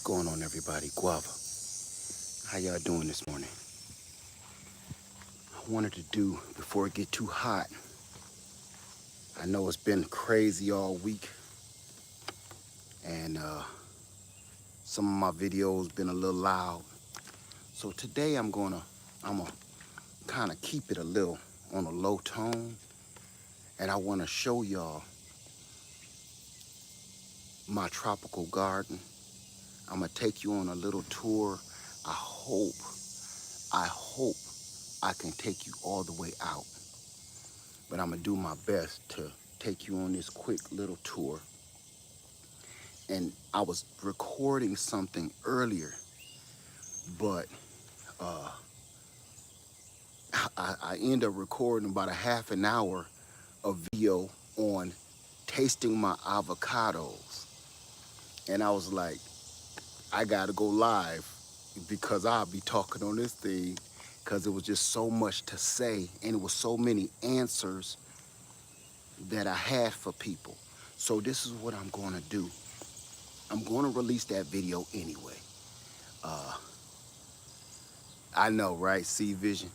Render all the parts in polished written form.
What's going on, everybody? Guava. How y'all doing this morning? I wanted to do, before it get too hot, I know it's been crazy all week, and some of my videos been a little loud. So today I'm gonna kind of keep it a little on a low tone, and I want to show y'all my tropical garden. I'm gonna take you on a little tour. I hope I can take you all the way out, but I'm gonna do my best to take you on this quick little tour. And I was recording something earlier, but I ended up recording about a half an hour of video on tasting my avocados. And I was like, I gotta go live because I'll be talking on this thing because it was just so much to say and it was so many answers that I had for people. So this is what I'm gonna do. I'm gonna release that video anyway. I know, right? See vision.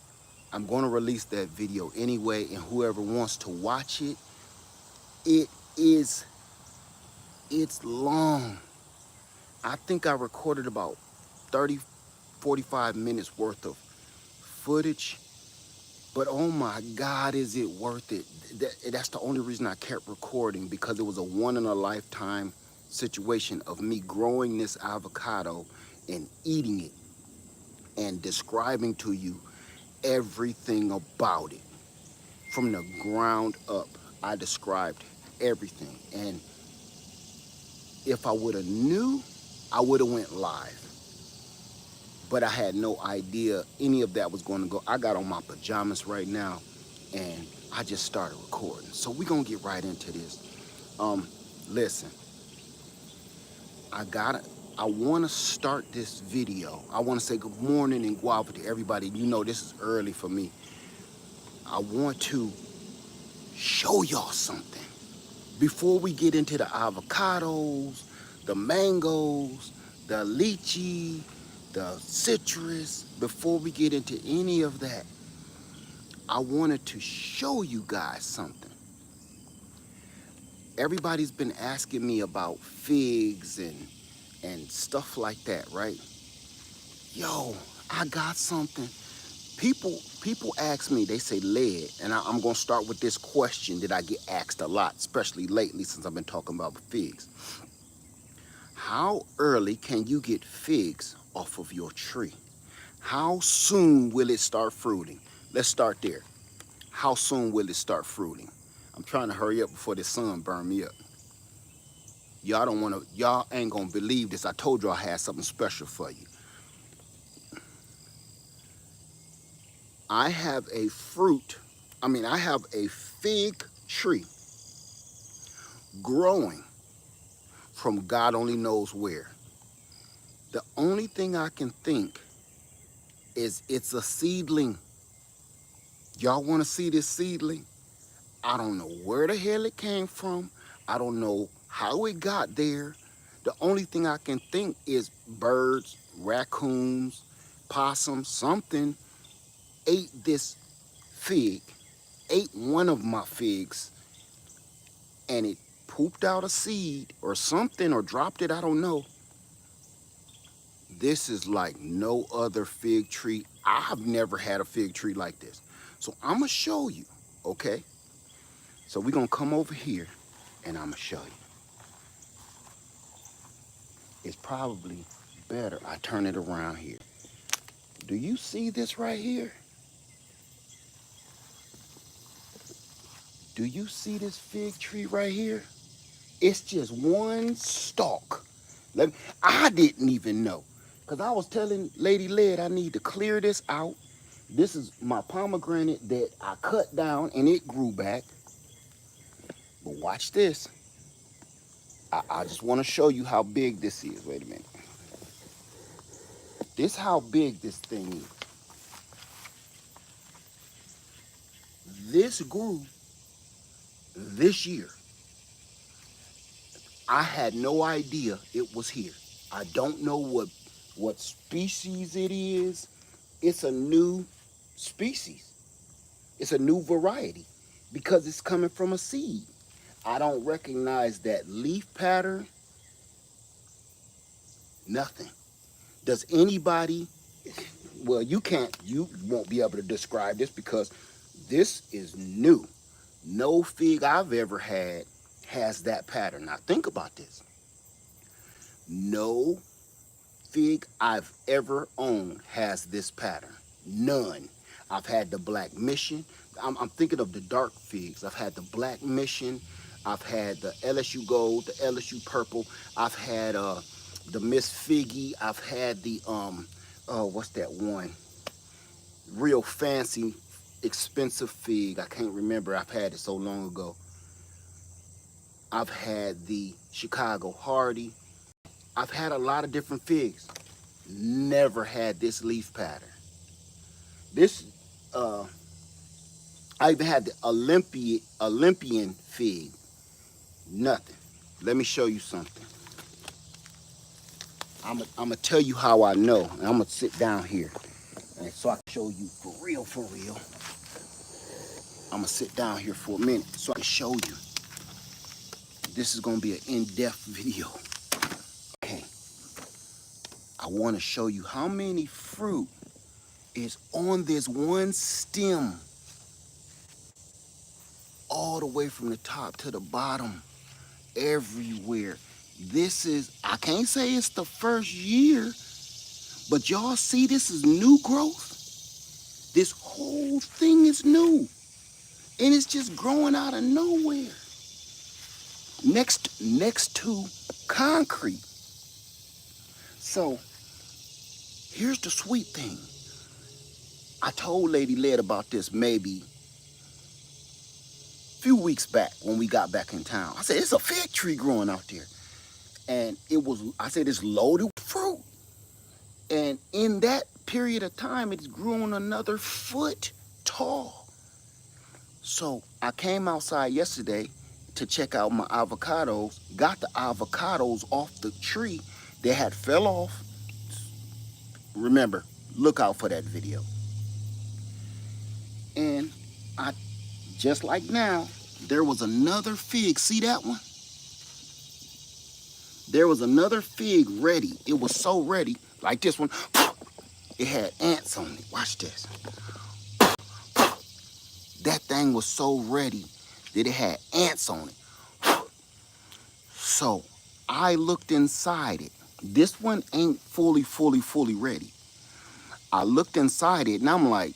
I'm gonna release that video anyway, and whoever wants to watch it, it's long. I think I recorded about 30, 45 minutes worth of footage, but oh my God, is it worth it? That's the only reason I kept recording, because it was a one in a lifetime situation of me growing this avocado and eating it and describing to you everything about it. From the ground up, I described everything. And if I would have knew, I would have went live. But I had no idea any of that was going to go. I got on my pajamas right now, and I just started recording. So we're going to get right into this. Listen, I want to start this video. I want to say good morning and guava to everybody. You know, this is early for me. I want to show y'all something. Before we get into the avocados, the mangoes, the lychee, the citrus, before we get into any of that, I wanted to show you guys something. Everybody's been asking me about figs and stuff like that, right? Yo, I got something. People ask me, they say lead, and I'm gonna start with this question that I get asked a lot, especially lately since I've been talking about figs. How early can you get figs off of your tree? How soon will it start fruiting? Let's start there. How soon will it start fruiting? I'm trying to hurry up before the sun burn me up. Y'all ain't gonna believe this. I told you I had something special for you. I have a fig tree growing from God only knows where. The only thing I can think is it's a seedling. Y'all want to see this seedling? I don't know where the hell it came from. I don't know how it got there. The only thing I can think is birds, raccoons, possums, something ate this fig, ate one of my figs, and it pooped out a seed or something or dropped it, I don't know. This is like no other fig tree. I've never had a fig tree like this. So I'm gonna show you, okay? So we're gonna come over here and I'm gonna show you. It's probably better I turn it around here. Do you see this right here? Do you see this fig tree right here? It's just one stalk. I didn't even know, because I was telling Lady Led I need to clear this out. This is my pomegranate that I cut down and it grew back. But watch this. I just want to show you how big this is. Wait a minute. This is how big this thing is. This grew this year. I had no idea it was here. I don't know what species it is. It's a new species. It's a new variety because it's coming from a seed. I don't recognize that leaf pattern, nothing. Does anybody, well, you won't be able to describe this because this is new. No fig I've ever had has that pattern. Now think about this. No fig I've ever owned has this pattern. None. I've had the black mission. I'm thinking of the dark figs. I've had the black mission. I've had the LSU gold, the LSU purple. I've had the Miss Figgy. I've had the oh, what's that one? Real fancy, expensive fig. I can't remember. I've had it so long ago. I've had the Chicago Hardy. I've had a lot of different figs. Never had this leaf pattern. This, I even had the Olympian fig. Nothing. Let me show you something. I'm gonna tell you how I know. And I'm gonna sit down here, and so I can show you for real, for real. I'm gonna sit down here for a minute so I can show you. This is gonna be an in-depth video. Okay. I want to show you how many fruit is on this one stem, all the way from the top to the bottom, everywhere. This is, I can't say it's the first year, but y'all see this is new growth. This whole thing is new, and it's just growing out of nowhere. Next to concrete. So here's the sweet thing. I told Lady Led about this maybe a few weeks back when we got back in town. I said, it's a fig tree growing out there. And I said, it's loaded with fruit. And in that period of time, it's grown another foot tall. So I came outside yesterday to check out my avocados, got the avocados off the tree. They had fell off. Remember, look out for that video. And I, just like now, there was another fig. See that one? There was another fig ready. It was so ready, like this one. It had ants on it. Watch this. That thing was so ready that it had ants on it. So I looked inside it. This one ain't fully ready. I looked inside it and I'm like,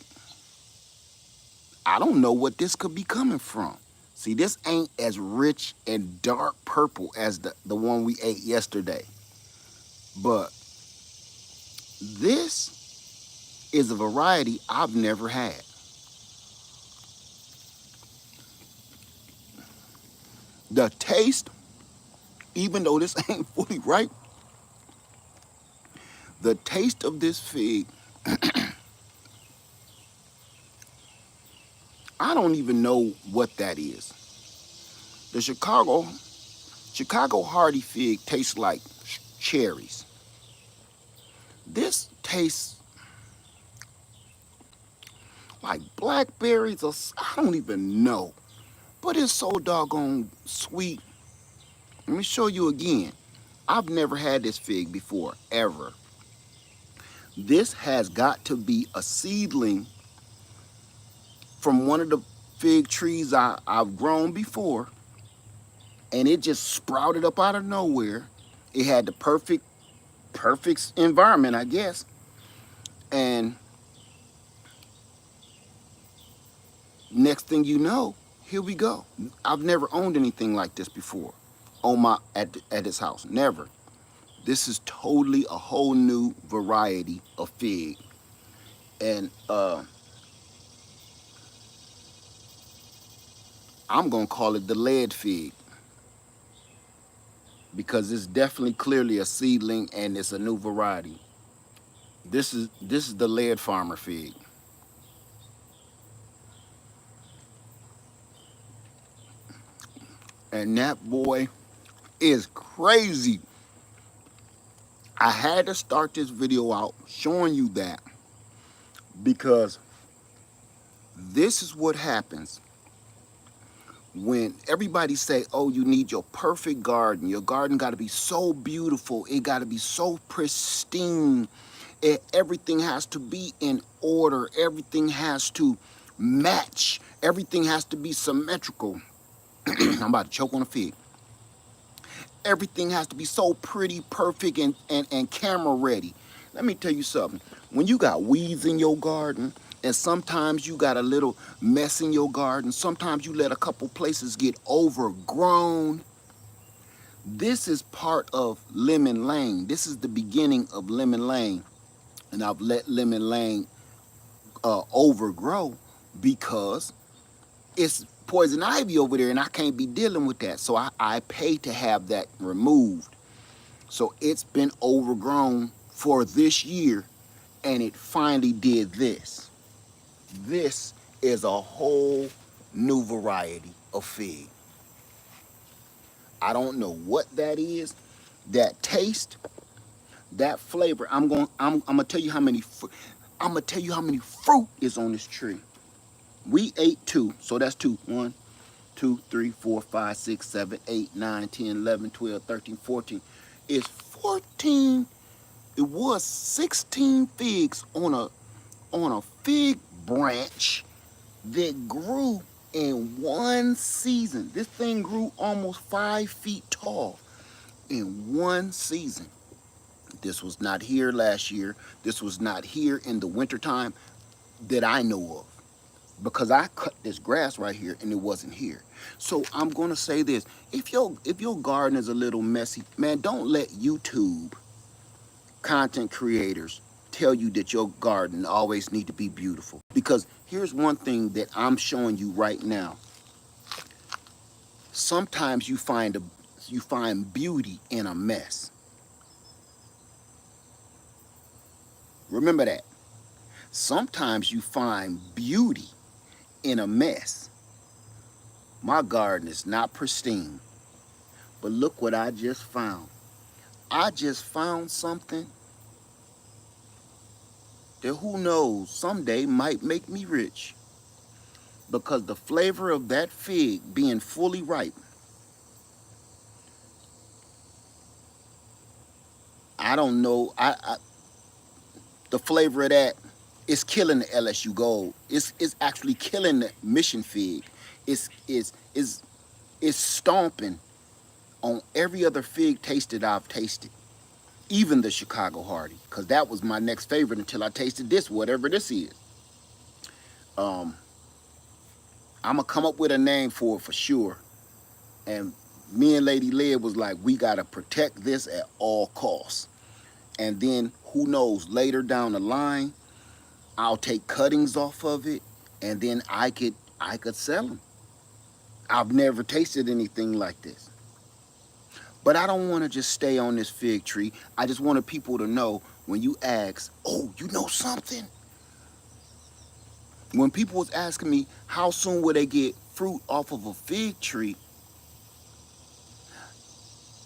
I don't know what this could be coming from. See, this ain't as rich and dark purple as the one we ate yesterday. But this is a variety I've never had. The taste, even though this ain't fully ripe, the taste of this fig, I don't even know what that is. The Chicago Hardy fig tastes like cherries. This tastes like blackberries or I don't even know. But it's so doggone sweet. Let me show you again. I've never had this fig before, ever. This has got to be a seedling from one of the fig trees I've grown before. And it just sprouted up out of nowhere. It had the perfect environment, I guess. And next thing you know, here we go. I've never owned anything like this before at this house. Never. This is totally a whole new variety of fig. And I'm gonna call it the lead fig because it's definitely clearly a seedling and it's a new variety. This is the lead farmer fig. And that boy is crazy. I had to start this video out showing you that because this is what happens when everybody say, oh, you need your perfect garden. Your garden got to be so beautiful. It got to be so pristine. Everything has to be in order. Everything has to match. Everything has to be symmetrical. I'm about to choke on a fig. Everything has to be so pretty, perfect, and camera ready. Let me tell you something. When you got weeds in your garden, and sometimes you got a little mess in your garden, sometimes you let a couple places get overgrown. This is part of Lemon Lane. This is the beginning of Lemon Lane. And I've let Lemon Lane overgrow because it's poison ivy over there and I can't be dealing with that. So I pay to have that removed. So it's been overgrown for this year and it finally did this. This is a whole new variety of fig. I don't know what that is. That taste, that flavor. I'm gonna tell you how many fruit is on this tree. We ate 2, so that's 2. 1, 2, 3, 4, 5, 6, 7, 8, 9, 10, 11, 12, 13, 14. It's 14. It was 16 figs on a fig branch that grew in one season. This thing grew almost 5 feet tall in one season. This was not here last year. This was not here in the wintertime that I know of. Because I cut this grass right here and it wasn't here. So I'm gonna say this. If your garden is a little messy, man, don't let YouTube content creators tell you that your garden always need to be beautiful. Because here's one thing that I'm showing you right now. Sometimes you find beauty in a mess. Remember that. Sometimes you find beauty in a mess. My garden is not pristine, but look what I just found. I just found something that who knows someday might make me rich, because the flavor of that fig being fully ripe, I don't know, the flavor of that is killing the LSU Gold. It's actually killing the Mission fig. It's stomping on every other fig tasted I've tasted, even the Chicago Hardy, because that was my next favorite until I tasted this, whatever this is. I'm gonna come up with a name for it for sure. And me and Lady Led was like, we gotta protect this at all costs. And then who knows, later down the line, I'll take cuttings off of it, and then I could sell them. I've never tasted anything like this. But I don't want to just stay on this fig tree. I just wanted people to know, when you ask, oh, you know something? When people was asking me how soon will they get fruit off of a fig tree,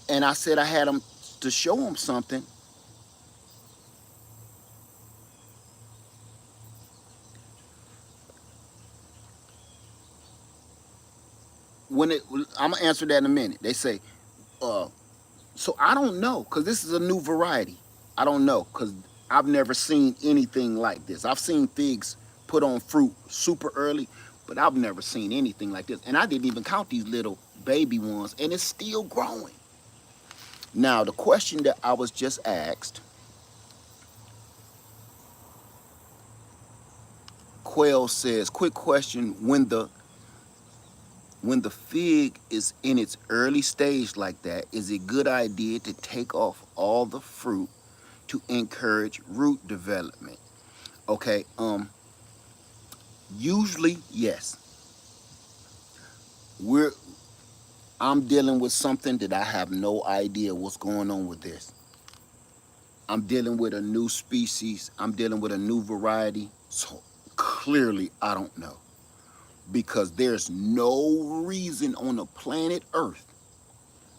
and I said I had them to show them something, I'm gonna answer that in a minute. They say, so I don't know, because this is a new variety. I don't know, because I've never seen anything like this. I've seen figs put on fruit super early, but I've never seen anything like this. And I didn't even count these little baby ones, and it's still growing. Now, the question that I was just asked, Quail says, quick question, when the fig is in its early stage like that, is it a good idea to take off all the fruit to encourage root development? Okay, usually yes. I'm dealing with something that I have no idea what's going on with this. I'm dealing with a new species. I'm dealing with a new variety. So clearly I don't know, because there's no reason on the planet Earth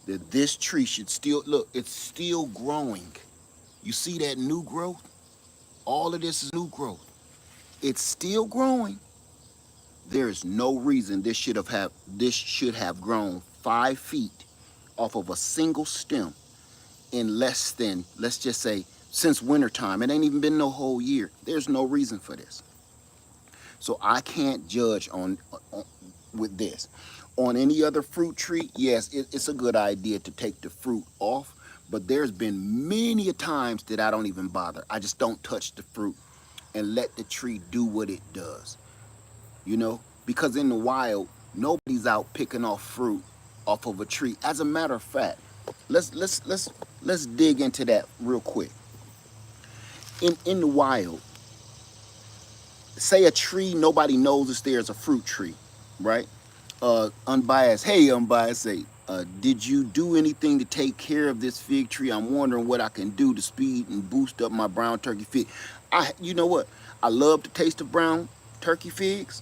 that this tree should still, look, it's still growing. You see that new growth? All of this is new growth. It's still growing. There's no reason this should have grown 5 feet off of a single stem in less than, let's just say, since wintertime. It ain't even been no whole year. There's no reason for this. So I can't judge on with this. On any other fruit tree, yes, it's a good idea to take the fruit off, but there's been many a times that I don't even bother. I just don't touch the fruit and let the tree do what it does. You know, because in the wild, nobody's out picking off fruit off of a tree. As a matter of fact, let's dig into that real quick. In the wild, say a tree nobody knows it's there is a fruit tree, right? Unbiased, hey unbiased, say, did you do anything to take care of this fig tree? I'm wondering what I can do to speed and boost up my brown turkey fig. You know what? I love the taste of brown turkey figs.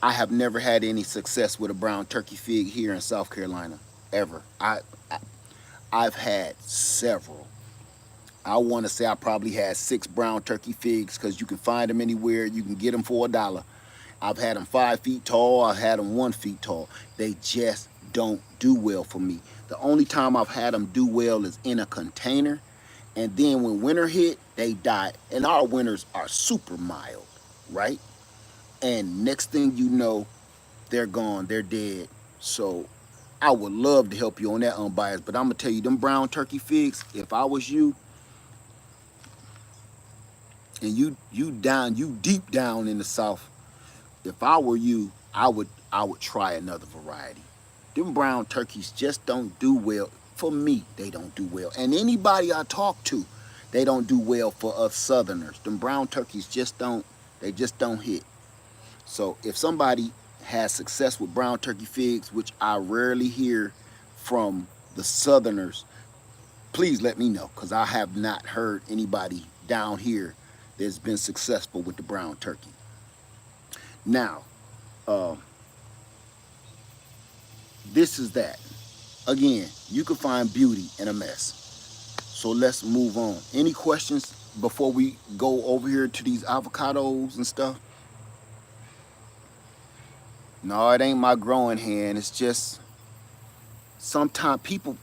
I have never had any success with a brown turkey fig here in South Carolina, ever. I've had several. I want to say I probably had 6 brown turkey figs because you can find them anywhere. You can get them for $1. I've had them 5 feet tall. I've had them 1 feet tall. They just don't do well for me. The only time I've had them do well is in a container. And then when winter hit, they die. And our winters are super mild, right? And next thing you know, they're gone. They're dead. So I would love to help you on that, unbiased. But I'm going to tell you, them brown turkey figs, if I was you, and you deep down in the South, if I were you, I would try another variety. Them brown turkeys just don't do well. For me, they don't do well. And anybody I talk to, they don't do well for us Southerners. Them brown turkeys just don't hit. So if somebody has success with brown turkey figs, which I rarely hear from the Southerners, please let me know, because I have not heard anybody down here that's been successful with the brown turkey. Now, this is that. Again, you can find beauty in a mess. So let's move on. Any questions before we go over here to these avocados and stuff? No, it ain't my growing hand. It's just sometimes people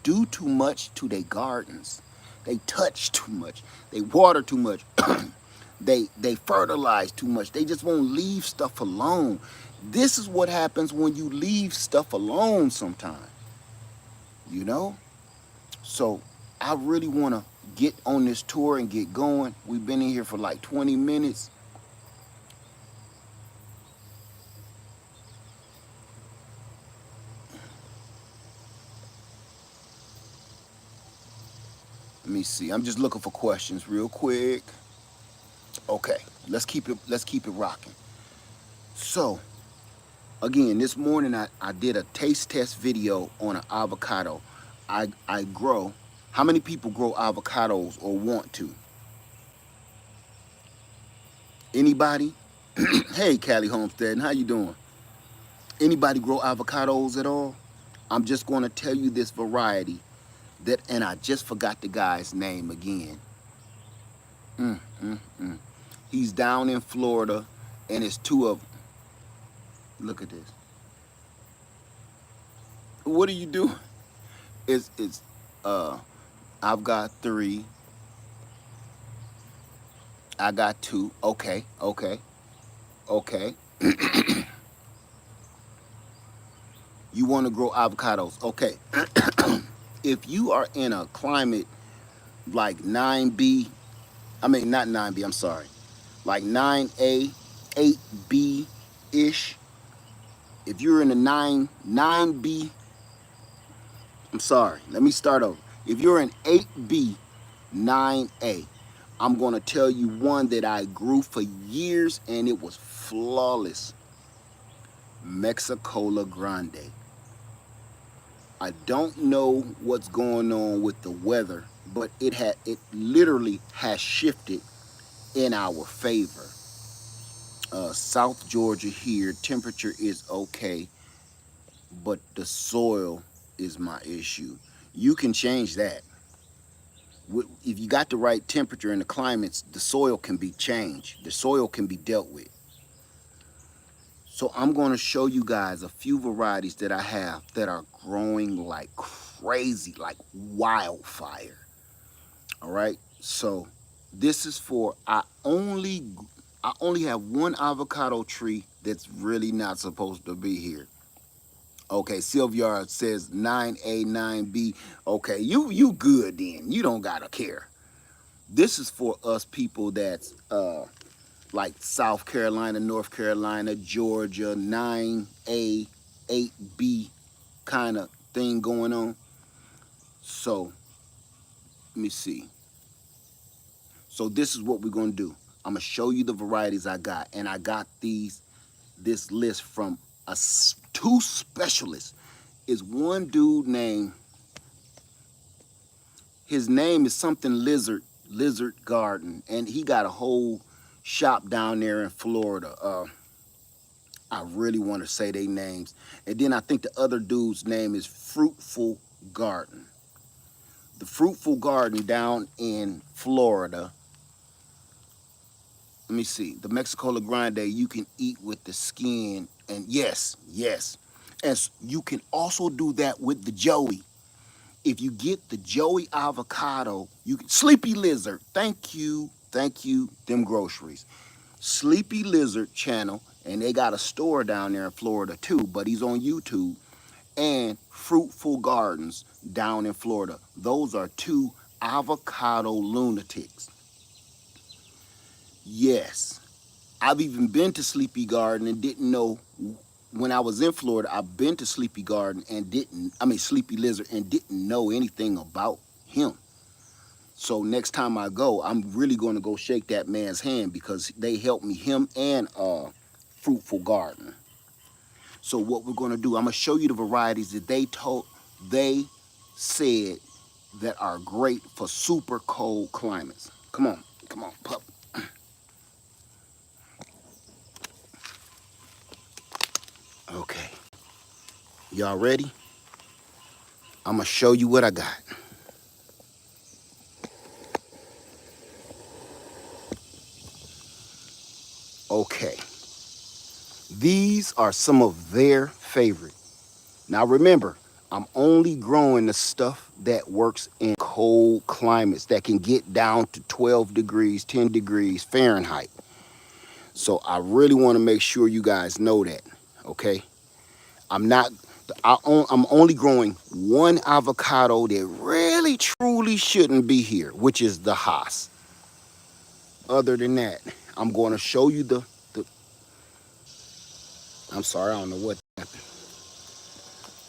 do too much to their gardens. They touch too much. They water too much. they fertilize too much. They just won't leave stuff alone. This is what happens when you leave stuff alone sometimes. You know? So I really want to get on this tour and get going. We've been in here for like 20 minutes. Let me see. I'm just looking for questions real quick. Okay, let's keep it rocking. So, again, this morning I did a taste test video on an avocado. I grow. How many people grow avocados or want to? Anybody? Hey, Callie Homestead, how you doing? Anybody grow avocados at all? I'm just going to tell you this variety and I just forgot the guy's name again. He's down in Florida, and it's 2 of them. Look at this. What are you doing? I've got 3. I got 2. Okay. You want to grow avocados? Okay. If you are in a climate like 9B, I mean not 9B, I'm sorry, like 9A, 8B ish. If you're in a 9B, I'm sorry, let me start over. If you're in 8B, 9A, I'm going to tell you one that I grew for years and it was flawless. Mexicola Grande. I don't know what's going on with the weather, but it literally has shifted in our favor. South Georgia here, temperature is okay, but the soil is my issue. You can change that. If you got the right temperature in the climates, the soil can be changed. The soil can be dealt with. So I'm going to show you guys a few varieties that I have that are growing like crazy, like wildfire. All right. So this is for I only have one avocado tree that's really not supposed to be here. Okay, Sylvia says 9A, 9B. Okay, you good then. You don't gotta care. This is for us people that's like South Carolina, North Carolina, Georgia, 9A, 8B kind of thing going on. So let me see. So this is what we're gonna do. I'm gonna show you the varieties I got, and I got this list from two specialists. Is one dude named, his name is something Lizard Garden, and he got a whole shop down there in Florida. I really want to say their names, and then I think the other dude's name is Fruitful Garden. The Fruitful Garden down in Florida. Let me see. The Mexico Grande you can eat with the skin, and yes, and you can also do that with the Joey. If you get the Joey avocado, you can Sleepy Lizard. Thank you, them groceries. Sleepy Lizard channel, and they got a store down there in Florida too, but he's on YouTube. And Fruitful Gardens down in Florida. Those are two avocado lunatics. Yes, I've even been to Sleepy Garden and didn't know. When I was in Florida, I've been to Sleepy Garden and Sleepy Lizard, and didn't know anything about him. So next time I go, I'm really going to go shake that man's hand because they helped me, him and Fruitful Garden. So what we're going to do, I'm going to show you the varieties that they said that are great for super cold climates. Come on, pup. Okay, y'all ready? I'm going to show you what I got. Okay, these are some of their favorite. Now remember, I'm only growing the stuff that works in cold climates that can get down to 12 degrees, 10 degrees Fahrenheit. So I really want to make sure you guys know that, okay? I'm only growing one avocado that really truly shouldn't be here, which is the Haas. Other than that, I'm going to show you the I'm sorry, I don't know what happened.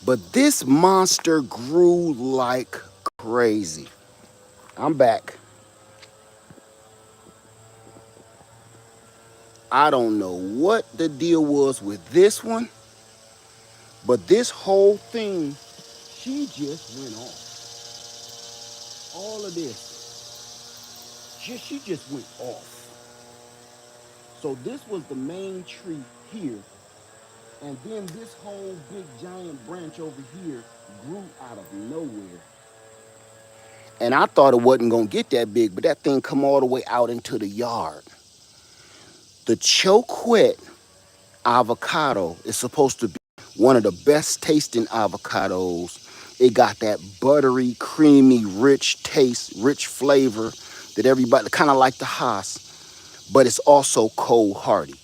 But this monster grew like crazy. I'm back. I don't know what the deal was with this one, but this whole thing, she just went off. All of this, she just went off. So this was the main tree here, and then this whole big giant branch over here grew out of nowhere. And I thought it wasn't gonna get that big, but that thing come all the way out into the yard. The choquette avocado is supposed to be one of the best tasting avocados. It got that buttery, creamy, rich taste, rich flavor that everybody kind of like the Haas, but it's also cold hardy.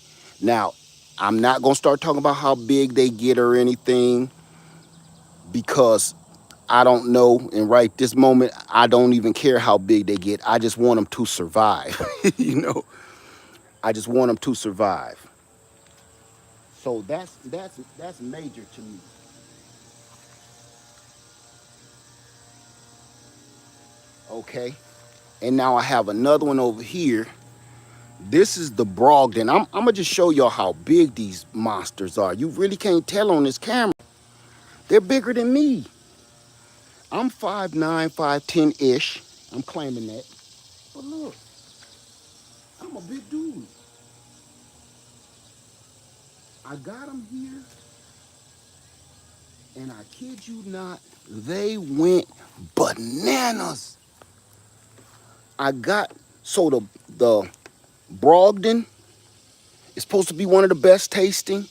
Now, I'm not gonna start talking about how big they get or anything because I don't know, and right this moment, I don't even care how big they get. I just want them to survive. I just want them to survive. So that's major to me. Okay. And now I have another one over here. This is the Brogdon. I'm gonna just show y'all how big these monsters are. You really can't tell on this camera. They're bigger than me. I'm 5'9", 5'10"-ish. I'm claiming that. But look, I'm a big dude. I got them here, and I kid you not, they went bananas. I got, so the Brogdon is supposed to be one of the best tasting.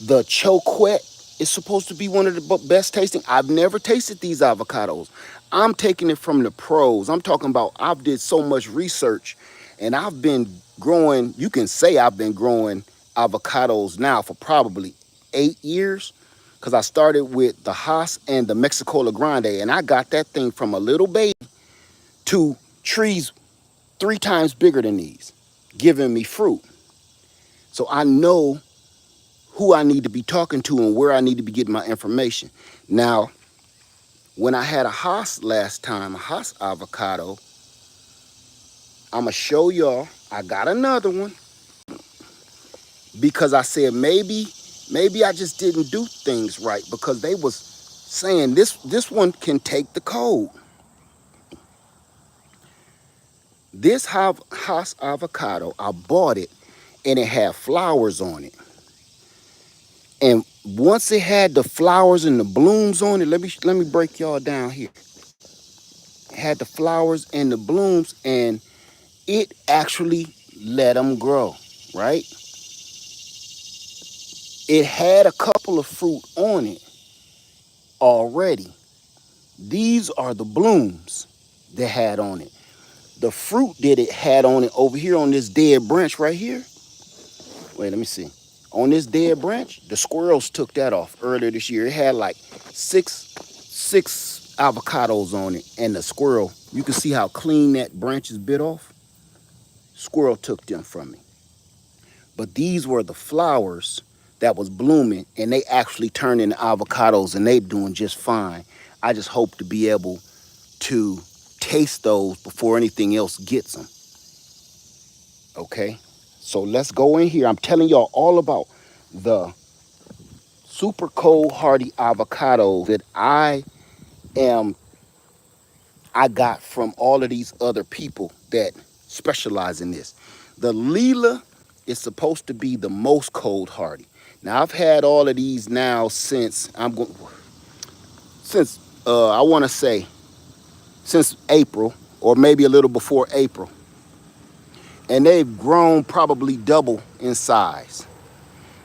The Choquette is supposed to be one of the best tasting. I've never tasted these avocados. I'm taking it from the pros. I'm talking about, I've did so much research, and I've been growing, you can say I've been growing avocados now for probably 8 years, because I started with the Haas and the Mexicola Grande, and I got that thing from a little baby to trees 3 times bigger than these, giving me fruit. So I know who I need to be talking to and where I need to be getting my information. Now, when I had a Haas last time, a Haas avocado, I'm going to show y'all, I got another one, because I said maybe I just didn't do things right, because they was saying this one can take the cold. This Haas avocado, I bought it and it had flowers on it. And once it had the flowers and the blooms on it, let me break y'all down here. It had the flowers and the blooms, and it actually let them grow, right? It had a couple of fruit on it already. These are the blooms that had on it. The fruit that it had on it over here on this dead branch right here. Wait, let me see. On this dead branch, the squirrels took that off earlier this year. It had like six avocados on it, and the squirrel, you can see how clean that branch is bit off. Squirrel took them from me. But these were the flowers that was blooming, and they actually turned into avocados, and they doing just fine. I just hope to be able to taste those before anything else gets them. Okay? So let's go in here. I'm telling y'all all about the super cold hardy avocados that I got from all of these other people that specialize in this. The Lila is supposed to be the most cold hardy. Now I've had all of these now since I want to say since April, or maybe a little before April. And they've grown probably double in size.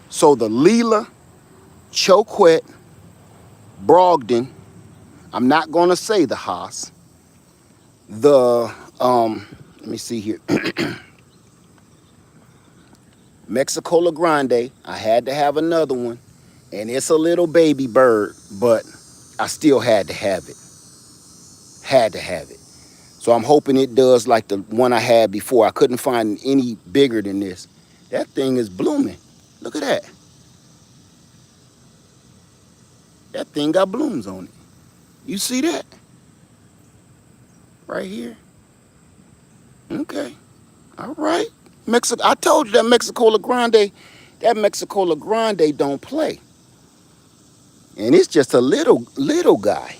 So the Lila, Choquette, Brogdon, I'm not going to say the Haas. The, let me see here. Mexicola Grande, I had to have another one. And it's a little baby bird, but I still had to have it. Had to have it. So I'm hoping it does like the one I had before. I couldn't find any bigger than this. That thing is blooming. Look at that. That thing got blooms on it. You see that? Right here. Okay. All right. I told you that Mexicola Grande don't play. And it's just a little guy.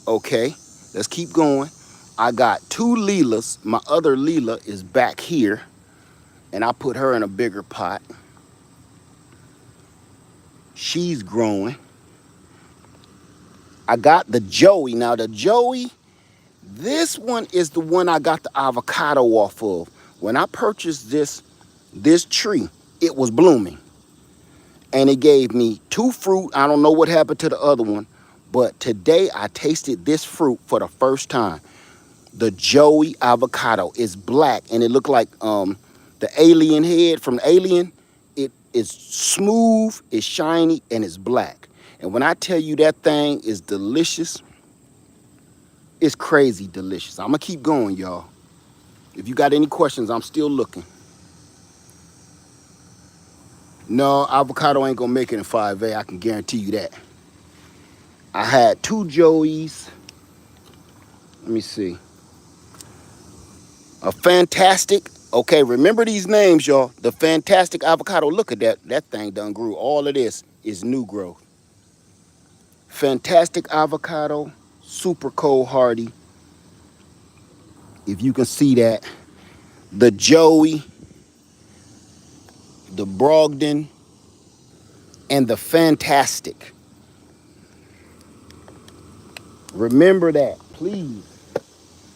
Okay. Let's keep going. I got 2 Lilas. My other Lila is back here. And I put her in a bigger pot. She's growing. I got the Joey. Now the Joey, this one is the one I got the avocado off of. When I purchased this tree, it was blooming. And it gave me 2 fruit. I don't know what happened to the other one. But today I tasted this fruit for the first time. The Joey avocado is black, and it looked like the alien head from Alien. It is smooth, it's shiny, and it's black. And when I tell you that thing is delicious, it's crazy delicious. I'm going to keep going, y'all. If you got any questions, I'm still looking. No, avocado ain't going to make it in 5A. I can guarantee you that. I had 2 Joeys. Let me see. A Fantastic. Okay, remember these names, y'all. The Fantastic avocado. Look at that. That thing done grew. All of this is new growth. Fantastic avocado. Super cold hardy. If you can see that. The Joey. The Brogdon. And the Fantastic. Remember that, please.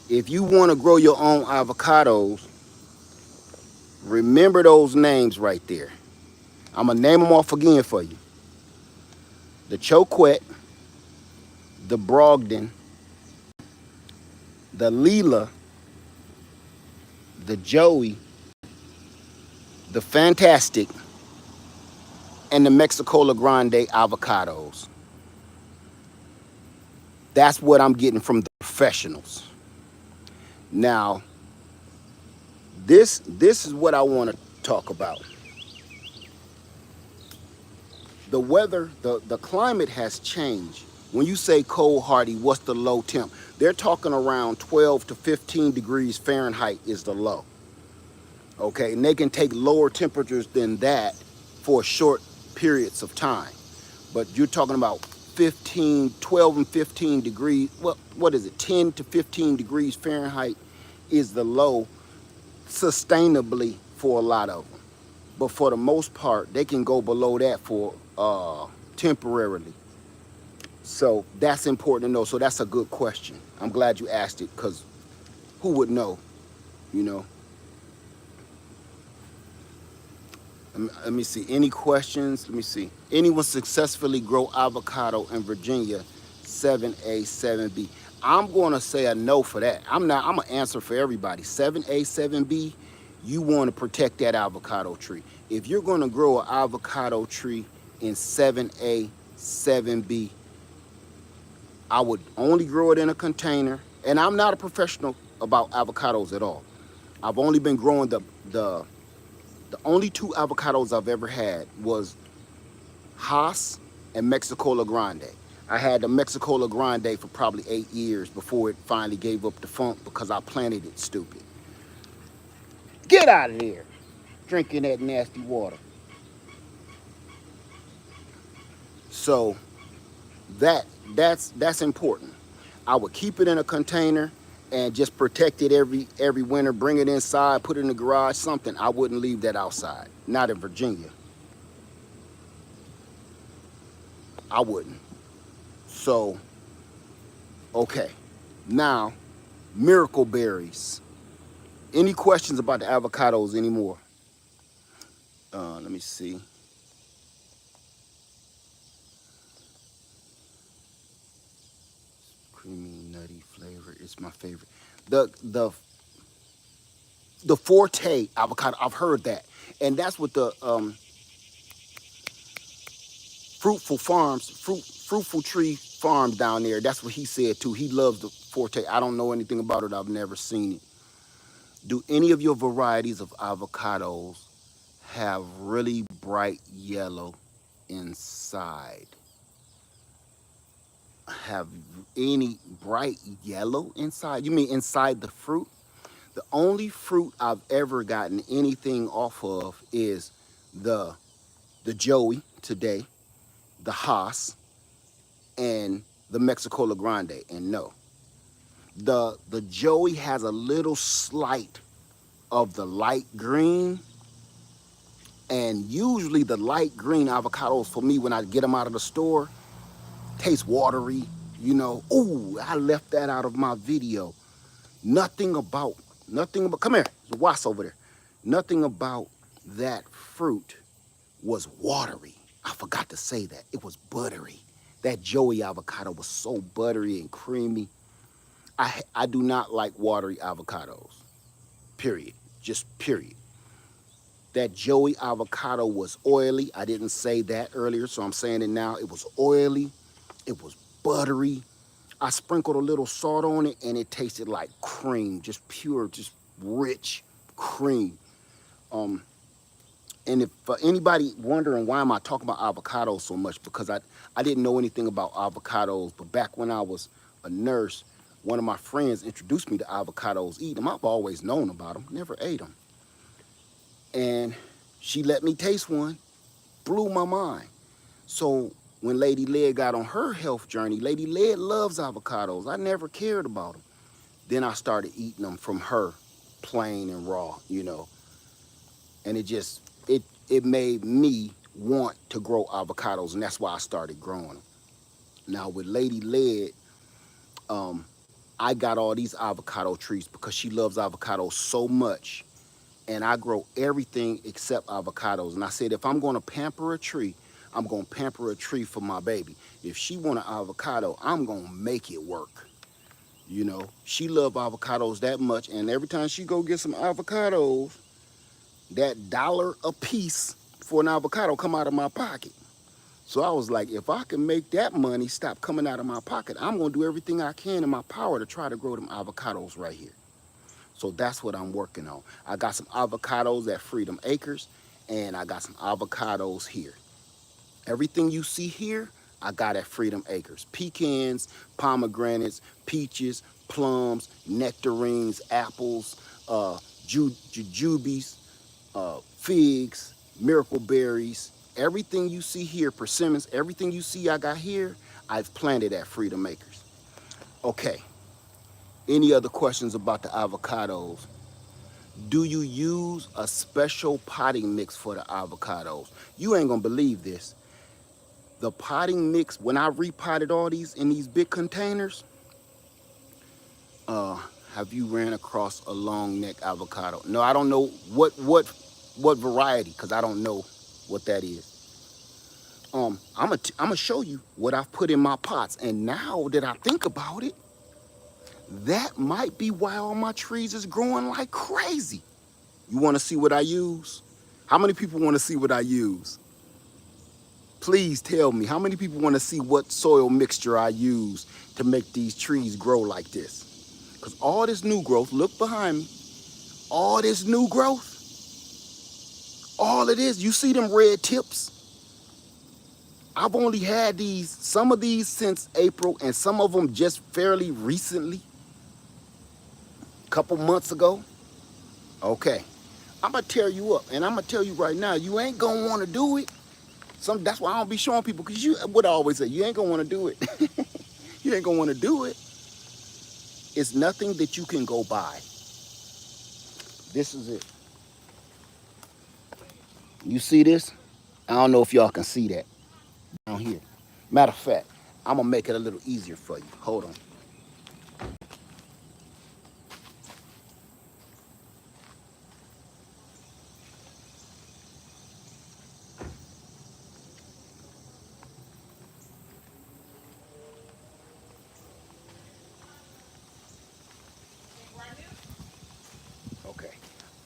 If you want to grow your own avocados, remember those names right there. I'm going to name them off again for you. The Choquette, the Brogdon, the Leela, the Joey, the Fantastic, and the Mexicola Grande avocados. That's what I'm getting from the professionals. Now, this is what I want to talk about. The weather, the climate has changed. When you say cold hardy, what's the low temp? They're talking around 12 to 15 degrees Fahrenheit is the low. Okay, and they can take lower temperatures than that for short periods of time. But you're talking about 15, 12 and 15 degrees, what is it, 10 to 15 degrees Fahrenheit is the low sustainably for a lot of them. But for the most part, they can go below that for temporarily. So that's important to know. So that's a good question. I'm glad you asked it because who would know, you know? Let me see. Any questions? Let me see. Anyone successfully grow avocado in Virginia 7A, 7B? I'm going to say a no for that. I'm going to answer for everybody. 7A, 7B, you want to protect that avocado tree. If you're going to grow an avocado tree in 7A, 7B, I would only grow it in a container. And I'm not a professional about avocados at all. I've only been growing the only two avocados I've ever had was Haas and Mexicola Grande. I had the Mexicola Grande for probably 8 years before it finally gave up the funk because I planted it stupid. Get out of there, drinking that nasty water. So that's important. I would keep it in a container and just protect it every winter, bring it inside, put it in the garage, something. I wouldn't leave that outside. Not in Virginia. I wouldn't. So, okay. Now, miracle berries. Any questions about the avocados anymore? Let me see. Creamy, nutty flavor. It's my favorite. The Forte avocado. I've heard that, and that's what the fruitful tree farm down there. That's what he said too. He loves the Forte. I don't know anything about it. I've never seen it. Do any of your varieties of avocados have really bright yellow inside? Have any bright yellow inside? You mean inside the fruit? The only fruit I've ever gotten anything off of is the Joey today, the Haas, and the Mexicola Grande. And no, the Joey has a little slight of the light green, and usually the light green avocados for me when I get them out of the store taste watery. You know, ooh, I left that out of my video. Nothing about, come here, there's a wasp over there. Nothing about that fruit was watery. I forgot to say that. It was buttery. That Joey avocado was so buttery and creamy. I do not like watery avocados, period. Just period. That Joey avocado was oily. I didn't say that earlier, so I'm saying it now. It was oily. It was buttery. I sprinkled a little salt on it and it tasted like cream, just pure, just rich cream. And if anybody wondering why am I talking about avocados so much, because I didn't know anything about avocados, but back when I was a nurse, one of my friends introduced me to avocados, eat them. I've always known about them, never ate them. And she let me taste one, blew my mind. So when Lady Led got on her health journey, Lady Led loves avocados. I never cared about them. Then I started eating them from her, plain and raw, you know. And it made me want to grow avocados, and that's why I started growing them. Now with Lady Led, I got all these avocado trees because she loves avocados so much. And I grow everything except avocados. And I said, if I'm going to pamper a tree, I'm going to pamper a tree for my baby. If she want an avocado, I'm going to make it work. You know, she love avocados that much. And every time she go get some avocados, that dollar a piece for an avocado come out of my pocket. So I was like, if I can make that money stop coming out of my pocket, I'm going to do everything I can in my power to try to grow them avocados right here. So that's what I'm working on. I got some avocados at Freedom Acres, and I got some avocados here. Everything you see here, I got at Freedom Acres. Pecans, pomegranates, peaches, plums, nectarines, apples, jujubes, figs, miracle berries. Everything you see here, persimmons, everything you see I got here, I've planted at Freedom Acres. Okay, any other questions about the avocados? Do you use a special potting mix for the avocados? You ain't gonna believe this. The potting mix, when I repotted all these in these big containers, uh, have you ran across a long neck avocado? No, I don't know what variety, because I don't know what that is. I'm gonna show you what I've put in my pots, and now that I think about it, that might be why all my trees is growing like crazy. You want to see what I use? How many people want to see what I use? Please tell me, how many people want to see what soil mixture I use to make these trees grow like this? Because all this new growth, look behind me, all this new growth, all it is, you see them red tips? I've only had some of these since April, and some of them just fairly recently, a couple months ago. Okay, I'm gonna tear you up, and I'm gonna tell you right now, you ain't gonna wanna do it. That's why I don't be showing people, because you, what I always say, you ain't gonna wanna do it. You ain't gonna wanna do it. It's nothing that you can go by. This is it. You see this? I don't know if y'all can see that down here. Matter of fact, I'm gonna make it a little easier for you. Hold on. Okay.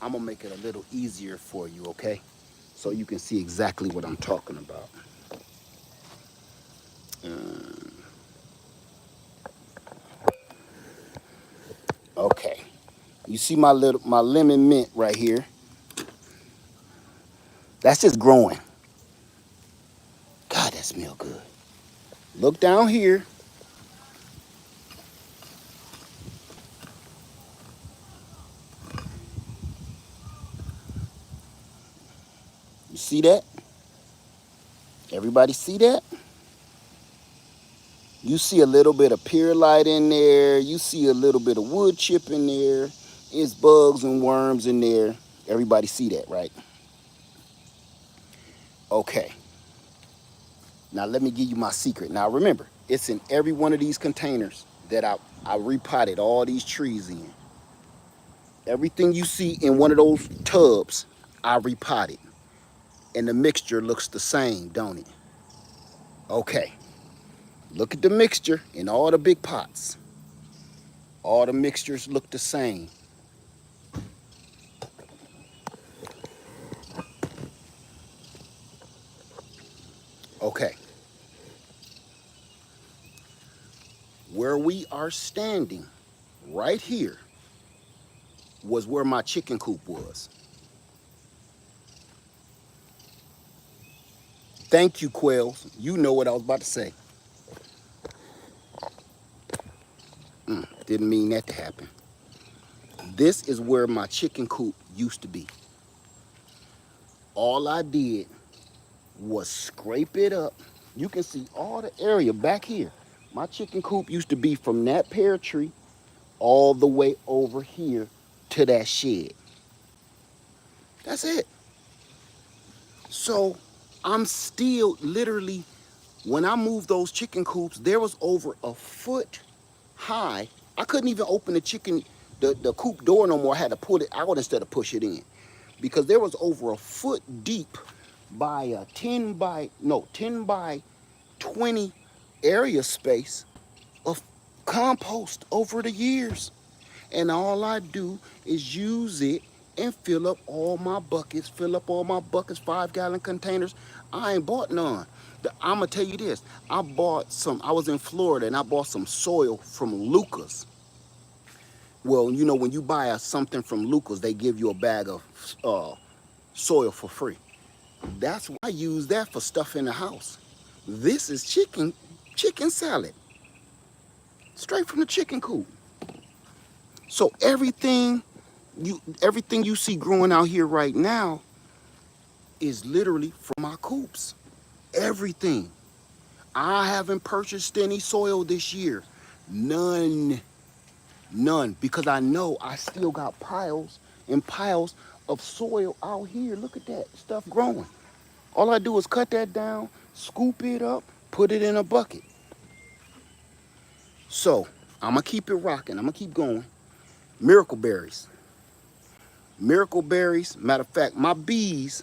I'm gonna make it a little easier for you, okay? So you can see exactly what I'm talking about. Okay. You see my lemon mint right here? That's just growing. God, that smells good. Look down here. You see that? Everybody see that? You see a little bit of perlite in there. You see a little bit of wood chip in there. It's bugs and worms in there. Everybody see that, right? Okay. Now let me give you my secret. Now remember, it's in every one of these containers that I repotted all these trees in. Everything you see in one of those tubs, I repotted. And the mixture looks the same, don't it? Okay. Look at the mixture in all the big pots. All the mixtures look the same. Okay. Where we are standing right here was where my chicken coop was. Thank you, Quails. You know what I was about to say. Didn't mean that to happen. This is where my chicken coop used to be. All I did was scrape it up. You can see all the area back here. My chicken coop used to be from that pear tree all the way over here to that shed. That's it. So I'm still literally, when I moved those chicken coops, there was over a foot high I couldn't even open the coop door no more. I had to pull it out instead of push it in, because there was over a foot deep by a 10 by 20 area space of compost over the years. And all I do is use it and fill up all my buckets, 5-gallon containers. I ain't bought none. I'm gonna tell you this. I was in Florida and I bought some soil from Lucas. Well, you know, when you buy something from Lucas, they give you a bag of soil for free. That's why I use that for stuff in the house. This is chicken salad, straight from the chicken coop. So everything you see growing out here right now is literally from my coops. Everything. I haven't purchased any soil this year. None. None. Because I know I still got piles and piles of soil out here. Look at that stuff growing. All I do is cut that down, scoop it up, put it in a bucket. So I'm going to keep it rocking. I'm going to keep going. Miracle berries. Miracle berries. Matter of fact, my bees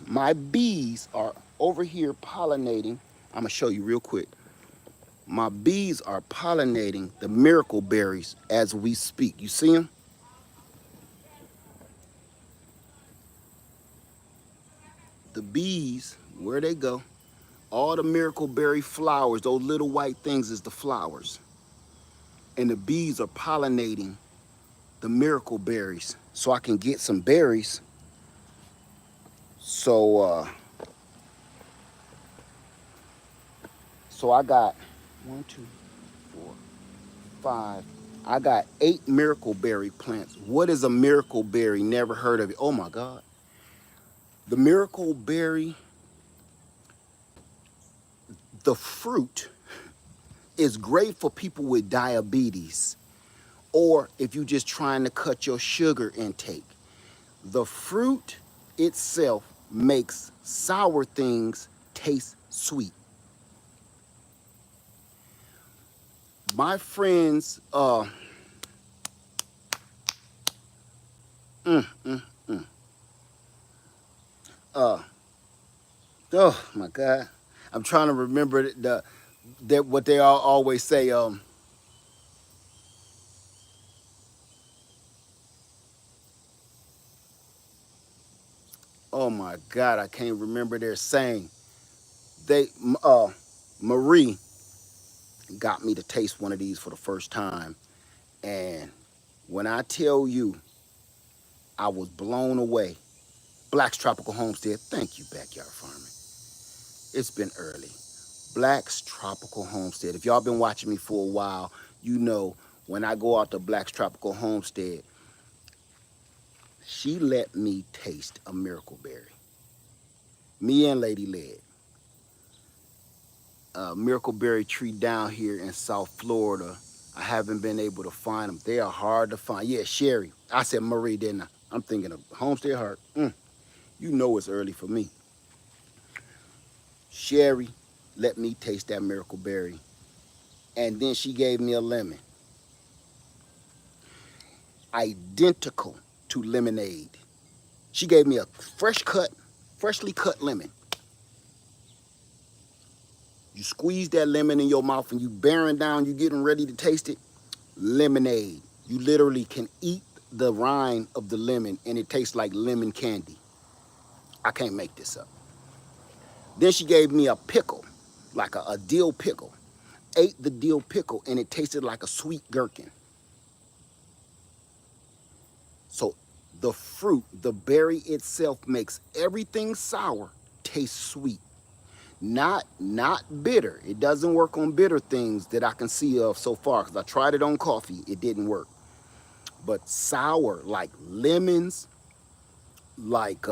are over here pollinating. I'm going to show you real quick. My bees are pollinating the miracle berries as we speak. You see them? The bees, where they go, all the miracle berry flowers, those little white things is the flowers. And the bees are pollinating the miracle berries so I can get some berries. So I got 1, 2, 4, 5. I got 8 miracle berry plants. What is a miracle berry? Never heard of it. Oh my God. The miracle berry, the fruit is great for people with diabetes, or if you're just trying to cut your sugar intake. The fruit itself makes sour things taste sweet. My friends, oh my God, I'm trying to remember what they all always say. Oh my God, I can't remember their saying. They, Marie got me to taste one of these for the first time, and when I tell you, I was blown away. Black's Tropical Homestead. Thank you, Backyard Farming. It's been early. Black's Tropical Homestead. If y'all been watching me for a while, you know when I go out to Black's Tropical Homestead, she let me taste a miracle berry. Me and Lady Led. Miracle berry tree down here in South Florida. I haven't been able to find them. They are hard to find. Yeah, Sherry. I said Marie, didn't I? I'm thinking of Homestead Heart. You know it's early for me. Sherry let me taste that miracle berry. And then she gave me a lemon. Identical to lemonade. She gave me a freshly cut lemon. You squeeze that lemon in your mouth and you bearing down, you getting ready to taste it. Lemonade. You literally can eat the rind of the lemon and it tastes like lemon candy. I can't make this up. Then she gave me a pickle, like a dill pickle. Ate the dill pickle and it tasted like a sweet gherkin. So the fruit, the berry itself makes everything sour taste sweet. Not bitter. It doesn't work on bitter things that I can see of so far, because I tried it on coffee. It didn't work. But sour, like lemons, like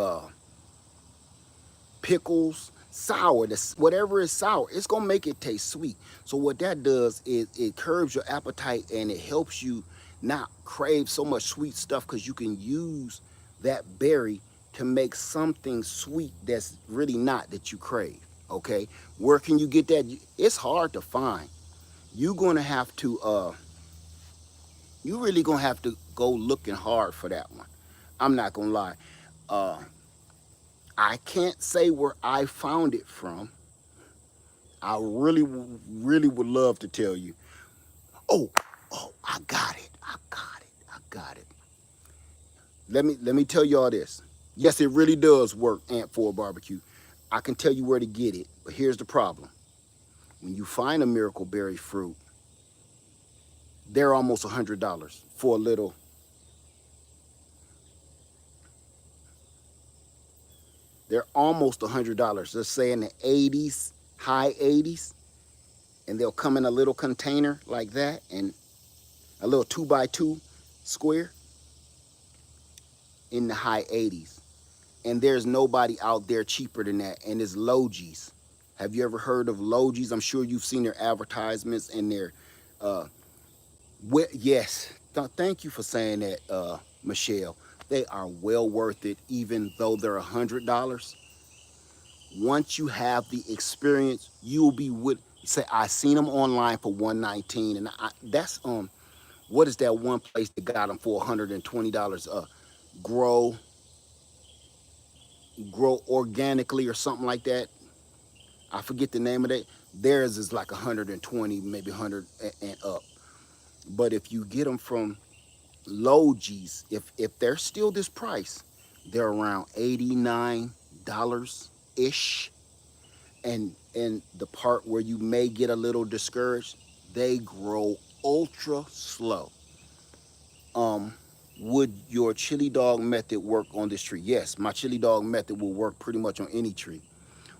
pickles, sour, whatever is sour, it's gonna make it taste sweet. So what that does is it curbs your appetite and it helps you not crave so much sweet stuff, because you can use that berry to make something sweet that's really not, that you crave. Okay, where can you get that? It's hard to find. You're gonna have to You really gonna have to go looking hard for that one. I'm not gonna lie. Uh, I can't say where I found it from. I really would love to tell you. Oh, I got it. I got it. Let me tell y'all this. Yes, it really does work, Ant 4 barbecue. I can tell you where to get it, but here's the problem. When you find a miracle berry fruit, they're almost $100 for a little. They're almost $100. Let's say in the 80s, high 80s, and they'll come in a little container like that, and a little 2x2 square in the high 80s. And there's nobody out there cheaper than that, and it's Logis. Have you ever heard of Logis? I'm sure you've seen their advertisements and their, uh, yes, thank you for saying that, Michelle. They are well worth it, even though they're $100. Once you have the experience, you'll be with. Say, I seen them online for 119, and that's what is that one place that got them for $120? Grow, grow organically or something like that. I forget the name of that. Theirs is like 120, maybe 100 and up. But if you get them from Logis, if they're still this price, they're around $89 ish. And the part where you may get a little discouraged, they grow ultra slow. Would your chili dog method work on this tree? Yes, my chili dog method will work pretty much on any tree.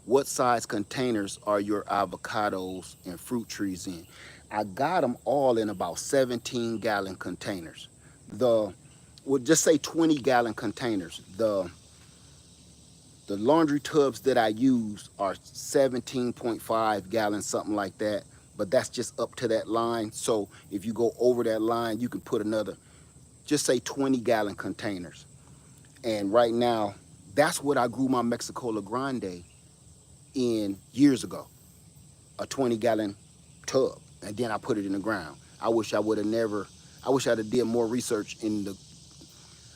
What size containers are your avocados and fruit trees in? I got them all in about 17-gallon containers. The, well, just say 20-gallon containers. The laundry tubs that I use are 17.5 gallons, something like that. But that's just up to that line. So if you go over that line, you can put another, just say 20-gallon containers. And right now, that's what I grew my Mexicola Grande in years ago, a 20-gallon tub. And then I put it in the ground. I wish I would have never, I wish I'd have did more research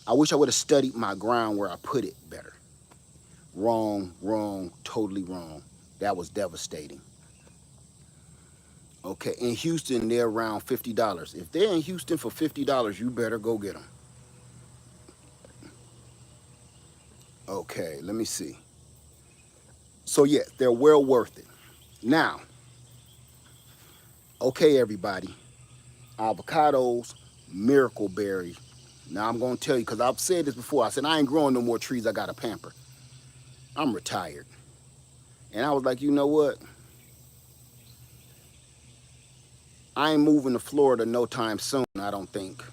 I wish I would have studied my ground where I put it better. Wrong, totally wrong. That was devastating. Okay, in Houston, they're around $50. If they're in Houston for $50, you better go get them. Okay, let me see. So, yeah, they're well worth it. Now, okay, everybody, avocados, miracle berry. Now, I'm going to tell you, because I've said this before. I said, I ain't growing no more trees. I got to pamper. I'm retired. And I was like, you know what? I ain't moving to Florida no time soon, I don't think.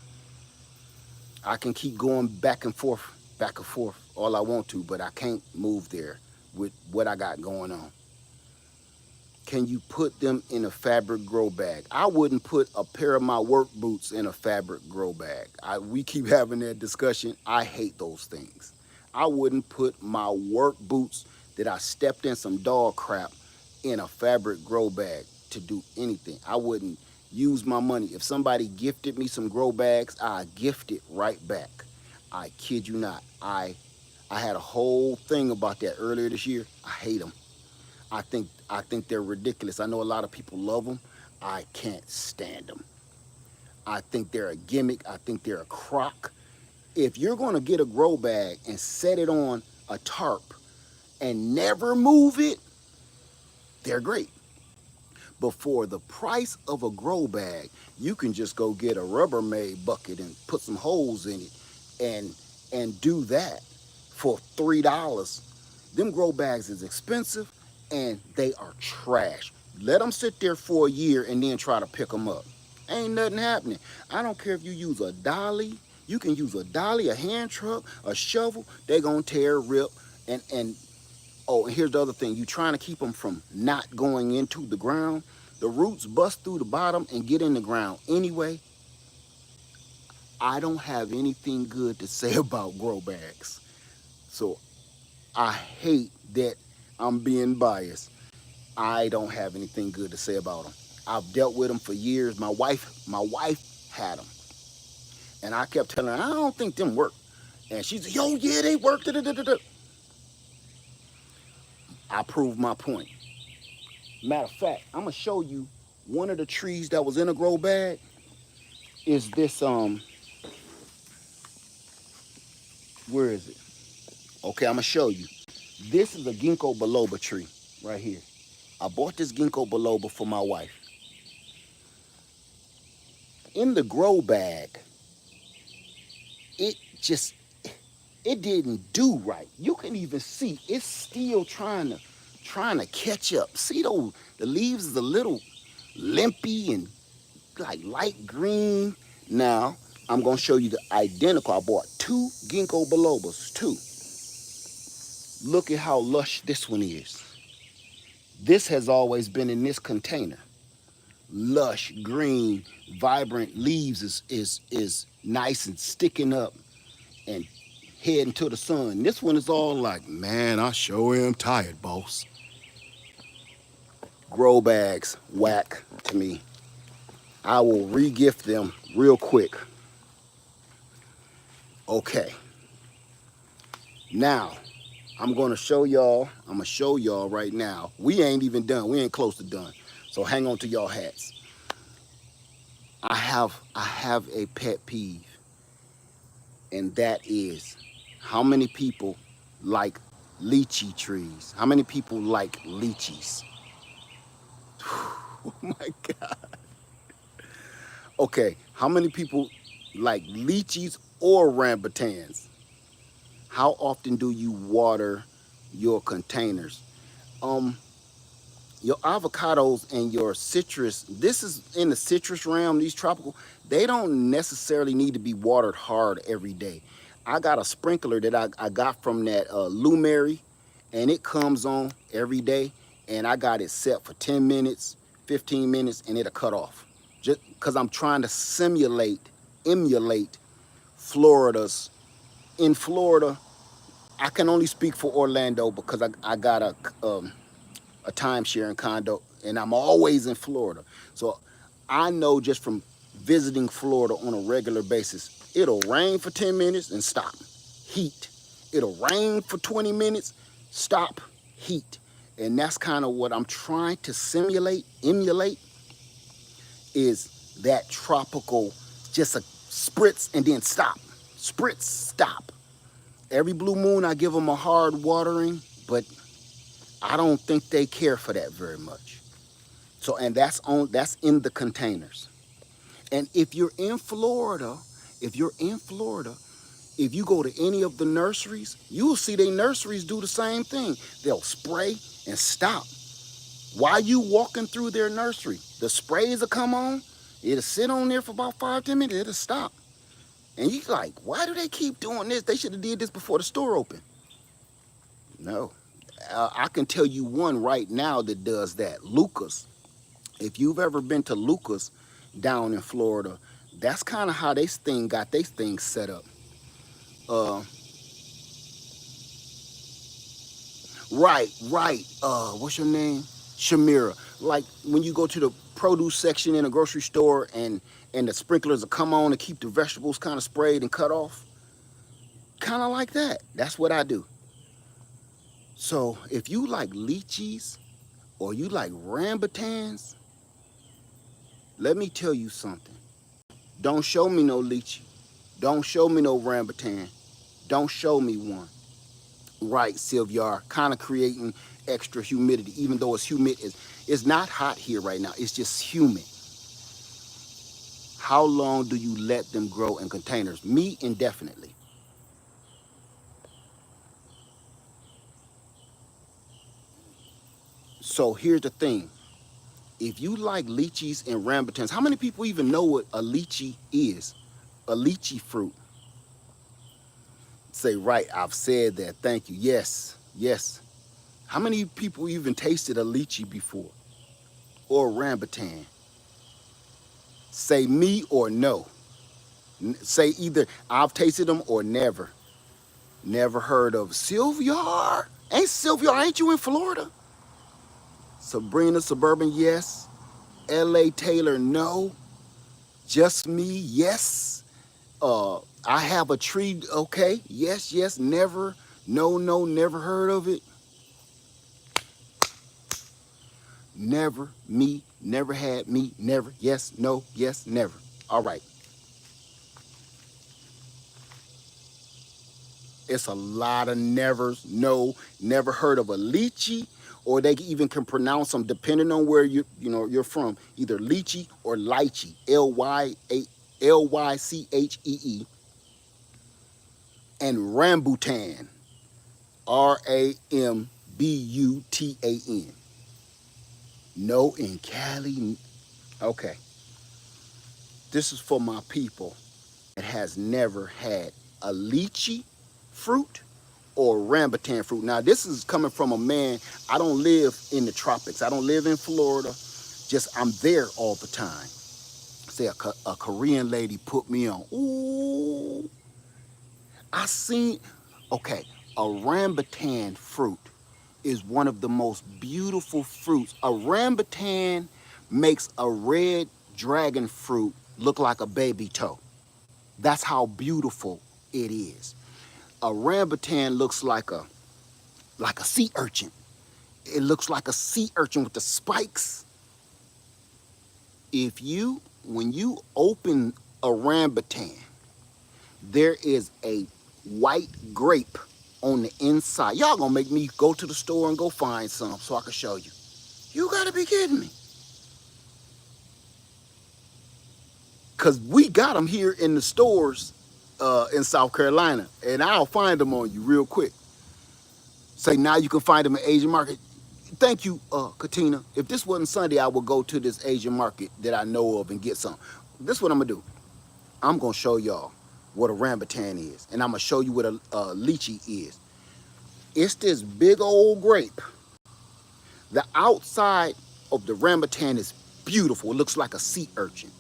I can keep going back and forth all I want to, but I can't move there with what I got going on. Can you put them in a fabric grow bag? I wouldn't put a pair of my work boots in a fabric grow bag. We keep having that discussion. I hate those things. I wouldn't put my work boots that I stepped in some dog crap in a fabric grow bag to do anything. I wouldn't use my money. If somebody gifted me some grow bags, I gift it right back. I kid you not. I had a whole thing about that earlier this year. I hate them. I think they're ridiculous. I know a lot of people love them. I can't stand them. I think they're a gimmick. I think they're a crock. If you're going to get a grow bag and set it on a tarp and never move it, they're great. But for the price of a grow bag, you can just go get a Rubbermaid bucket and put some holes in it and do that for $3. Them grow bags is expensive and they are trash. Let them sit there for a year and then try to pick them up. Ain't nothing happening. I don't care if you use a dolly. You can use a dolly, a hand truck, a shovel. They gonna tear, rip, and oh, and here's the other thing. You trying to keep them from not going into the ground. The roots bust through the bottom and get in the ground. Anyway, I don't have anything good to say about grow bags. So I hate that I'm being biased. I don't have anything good to say about them. I've dealt with them for years. My wife had them. And I kept telling her, I don't think them work. And she's like, yo, yeah, they work. Da, da, da, da, da. I proved my point. Matter of fact, I'm gonna show you one of the trees that was in a grow bag is this, where is it? Okay, I'm gonna show you. This is a ginkgo biloba tree right here. I bought this ginkgo biloba for my wife. In the grow bag, it just, it didn't do right. You can even see it's still trying to catch up. See those, the leaves is a little limpy and like light green. Now I'm gonna show you the identical. I bought two ginkgo bilobas, two. Look at how lush this one is. This has always been in this container. Lush, green, vibrant leaves is nice and sticking up and heading to the sun. This one is all like, man, I sure am tired, boss. Grow bags, whack to me. I will re-gift them real quick. Okay. Now, I'm gonna show y'all right now. We ain't even done, we ain't close to done. So hang on to y'all hats. I have a pet peeve, and that is how many people like lychee trees? How many people like lychees? Oh my God. Okay, how many people like lychees or rambutans? How often do you water your containers? Your avocados and your citrus, this is in the citrus realm, these tropical, they don't necessarily need to be watered hard every day. I got a sprinkler that I got from that Lumeri, and it comes on every day, and I got it set for 10 minutes, 15 minutes, and it'll cut off. Just because I'm trying to emulate Florida's. In Florida, I can only speak for Orlando because I got a timeshare condo, and I'm always in Florida. So I know just from visiting Florida on a regular basis, it'll rain for 10 minutes and stop, heat. It'll rain for 20 minutes, stop, heat. And that's kind of what I'm trying to emulate is that tropical, just a spritz and then stop, spritz, stop. Every blue moon I give them a hard watering, but I don't think they care for that very much. So, and that's in the containers. And if you're in Florida, if you go to any of the nurseries, you'll see they nurseries do the same thing. They'll spray and stop. While you walking through their nursery, the sprays will come on, it'll sit on there for about 5-10 minutes, it'll stop. And you're like, why do they keep doing this? They should have did this before the store opened. No. I can tell you one right now that does that. Lucas. If you've ever been to Lucas down in Florida, that's kind of how they got their thing set up. Right. What's your name? Shamira. Like when you go to the produce section in a grocery store and the sprinklers will come on and keep the vegetables kind of sprayed and cut off. Kind of like that. That's what I do. So if you like lychees or you like rambutans, let me tell you something. Don't show me no lychee. Don't show me no rambutan. Don't show me one. Right, Sylvia, kind of creating extra humidity, even though it's humid. It's not hot here right now. It's just humid. How long do you let them grow in containers? Me, indefinitely. So here's the thing. If you like lychees and rambutans, how many people even know what a lychee is? A lychee fruit. Say, right, I've said that. Thank you. Yes. How many people even tasted a lychee before? Or a rambutan? Say me or no. Say either I've tasted them or never. Never heard of Sylvia. Ain't you in Florida? Sabrina Suburban, yes. L.A. Taylor, no. Just me, yes. I have a tree. Okay, yes, yes, never, no, no, never heard of it. Never, me, never had me, never, yes, no, yes, never. All right, it's a lot of nevers. No, never heard of a lychee, or they even can pronounce them depending on where you're from. Either lychee or lychee, Lychee, and rambutan, Rambutan. No, in Cali. Okay, this is for my people that has never had a lychee fruit or rambutan fruit. Now, this is coming from a man. I don't live in the tropics. I don't live in Florida. Just I'm there all the time. Say a Korean lady put me on. Ooh, I seen. Okay, a rambutan fruit is one of the most beautiful fruits. A rambutan makes a red dragon fruit look like a baby toe. That's how beautiful it is. A rambutan looks like a sea urchin. It looks like a sea urchin with the spikes. When you open a rambutan, there is a white grape on the inside. Y'all gonna make me go to the store and go find some so I can show you. You gotta be kidding me. Cause we got them here in the stores in South Carolina, and I'll find them on you real quick. Say now you can find them in Asian market. Thank you, Katina. If this wasn't Sunday, I would go to this Asian market that I know of and get some. This is what I'm gonna do. I'm gonna show y'all what a rambutan is, and I'm gonna show you what a lychee is. It's this big old grape. The outside of the rambutan is beautiful. It looks like a sea urchin.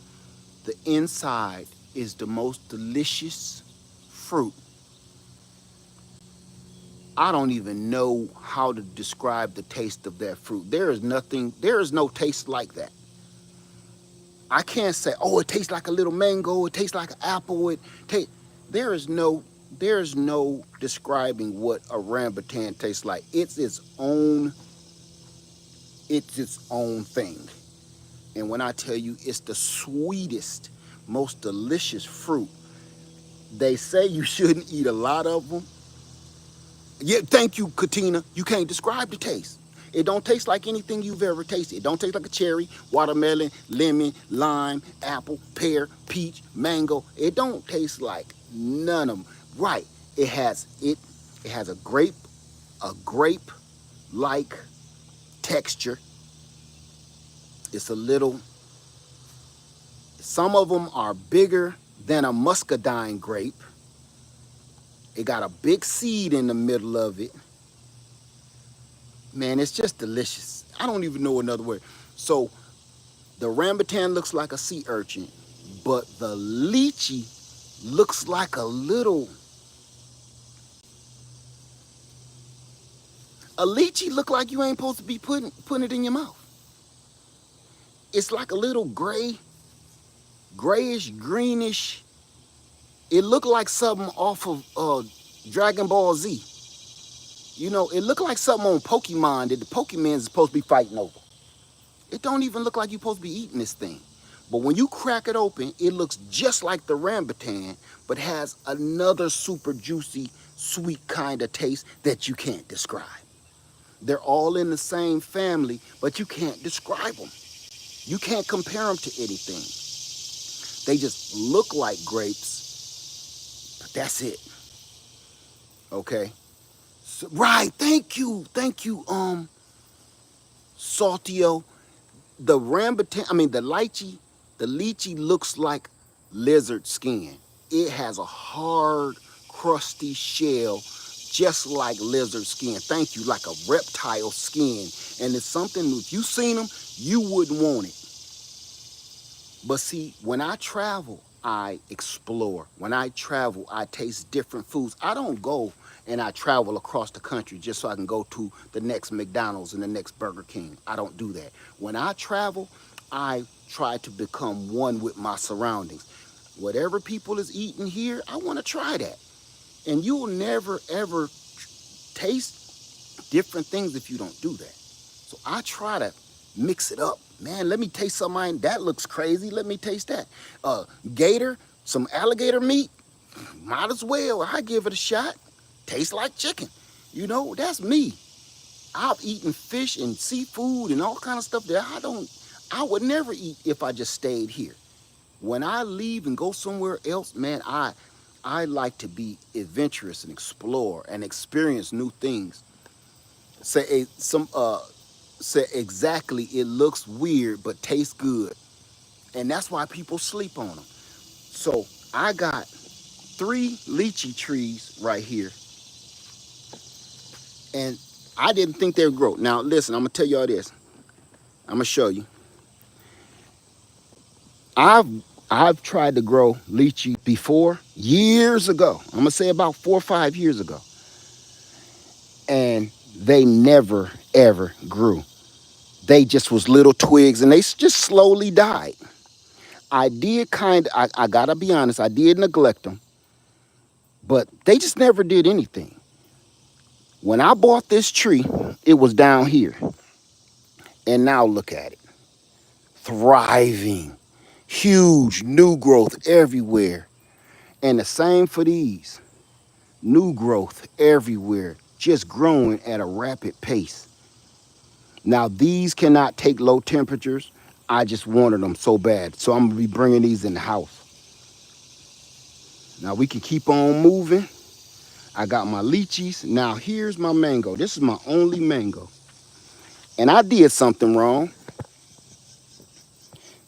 The inside is the most delicious fruit. I don't even know how to describe the taste of that fruit. There is no taste like that. I can't say, oh, it tastes like a little mango, it tastes like an apple, there is no describing what a rambutan tastes like. It's its own thing. And when I tell you it's the sweetest, most delicious fruit, they say you shouldn't eat a lot of them. Yeah, thank you, Katina. You can't describe the taste. It don't taste like anything you've ever tasted. It don't taste like a cherry, watermelon, lemon, lime, apple, pear, peach, mango. It don't taste like none of them. Right. It has a grape like texture. It's a little Some of them are bigger than a muscadine grape. It got a big seed in the middle of it. Man, it's just delicious. I don't even know another word. So the rambutan looks like a sea urchin, but the lychee looks like a lychee look like you ain't supposed to be putting it in your mouth. It's like a little grayish, greenish. It looked like something off of Dragon Ball Z. You know, it looked like something on Pokemon that the Pokemans is supposed to be fighting over. It don't even look like you're supposed to be eating this thing. But when you crack it open, it looks just like the rambutan, but has another super juicy, sweet kind of taste that you can't describe. They're all in the same family, but you can't describe them. You can't compare them to anything. They just look like grapes, but that's it. Okay? So, right, thank you, Saltio. The lychee looks like lizard skin. It has a hard, crusty shell, just like lizard skin. Thank you, like a reptile skin. And it's something, if you seen them, you wouldn't want it. But see, when I travel, I explore. When I travel, I taste different foods. I don't go and I travel across the country just so I can go to the next McDonald's and the next Burger King. I don't do that. When I travel, I try to become one with my surroundings. Whatever people is eating here, I want to try that. And you'll never ever taste different things if you don't do that. So I try to mix it up. Man, let me taste something. That looks crazy. Let me taste that. Gator, some alligator meat. Might as well. I give it a shot. Tastes like chicken. You know, that's me. I've eaten fish and seafood and all kind of stuff that I would never eat if I just stayed here. When I leave and go somewhere else, man, I like to be adventurous and explore and experience new things. Say exactly, it looks weird but tastes good, and that's why people sleep on them. So I got 3 lychee trees right here, and I didn't think they'd grow. Now listen, I'm gonna tell y'all this. I'm gonna show you. I've I've tried to grow lychee before years ago. I'm gonna say about 4 or 5 years ago, and they never ever grew. They just was little twigs, and they just slowly died. I did I gotta be honest, I did neglect them, but they just never did anything. When I bought this tree, it was down here, and now look at it, thriving, huge new growth everywhere, and the same for these. New growth everywhere, just growing at a rapid pace. Now, these cannot take low temperatures. I just wanted them so bad. So I'm gonna be bringing these in the house. Now we can keep on moving. I got my lychees. Now here's my mango. This is my only mango. And I did something wrong.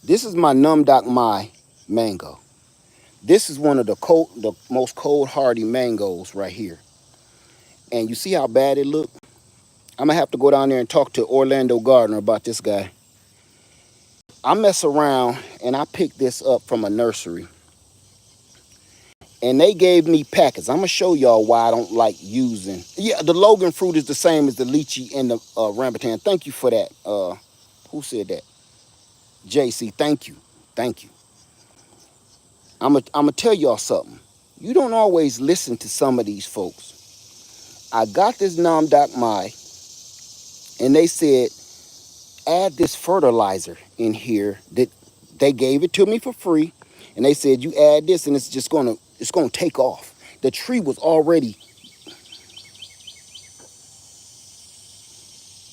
This is my Num Doc My mango. This is one of the most cold hardy mangoes right here. And you see how bad it looked? I'm gonna have to go down there and talk to Orlando Gardner about this guy. I mess around and I picked this up from a nursery. And they gave me packets. I'm gonna show y'all why I don't like using. Yeah, the Logan fruit is the same as the lychee and the rambutan. Thank you for that. Who said that? JC. Thank you. Thank you. I'm gonna tell y'all something. You don't always listen to some of these folks. I got this Nam Doc Mai, and they said add this fertilizer in here. That they gave it to me for free, and they said you add this, and it's gonna take off. The tree was already.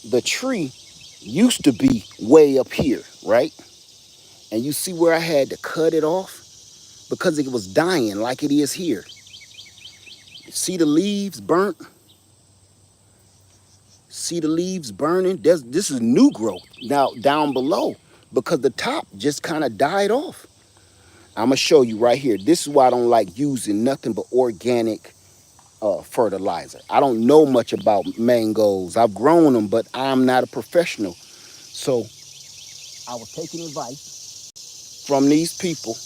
The tree used to be way up here, right? And you see where I had to cut it off because it was dying like it is here. See the leaves burnt? See the leaves burning? This is new growth now down below because the top just kind of died off. I'm gonna show you right here. This is why I don't like using nothing but organic fertilizer. I don't know much about mangoes. I've grown them, but I'm not a professional. So I was taking advice from these people.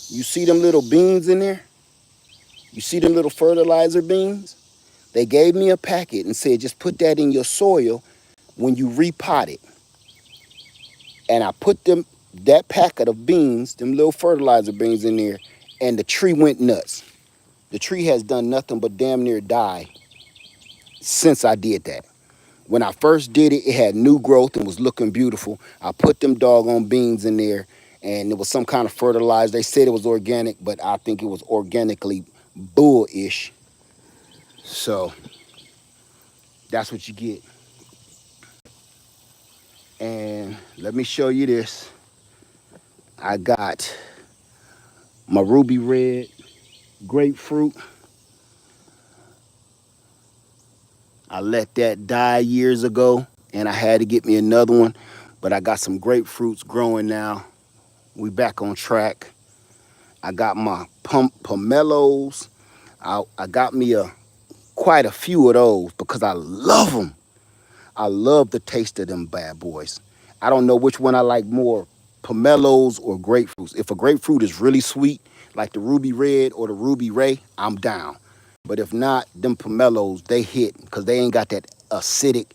You see them little beans in there? You see them little fertilizer beans? They gave me a packet and said, just put that in your soil when you repot it. And I put that packet of beans, them little fertilizer beans in there, and the tree went nuts. The tree has done nothing but damn near die since I did that. When I first did it, it had new growth and was looking beautiful. I put them doggone beans in there, and it was some kind of fertilizer. They said it was organic, but I think it was organically bullish. So that's what you get. And let me show you this. I got my ruby red grapefruit. I let that die years ago, and I had to get me another one. But I got some grapefruits growing now. We back on track. I got my pomelos. I got me quite a few of those because I love them. I love the taste of them bad boys. I don't know which one I like more, pomelos or grapefruits. If a grapefruit is really sweet, like the ruby red or the ruby ray, I'm down. But if not, them pomelos, they hit because they ain't got that acidic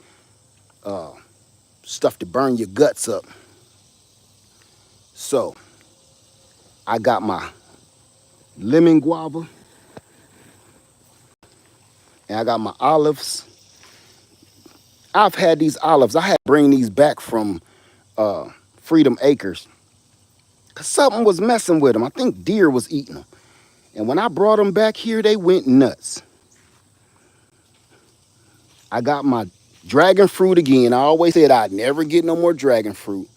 stuff to burn your guts up. So I got my lemon guava, and I got my olives. I've had these olives. I had to bring these back from Freedom Acres because something was messing with them. I think deer was eating them. And when I brought them back here, they went nuts. I got my dragon fruit again. I always said I'd never get no more dragon fruit,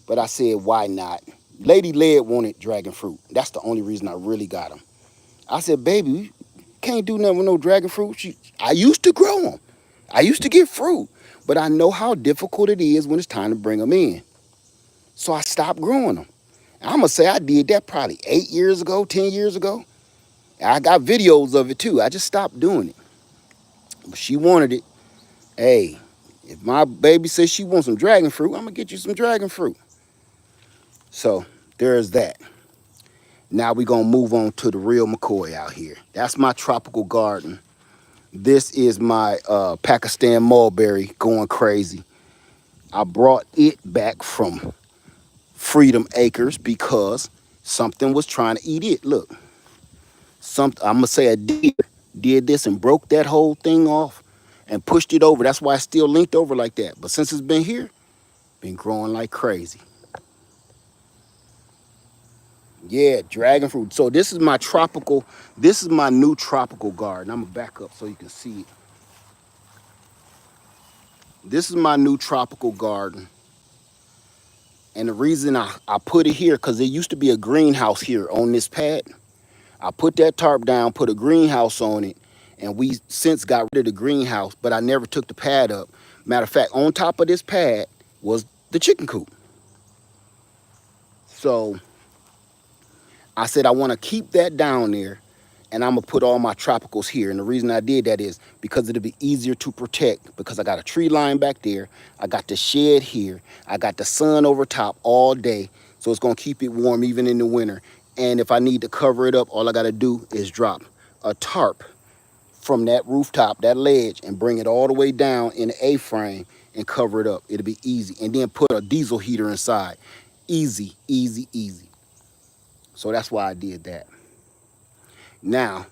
but I said, why not? Lady Led wanted dragon fruit. That's the only reason I really got them. I said, baby, you can't do nothing with no dragon fruit. I used to grow them. I used to get fruit, but I know how difficult it is when it's time to bring them in. So I stopped growing them. I'm going to say I did that probably 8 years ago, 10 years ago. I got videos of it too. I just stopped doing it. But she wanted it. Hey, if my baby says she wants some dragon fruit, I'm going to get you some dragon fruit. So there's that. Now we're going to move on to the real McCoy out here. That's my tropical garden. This is my Pakistan mulberry going crazy. I brought it back from Freedom Acres because something was trying to eat it. Look, I'm going to say a deer did this and broke that whole thing off and pushed it over. That's why it's still linked over like that. But since it's been here, been growing like crazy. Yeah, dragon fruit. So this is my tropical, this is my new tropical garden. I'm going to back up so you can see it. This is my new tropical garden. And the reason I put it here, because there used to be a greenhouse here on this pad. I put that tarp down, put a greenhouse on it, and we since got rid of the greenhouse, but I never took the pad up. Matter of fact, on top of this pad was the chicken coop. So I said I want to keep that down there, and I'm going to put all my tropicals here. And the reason I did that is because it'll be easier to protect, because I got a tree line back there. I got the shed here. I got the sun over top all day. So it's going to keep it warm even in the winter. And if I need to cover it up, all I got to do is drop a tarp from that rooftop, that ledge, and bring it all the way down in an A-frame and cover it up. It'll be easy. And then put a diesel heater inside. Easy, easy, easy. So that's why I did that. Now,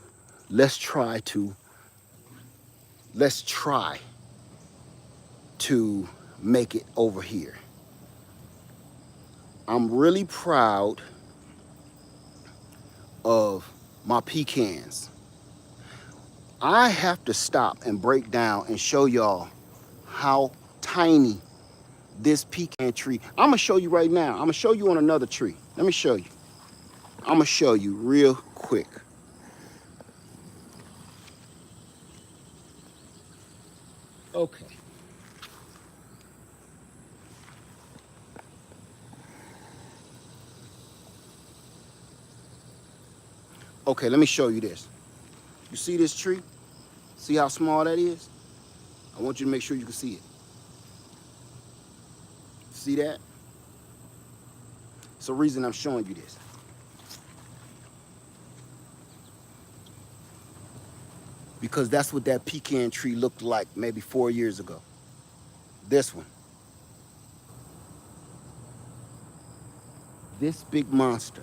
let's try to make it over here. I'm really proud of my pecans. I have to stop and break down and show y'all how tiny this pecan tree. I'm gonna show you right now. I'm gonna show you on another tree. Let me show you. I'm gonna show you real quick. Okay. Okay, let me show you this. You see this tree? See how small that is? I want you to make sure you can see it. See that? It's the reason I'm showing you this. Because that's what that pecan tree looked like maybe 4 years ago. This one. This big monster.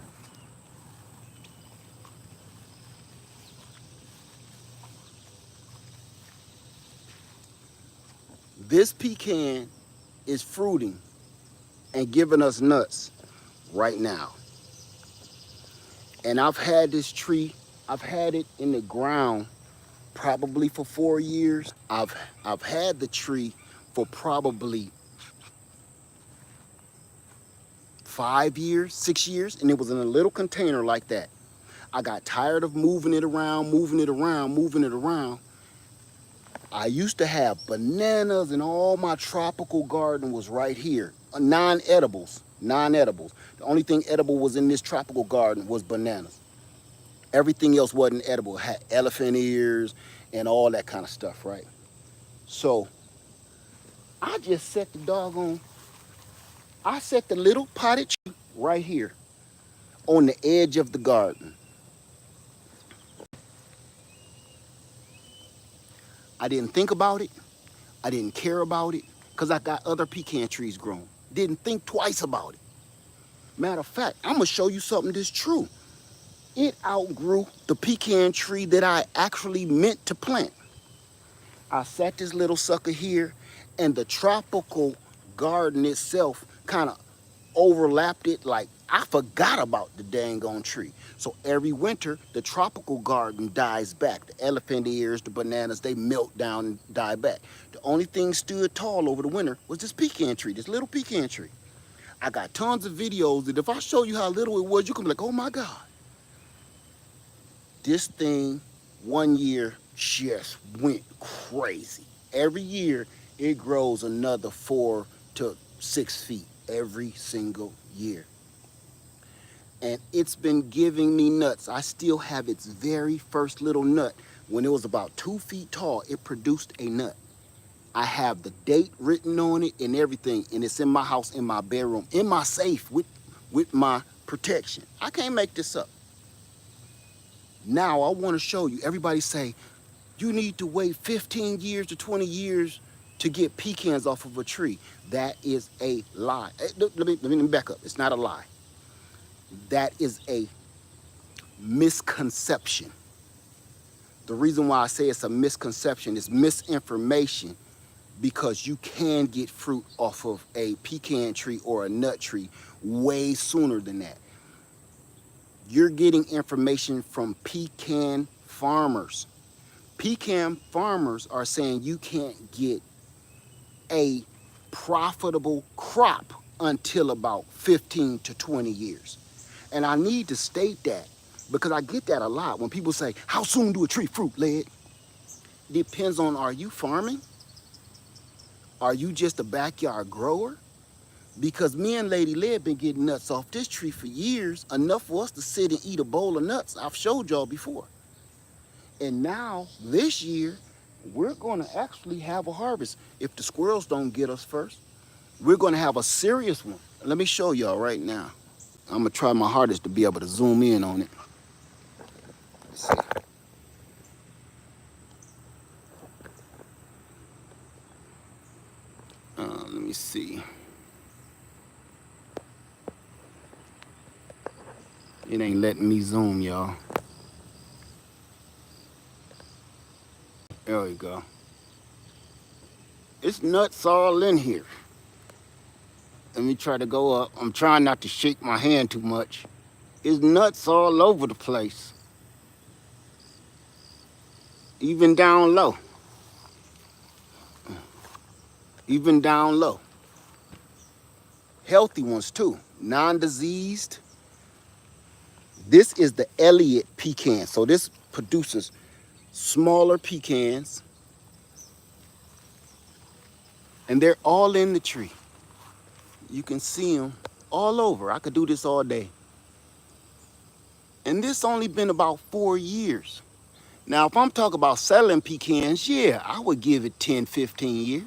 This pecan is fruiting and giving us nuts right now. And I've had this tree, I've had it in the ground probably for 4 years. I've had the tree for probably 5 years, 6 years, and it was in a little container like that. I got tired of moving it around, moving it around, moving it around. I used to have bananas, and all my tropical garden was right here. Non-edibles, non-edibles. The only thing edible was in this tropical garden was bananas. Everything else wasn't edible. It had elephant ears and all that kind of stuff, right? So I just set the doggone, I set the little potted tree right here on the edge of the garden. I didn't think about it. I didn't care about it because I got other pecan trees growing. Didn't think twice about it. Matter of fact, I'm going to show you something that's true. It outgrew the pecan tree that I actually meant to plant. I sat this little sucker here, and the tropical garden itself kind of overlapped it. Like, I forgot about the dang on tree. So every winter, the tropical garden dies back. The elephant ears, the bananas, they melt down and die back. The only thing stood tall over the winter was this pecan tree, this little pecan tree. I got tons of videos that if I show you how little it was, you can be like, oh my God. This thing, one year, just went crazy. Every year, it grows another 4 to 6 feet every single year. And it's been giving me nuts. I still have its very first little nut. When it was about 2 feet tall, it produced a nut. I have the date written on it and everything, and it's in my house, in my bedroom, in my safe with my protection. I can't make this up. Now I want to show you. Everybody say, you need to wait 15 years to 20 years to get pecans off of a tree. That is a lie. Let me back up. It's not a lie. That is a misconception. The reason why I say it's a misconception is misinformation, because you can get fruit off of a pecan tree or a nut tree way sooner than that. You're getting information from pecan farmers. Pecan farmers are saying you can't get a profitable crop until about 15 to 20 years. And I need to state that because I get that a lot when people say, how soon do a tree fruit, Led? Depends on, are you farming? Are you just a backyard grower? Because me and Lady Led been getting nuts off this tree for years, enough for us to sit and eat a bowl of nuts. I've showed y'all before. And now, this year, we're gonna actually have a harvest. If the squirrels don't get us first, we're gonna have a serious one. Let me show y'all right now. I'm gonna try my hardest to be able to zoom in on it. Let's see. Let me see. It ain't letting me zoom, y'all. There we go. It's nuts all in here. Let me try to go up. I'm trying not to shake my hand too much. It's nuts all over the place. Even down low. Even down low. Healthy ones too, non-diseased. This is the Elliott pecan. So this produces smaller pecans, and they're all in the tree. You can see them all over. I could do this all day. And this only been about 4 years. Now, if I'm talking about selling pecans, yeah, I would give it 10, 15 years.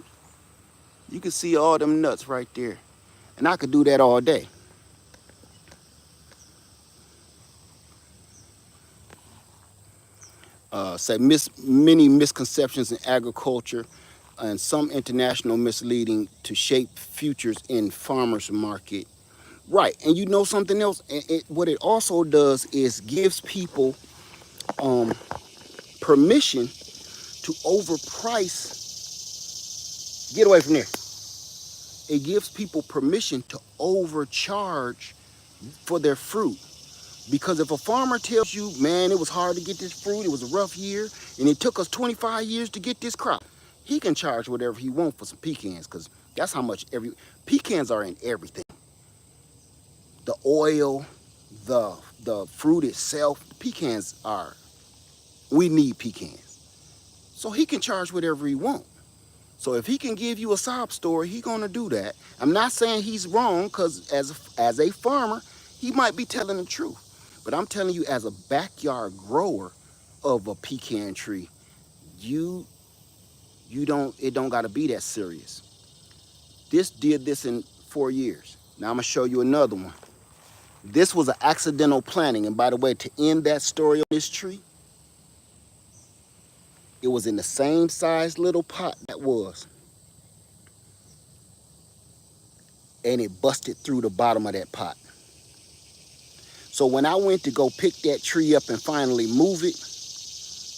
You can see all them nuts right there. And I could do that all day. Many misconceptions in agriculture and some international misleading to shape futures in farmers market. Right, and you know something else? What it also does is gives people permission to overprice. Get away from there. It gives people permission to overcharge for their fruit. Because if a farmer tells you, man, it was hard to get this fruit, it was a rough year, and it took us 25 years to get this crop, he can charge whatever he wants for some pecans, because that's how much pecans are in everything. The oil, the fruit itself, pecans are, we need pecans. So he can charge whatever he wants. So if he can give you a sob story, he's gonna do that. I'm not saying he's wrong, because as a farmer, he might be telling the truth. But I'm telling you, as a backyard grower of a pecan tree, it don't gotta be that serious. This did this in 4 years. Now I'm gonna show you another one. This was an accidental planting. And by the way, to end that story on this tree, it was in the same size little pot that was. And it busted through the bottom of that pot. So when I went to go pick that tree up and finally move it,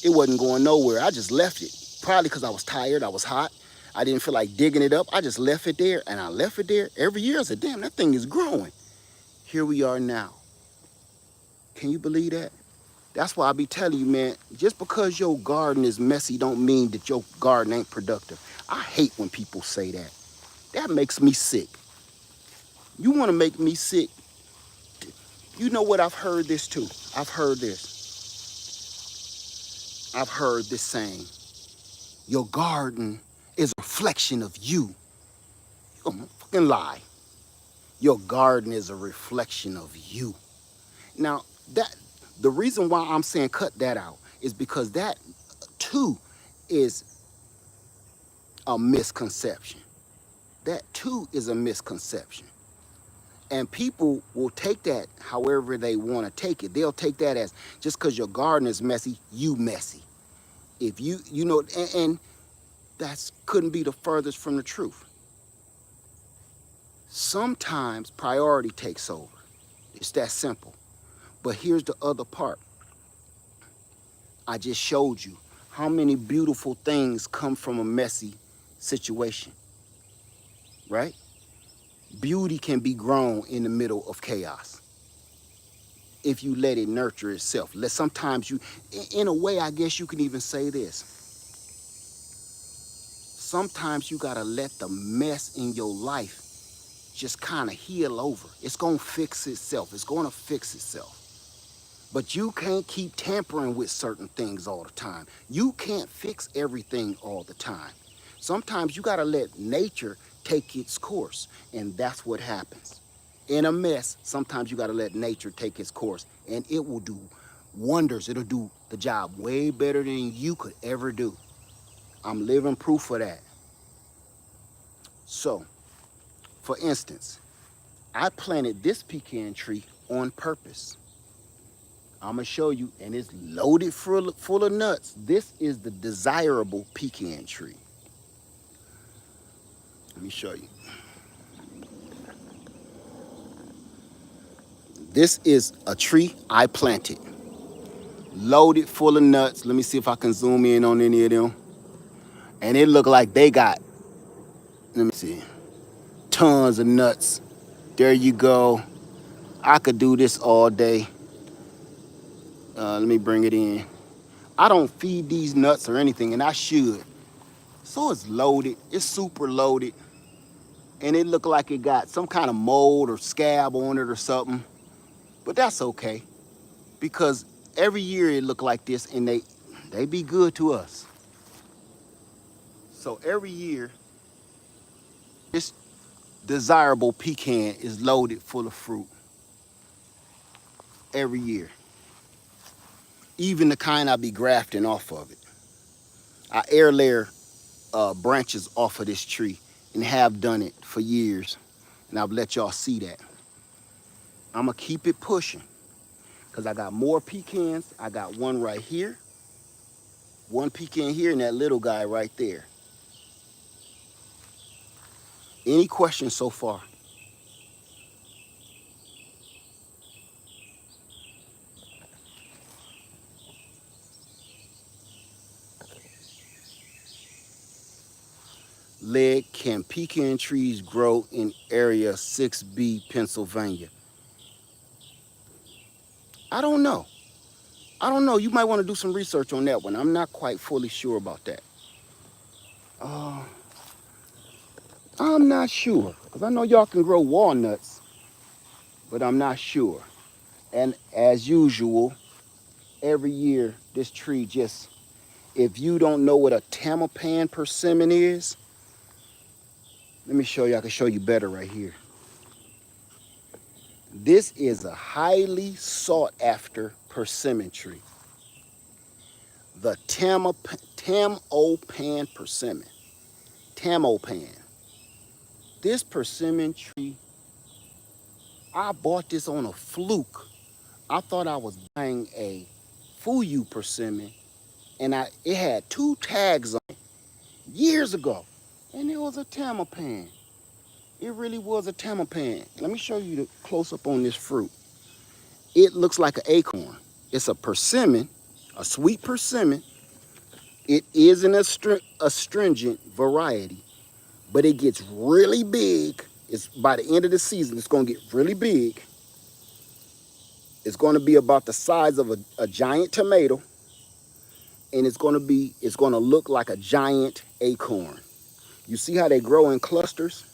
it wasn't going nowhere. I just left it. Probably because I was tired, I was hot. I didn't feel like digging it up. I just left it there, and I left it there. Every year I said, damn, that thing is growing. Here we are now. Can you believe that? That's why I be telling you, man, just because your garden is messy don't mean that your garden ain't productive. I hate when people say that. That makes me sick. You want to make me sick? You know what? I've heard this too. I've heard this. I've heard this saying, your garden is a reflection of you. You're gonna fucking lie. Your garden is a reflection of you. Now, that the reason why I'm saying cut that out is because that too is a misconception. That too is a misconception. And people will take that however they want to take it. They'll take that as just because your garden is messy, you messy. If you know, and that's couldn't be the furthest from the truth. Sometimes priority takes over. It's that simple. But here's the other part. I just showed you how many beautiful things come from a messy situation, right? Beauty can be grown in the middle of chaos if you let it nurture itself. Sometimes you, in a way, I guess you can even say this. Sometimes you gotta let the mess in your life just kind of heal over. It's gonna fix itself. It's gonna fix itself. But you can't keep tampering with certain things all the time. You can't fix everything all the time. Sometimes you gotta let nature take its course, and that's what happens. In a mess, sometimes you gotta let nature take its course, and it will do wonders. It'll do the job way better than you could ever do. I'm living proof of that. So, for instance, I planted this pecan tree on purpose. I'm gonna show you, and it's loaded full of nuts. This is the desirable pecan tree. Let me show you. This is a tree I planted, loaded full of nuts. Let me see if I can zoom in on any of them. And it looked like they got, let me see, tons of nuts. There you go. I could do this all day. Let me bring it in. I don't feed these nuts or anything, and I should. So it's loaded. It's super loaded. And it looked like it got some kind of mold or scab on it or something. But that's okay, because every year it looked like this, and they be good to us. So every year, this desirable pecan is loaded full of fruit. Every year. Even the kind I be grafting off of it. I air layer branches off of this tree and have done it for years. And I've let y'all see that. I'm gonna keep it pushing, because I got more pecans. I got one right here, one pecan here, and that little guy right there. Any questions so far? Leg, can pecan trees grow in area 6B, Pennsylvania? I don't know. I don't know. You might want to do some research on that one. I'm not quite fully sure about that. Uh, I'm not sure, because I know y'all can grow walnuts, but I'm not sure. And as usual, every year this tree just, if you don't know what a tamapan persimmon is, let me show you. I can show you better right here. This is a highly sought after persimmon tree. The Tamopan persimmon. Tamopan. This persimmon tree, I bought this on a fluke. I thought I was buying a Fuyu persimmon, and it had 2 tags on it years ago, and it was a Tamopan. It really was a Tamapan. Let me show you the close up on this fruit. It looks like an acorn. It's a persimmon, a sweet persimmon. It is an astringent variety, but it gets really big. It's by the end of the season, it's gonna get really big. It's gonna be about the size of a giant tomato, and it's gonna look like a giant acorn. You see how they grow in clusters?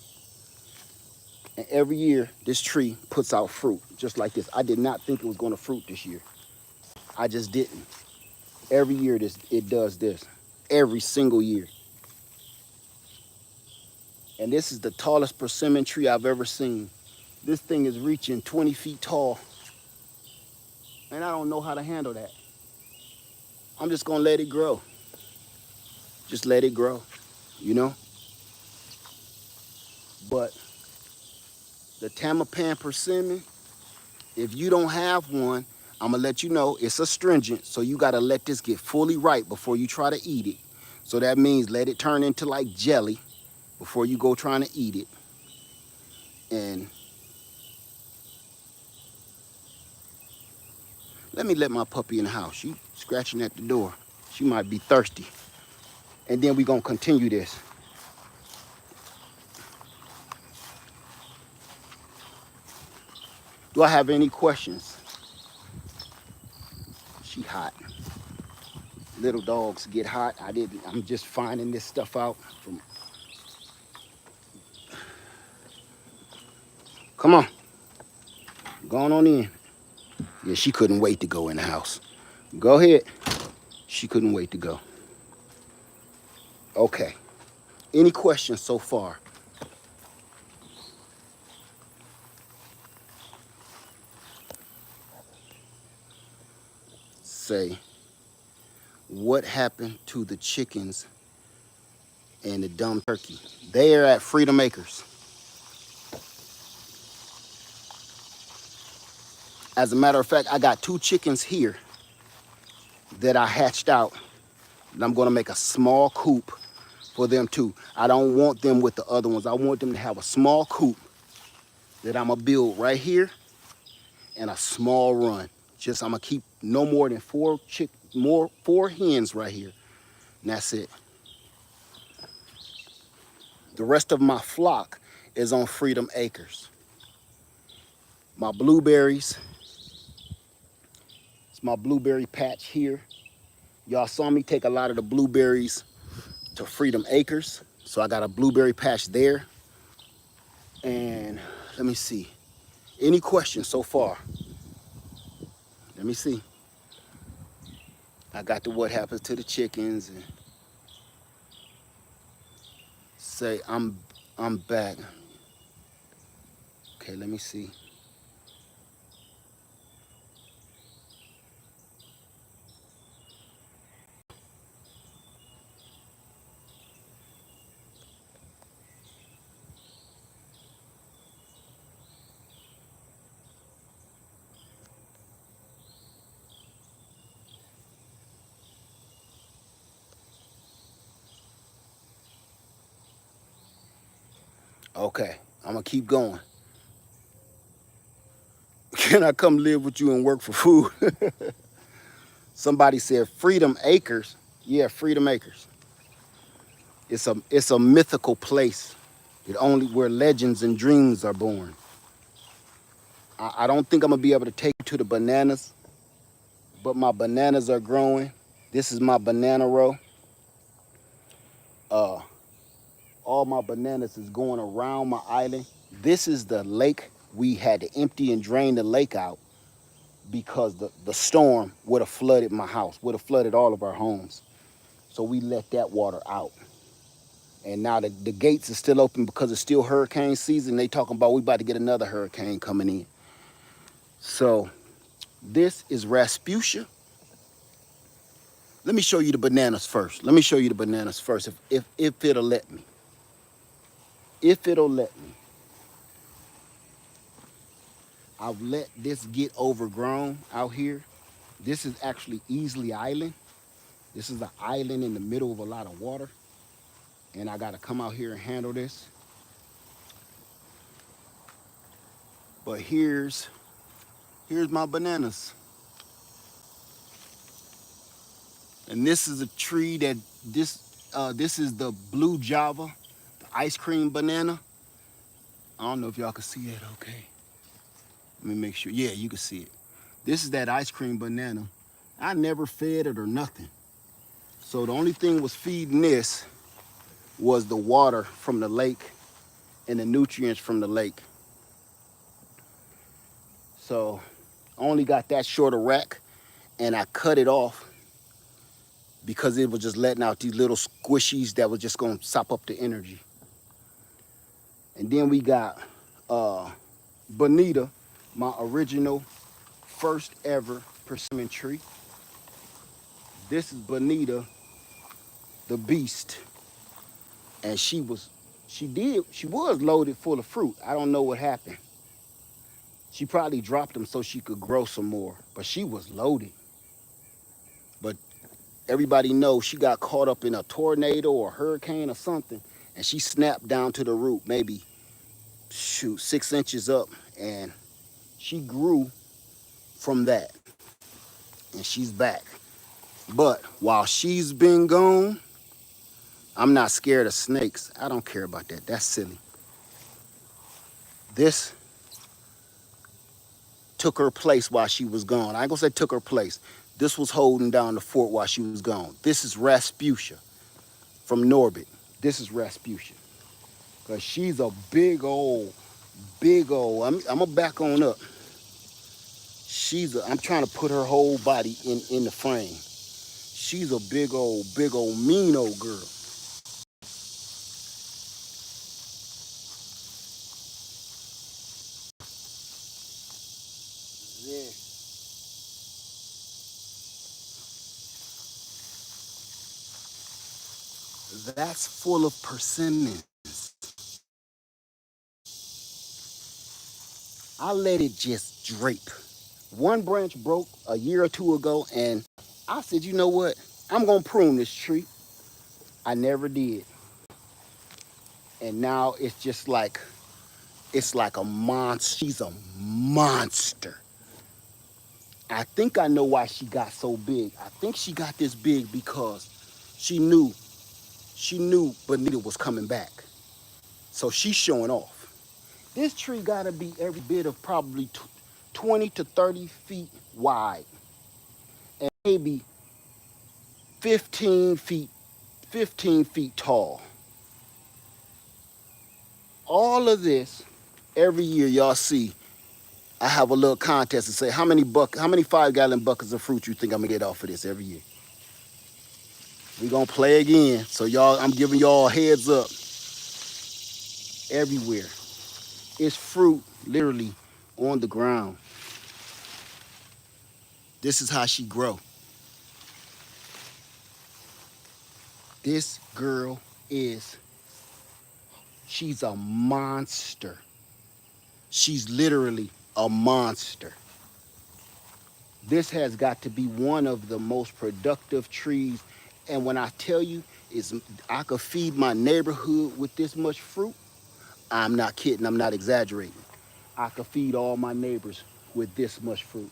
And every year, this tree puts out fruit, just like this. I did not think it was gonna fruit this year. I just didn't. Every year, it does this. Every single year. And this is the tallest persimmon tree I've ever seen. This thing is reaching 20 feet tall. And I don't know how to handle that. I'm just gonna let it grow. Just let it grow, you know? But the Tamapan persimmon, if you don't have one, I'm gonna let you know it's astringent, so you gotta let this get fully ripe before you try to eat it. So that means let it turn into like jelly before you go trying to eat it. And let me let my puppy in the house. She scratching at the door. She might be thirsty. And then we gonna continue this. Do I have any questions? She hot. Little dogs get hot. I'm just finding this stuff out from. Come on. Going on in. Yeah, she couldn't wait to go in the house. Go ahead. She couldn't wait to go. Okay. Any questions so far? Say, what happened to the chickens and the dumb turkey? They are at Freedom Acres. As a matter of fact, I got 2 chickens here that I hatched out. And I'm gonna make a small coop for them too. I don't want them with the other ones. I want them to have a small coop that I'm gonna build right here and a small run. Just I'm gonna keep no more than 4 hens right here. And that's it. The rest of my flock is on Freedom Acres. My blueberries, it's my blueberry patch here. Y'all saw me take a lot of the blueberries to Freedom Acres. So I got a blueberry patch there. And let me see. Any questions so far? Let me see. I got the what happens to the chickens and say I'm back. Okay, let me see. Okay, I'm gonna keep going. Can I come live with you and work for food? Somebody said Freedom Acres. Yeah, Freedom Acres. It's a mythical place. It only where legends and dreams are born. I don't think I'm gonna be able to take you to the bananas, but my bananas are growing. This is my banana row. Uh, all my bananas is going around my island. This is the lake. We had to empty and drain the lake out because the storm would have flooded my house, would have flooded all of our homes. So we let that water out. And now the gates are still open because it's still hurricane season. They talking about we about to get another hurricane coming in. So this is Rasputia. Let me show you the bananas first. Let me show you the bananas first if it'll let me. If it'll let me. I've let this get overgrown out here. This is actually Easley Island. This is an island in the middle of a lot of water. And I gotta come out here and handle this. But here's Here's my bananas. And this is a tree that this is the blue Java, the ice cream banana. I don't know if y'all can see that okay. Let me make sure. Yeah, you can see it. This is that ice cream banana. I never fed it or nothing. So the only thing was feeding this was the water from the lake and the nutrients from the lake. So I only got that short of rack and I cut it off because it was just letting out these little squishies that was just gonna sop up the energy. And then we got Bonita, my original first ever persimmon tree. This is Bonita, the beast. And she was loaded full of fruit. I don't know what happened. She probably dropped them so she could grow some more, but she was loaded. But everybody knows she got caught up in a tornado or a hurricane or something, and she snapped down to the root, maybe, shoot, 6 inches up, and she grew from that, and she's back. But while she's been gone, I'm not scared of snakes. I don't care about that. That's silly. This took her place while she was gone. I ain't gonna say took her place. This was holding down the fort while she was gone. This is Rasputia from Norbit. This is Rasputia. Because she's a big old, I'm gonna back on up. I'm trying to put her whole body in the frame. She's a big old, mean old girl. Yeah. That's full of persimmons. I let it just drape. One branch broke a year or two ago, and I said, you know what? I'm gonna prune this tree. I never did. And now it's like a monster. She's a monster. I think I know why she got so big. I think she got this big because she knew Bonita was coming back. So she's showing off. This tree gotta be every bit of probably 20 to 30 feet wide and maybe 15 feet, 15 feet tall. All of this, every year y'all see, I have a little contest to say how many 5-gallon buckets of fruit you think I'm gonna get off of this every year. We gonna play again. So y'all, I'm giving y'all a heads up. Everywhere. It's fruit literally on the ground. This is how she grow. This girl she's a monster. She's literally a monster. This has got to be one of the most productive trees. And when I tell you, I could feed my neighborhood with this much fruit, I'm not kidding, I'm not exaggerating. I could feed all my neighbors with this much fruit.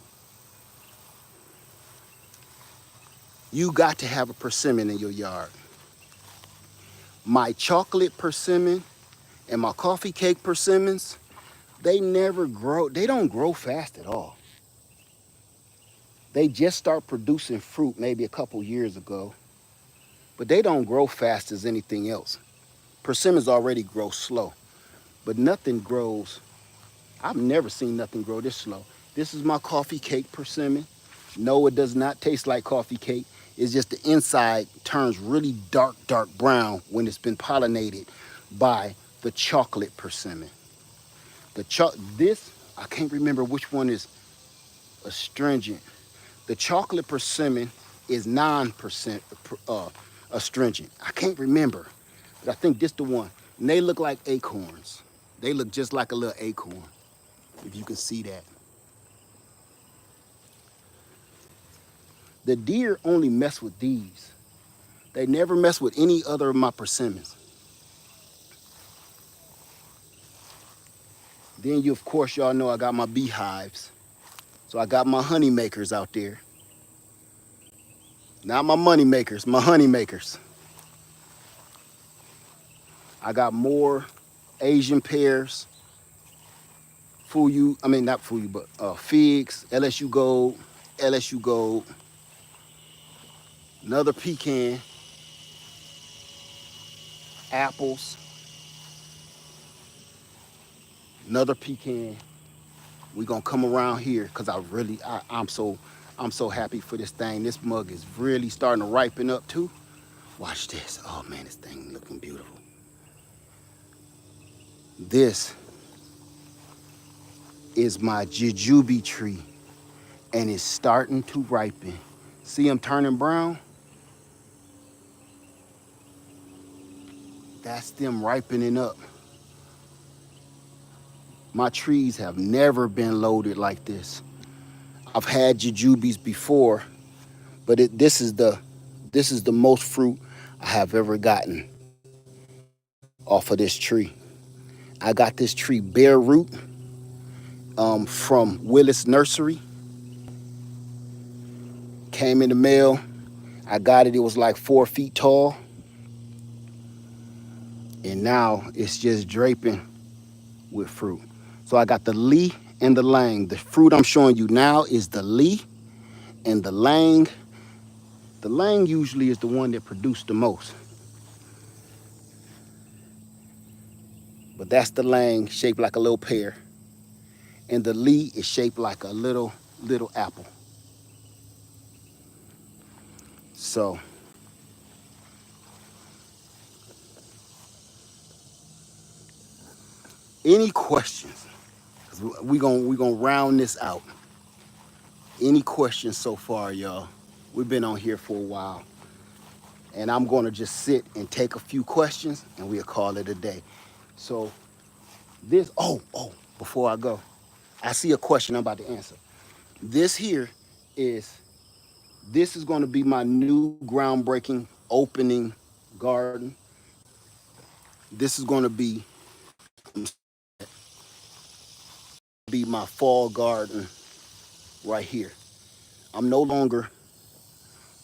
You got to have a persimmon in your yard. My chocolate persimmon and my coffee cake persimmons, they don't grow fast at all. They just start producing fruit maybe a couple years ago, but they don't grow fast as anything else. Persimmons already grow slow, but nothing grows. I've never seen nothing grow this slow. This is my coffee cake persimmon. No, it does not taste like coffee cake. It's just the inside turns really dark, dark brown when it's been pollinated by the chocolate persimmon. I can't remember which one is astringent. The chocolate persimmon is non-percent astringent. I can't remember, but I think this the one. And they look like acorns. They look just like a little acorn, if you can see that. The deer only mess with these. They never mess with any other of my persimmons. Then of course, y'all know I got my beehives. So I got my honey makers out there. Not my money makers, my honey makers. I got more Asian pears, Fuyu, I mean not Fuyu, but figs, LSU Gold, LSU Gold, another pecan, apples, another pecan. We gonna come around here because I'm so happy for this thing. This mug is really starting to ripen up too. Watch this. Oh man, this thing looking beautiful. This is my jujube tree and it's starting to ripen. See them turning brown? That's them ripening up. My trees have never been loaded like this. I've had jujubes before, but this is the most fruit I have ever gotten off of this tree. I got this tree bare root from Willis Nursery. Came in the mail. I got it. It was like 4 feet tall. And now it's just draping with fruit. So I got the Lee and the Lang. The fruit I'm showing you now is the Lee and the Lang. The Lang usually is the one that produced the most. But that's the Lang, shaped like a little pear. And the Lee is shaped like a little apple. So any questions? We're gonna round this out. Any questions so far, y'all? We've been on here for a while. And I'm gonna just sit and take a few questions and we'll call it a day. So this, before I go, I see a question I'm about to answer. This is gonna be my new groundbreaking opening garden. This is gonna be my fall garden right here. I'm no longer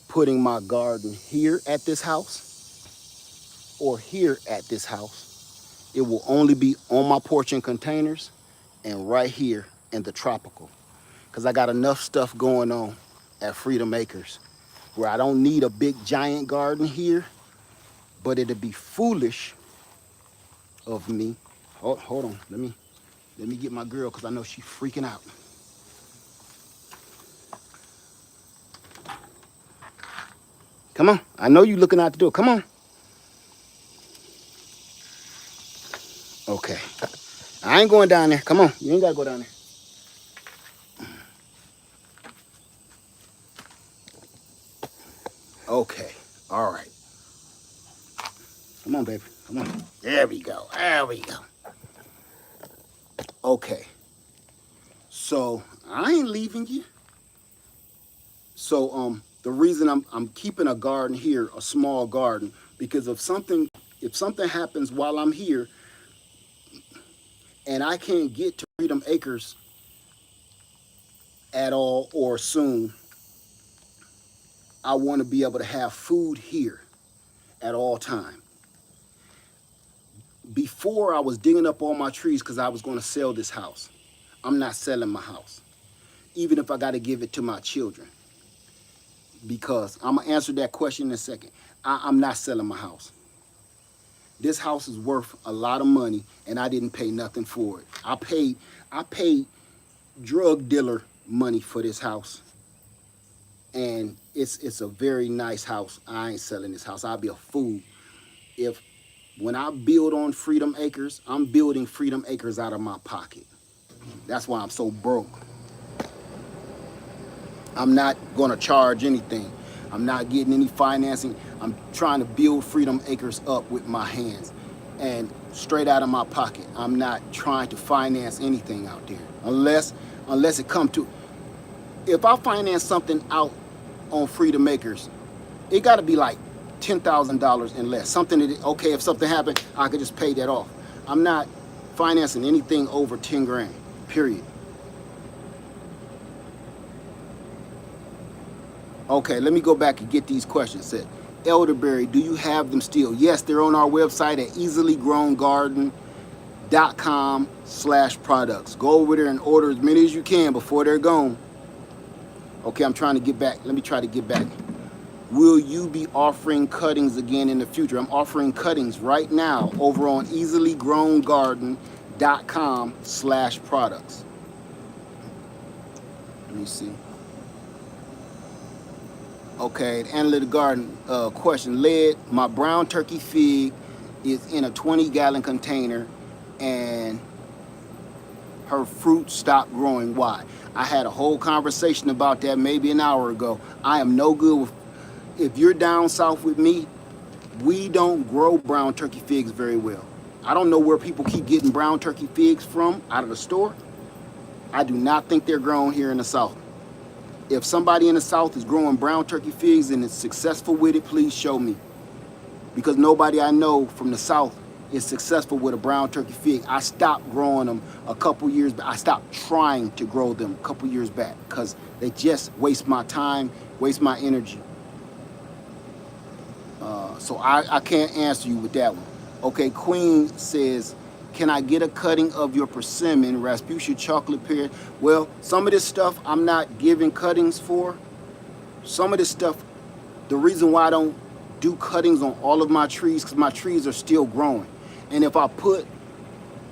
putting my garden here at this house or here at this house. It will only be on my porch in containers and right here in the tropical. Because I got enough stuff going on at Freedom Acres where I don't need a big giant garden here, but it'd be foolish of me. Hold on, let me get my girl because I know she's freaking out. Come on, I know you looking out the door, come on. Okay, I ain't going down there, come on, you ain't gotta go down there. Okay, all right. Come on, baby, come on. There we go, there we go. Okay, so I ain't leaving you. So the reason I'm keeping a garden here, a small garden, because if something happens while I'm here and I can't get to Freedom Acres at all or soon, I want to be able to have food here at all time. Before I was digging up all my trees because I was going to sell this house. I'm not selling my house, even if I got to give it to my children. Because I'm going to answer that question in a second. I'm not selling my house. This house is worth a lot of money and I didn't pay nothing for it. I paid drug dealer money for this house. And it's a very nice house. I ain't selling this house. I'll be a fool. When I build on Freedom Acres, I'm building Freedom Acres out of my pocket. That's why I'm so broke. I'm not gonna charge anything. I'm not getting any financing. I'm trying to build Freedom Acres up with my hands and straight out of my pocket. I'm not trying to finance anything out there unless it come to, if I finance something out on Freedom Acres, it gotta be like $10,000 and less. Something that, okay, if something happened, I could just pay that off. I'm not financing anything over 10 grand, period. Okay, let me go back and get these questions set. Elderberry, do you have them still? Yes, they're on our website at easilygrowngarden.com/products. Go over there and order as many as you can before they're gone. Okay, I'm trying to get back. Let me try to get back. Will you be offering cuttings again in the future? I'm offering cuttings right now over on easilygrowngarden.com/products. Let me see. Okay, the analytic garden question. Lead, my brown turkey fig is in a 20-gallon container and her fruit stopped growing. Why? I had a whole conversation about that maybe an hour ago. I am no good with, if you're down south with me, we don't grow brown turkey figs very well. I don't know where people keep getting brown turkey figs from out of the store. I do not think they're grown here in the south. If somebody in the south is growing brown turkey figs and is successful with it, please show me. Because nobody I know from the south is successful with a brown turkey fig. I stopped growing them a couple years back. I stopped trying to grow them a couple years back because they just waste my time, waste my energy. So I can't answer you with that one. Okay, Queen says, can I get a cutting of your persimmon, Rasputia chocolate pear? Well, some of this stuff I'm not giving cuttings for. Some of this stuff, the reason why I don't do cuttings on all of my trees, because my trees are still growing. And if I put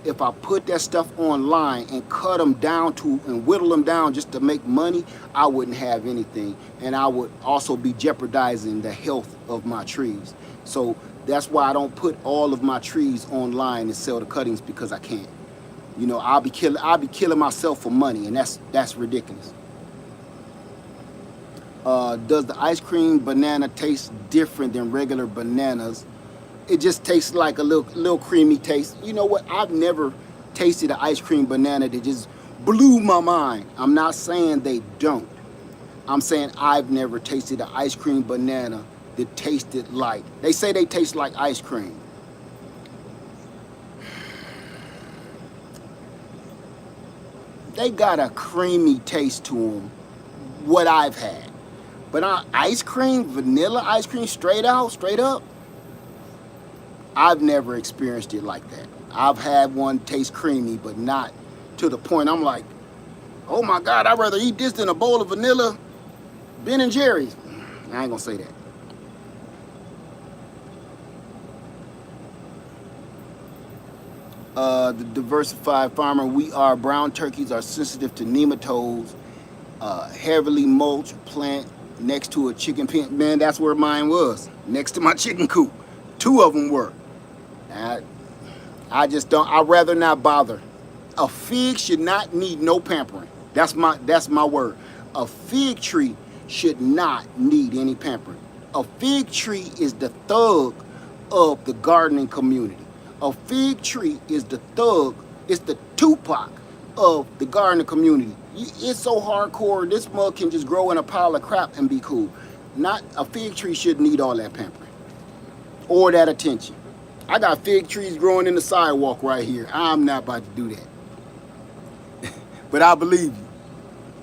that stuff online and cut them down to and whittle them down just to make money, I wouldn't have anything. And I would also be jeopardizing the health of my trees. So that's why I don't put all of my trees online and sell the cuttings, because I can't. You know, I'll be killing myself for money, and that's ridiculous. Does the ice cream banana taste different than regular bananas? It just tastes like a little creamy taste. You know what? I've never tasted an ice cream banana that just blew my mind. I'm not saying they don't. I'm saying I've never tasted an ice cream banana that tasted like, they say they taste like ice cream. They got a creamy taste to them, what I've had. But ice cream, vanilla ice cream, straight up, I've never experienced it like that. I've had one taste creamy, but not to the point I'm like, oh my God, I'd rather eat this than a bowl of vanilla Ben and Jerry's. I ain't gonna say that. The diversified farmer, brown turkeys are sensitive to nematodes, heavily mulch plant next to a chicken pen. Man, that's where mine was, next to my chicken coop. 2 of them were. I just don't, I'd rather not bother. A fig should not need no pampering. That's my word. A fig tree should not need any pampering. A fig tree is the thug of the gardening community. A fig tree is the thug, it's the Tupac of the gardening community. It's so hardcore, this mug can just grow in a pile of crap and be cool. Not a fig tree shouldn't need all that pampering or that attention. I got fig trees growing in the sidewalk right here. I'm not about to do that. But I believe you.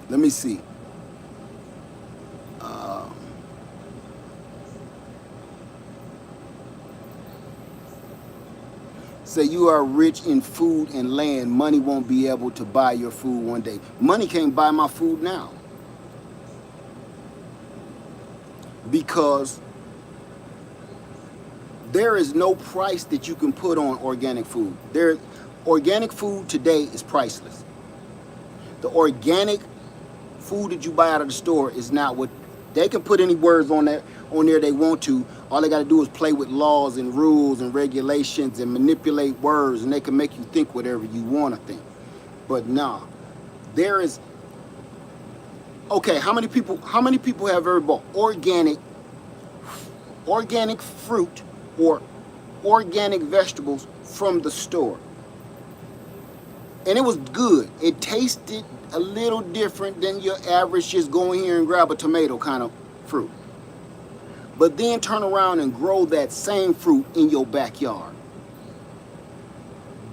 Let me see. Say you are rich in food and land. Money won't be able to buy your food one day. Money can't buy my food now. Because there is no price that you can put on organic food. Organic food today is priceless. The organic food that you buy out of the store is not what, they can put any words on there they want to. All they got to do is play with laws and rules and regulations and manipulate words, and they can make you think whatever you want to think. But nah, there is, okay, how many people have ever bought organic fruit or organic vegetables from the store? And it was good. It tasted a little different than your average just go in here and grab a tomato kind of fruit. But then turn around and grow that same fruit in your backyard.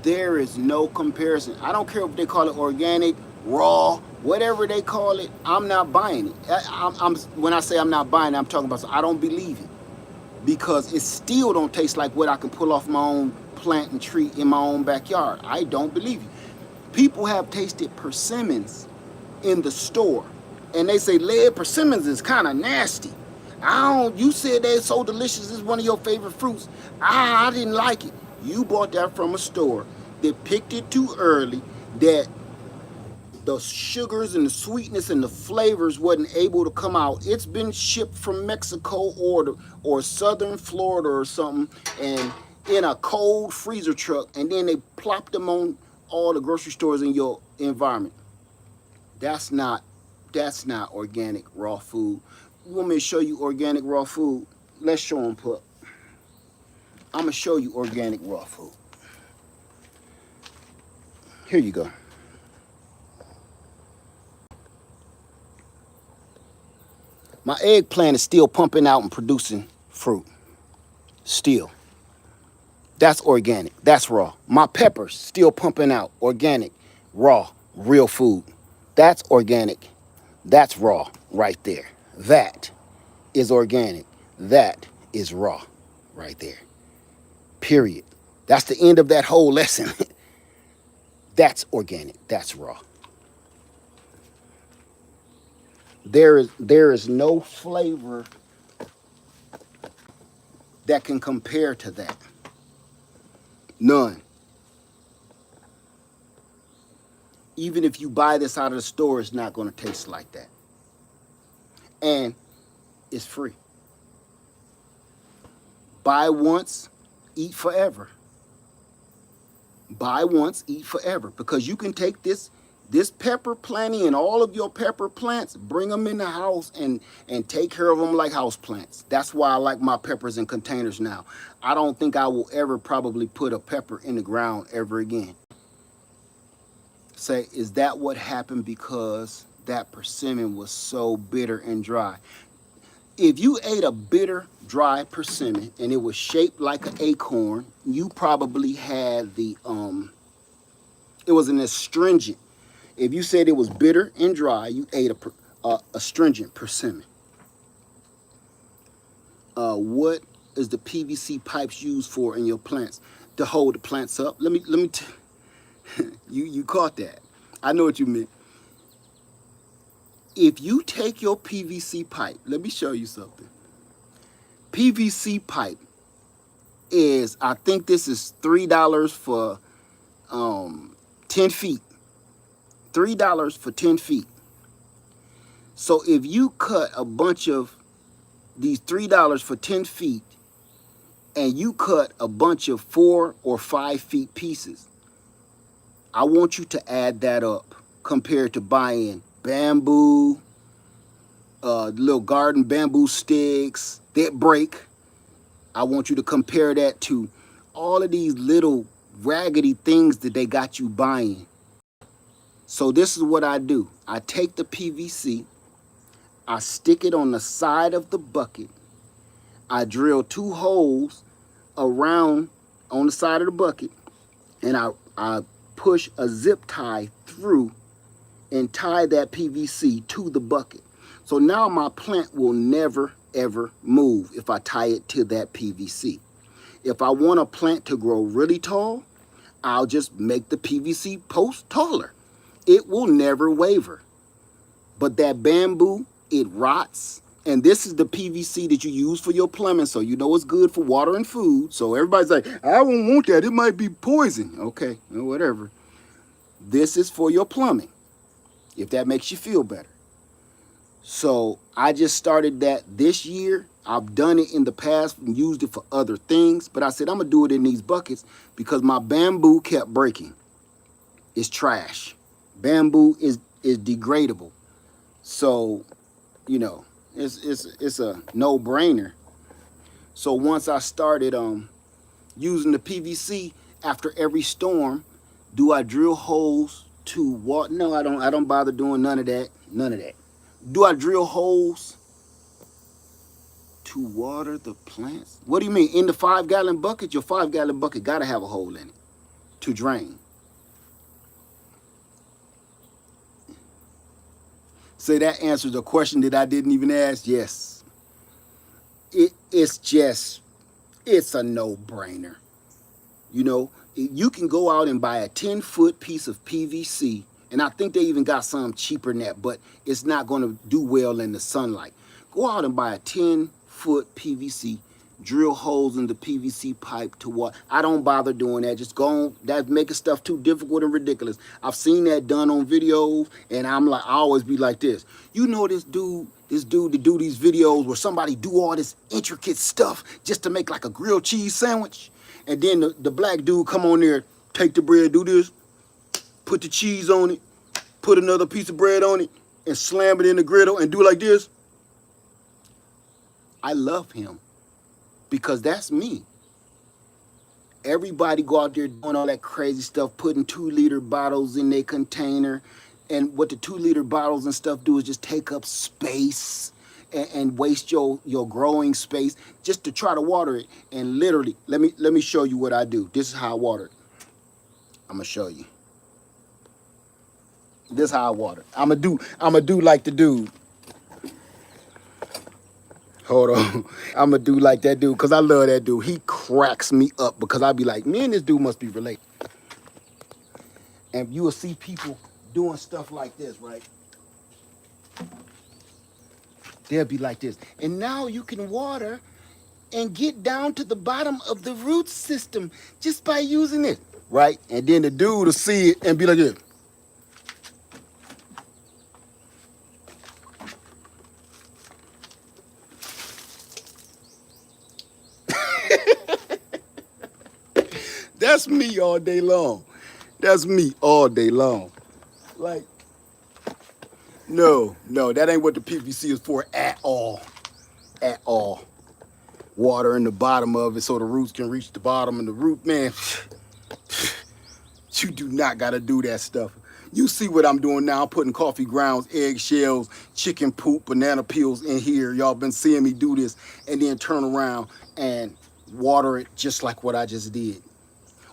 There is no comparison. I don't care if they call it organic, raw, whatever they call it, I'm not buying it. When I say I'm not buying it, I'm talking about I don't believe it, because it still don't taste like what I can pull off my own plant and tree in my own backyard. I don't believe it. People have tasted persimmons in the store, and they say lead persimmons is kind of nasty. I don't. You said they're so delicious. It's one of your favorite fruits. I didn't like it. You bought that from a store that picked it too early. That the sugars and the sweetness and the flavors wasn't able to come out. It's been shipped from Mexico or southern Florida or something, and in a cold freezer truck, and then they plopped them on all the grocery stores in your environment. That's not organic raw food. You want me to show you organic raw food? Let's show them, Pup. I'm gonna show you organic raw food. Here you go. My eggplant is still pumping out and producing fruit. Still. That's organic. That's raw. My peppers still pumping out. Organic. Raw. Real food. That's organic. That's raw right there. That is organic. That is raw right there. Period. That's the end of that whole lesson. That's organic. That's raw. There is no flavor that can compare to that. None. Even if you buy this out of the store, it's not going to taste like that. And it's free. Buy once, eat forever. Buy once, eat forever. Because you can take this pepper planting and all of your pepper plants, bring them in the house and take care of them like house plants. That's why I like my peppers in containers now. I don't think I will ever probably put a pepper in the ground ever again. Say, is that what happened because that persimmon was so bitter and dry? If you ate a bitter, dry persimmon and it was shaped like an acorn, you probably had it was an astringent. If you said it was bitter and dry, you ate a astringent persimmon. What is the PVC pipes used for in your plants? To hold the plants up. Let me you caught that. I know what you meant. If you take your PVC pipe, let me show you something. PVC pipe is, I think this is $3 for 10 feet. $3 for 10 feet. So if you cut a bunch of these $3 for 10 feet and you cut a bunch of 4 or 5 feet pieces, I want you to add that up compared to buying bamboo, little garden bamboo sticks that break. I want you to compare that to all of these little raggedy things that they got you buying. So this is what I do. I take the PVC, I stick it on the side of the bucket. I drill 2 holes around on the side of the bucket, and I push a zip tie through and tie that PVC to the bucket. So now my plant will never ever move if I tie it to that PVC. If I want a plant to grow really tall, I'll just make the PVC post taller. It will never waver. But that bamboo, it rots. And this is the PVC that you use for your plumbing, so you know it's good for water and food. So everybody's like, I won't want that. It might be poison. Okay, whatever. This is for your plumbing, if that makes you feel better. So I just started that this year. I've done it in the past and used it for other things, but I said I'm gonna do it in these buckets because my bamboo kept breaking. It's trash. Bamboo is degradable. So, you know, it's a no-brainer. So once I started using the PVC after every storm, do I drill holes to water? No, I don't bother doing none of that. None of that. Do I drill holes to water the plants? What do you mean? In the 5-gallon bucket? Your 5-gallon bucket gotta have a hole in it to drain. Say that answers a question that I didn't even ask. Yes, it's a no-brainer. You know, you can go out and buy a 10-foot piece of PVC, and I think they even got some cheaper than that, but it's not going to do well in the sunlight. Go out and buy a 10-foot PVC, drill holes in the PVC pipe to water. I don't bother doing that. Just go on. That's making stuff too difficult and ridiculous. I've seen that done on videos, and I'm like, I always be like this. You know, this dude to do these videos where somebody do all this intricate stuff just to make like a grilled cheese sandwich. And then the black dude come on there, take the bread, do this, put the cheese on it, put another piece of bread on it, and slam it in the griddle and do like this. I love him because that's me. Everybody go out there doing all that crazy stuff, putting 2-liter bottles in their container. And what the 2-liter bottles and stuff do is just take up space and waste your growing space just to try to water it. And literally, let me show you what I do. This is how I water it. I'm gonna show you. This is how I water. I'm gonna do like the dude. Hold on. I'm gonna do like that dude because I love that dude. He cracks me up because I be like, me and this dude must be related. And you will see people doing stuff like this, right? They'll be like this. And now you can water and get down to the bottom of the root system just by using it, right? And then the dude will see it and be like this. That's me all day long. That's me all day long. Like, no, that ain't what the PVC is for at all. At all. Water in the bottom of it so the roots can reach the bottom, and the root, man, you do not gotta do that stuff. You see what I'm doing now. I'm putting coffee grounds, eggshells, chicken poop, banana peels in here. Y'all been seeing me do this, and then turn around and water it just like what I just did.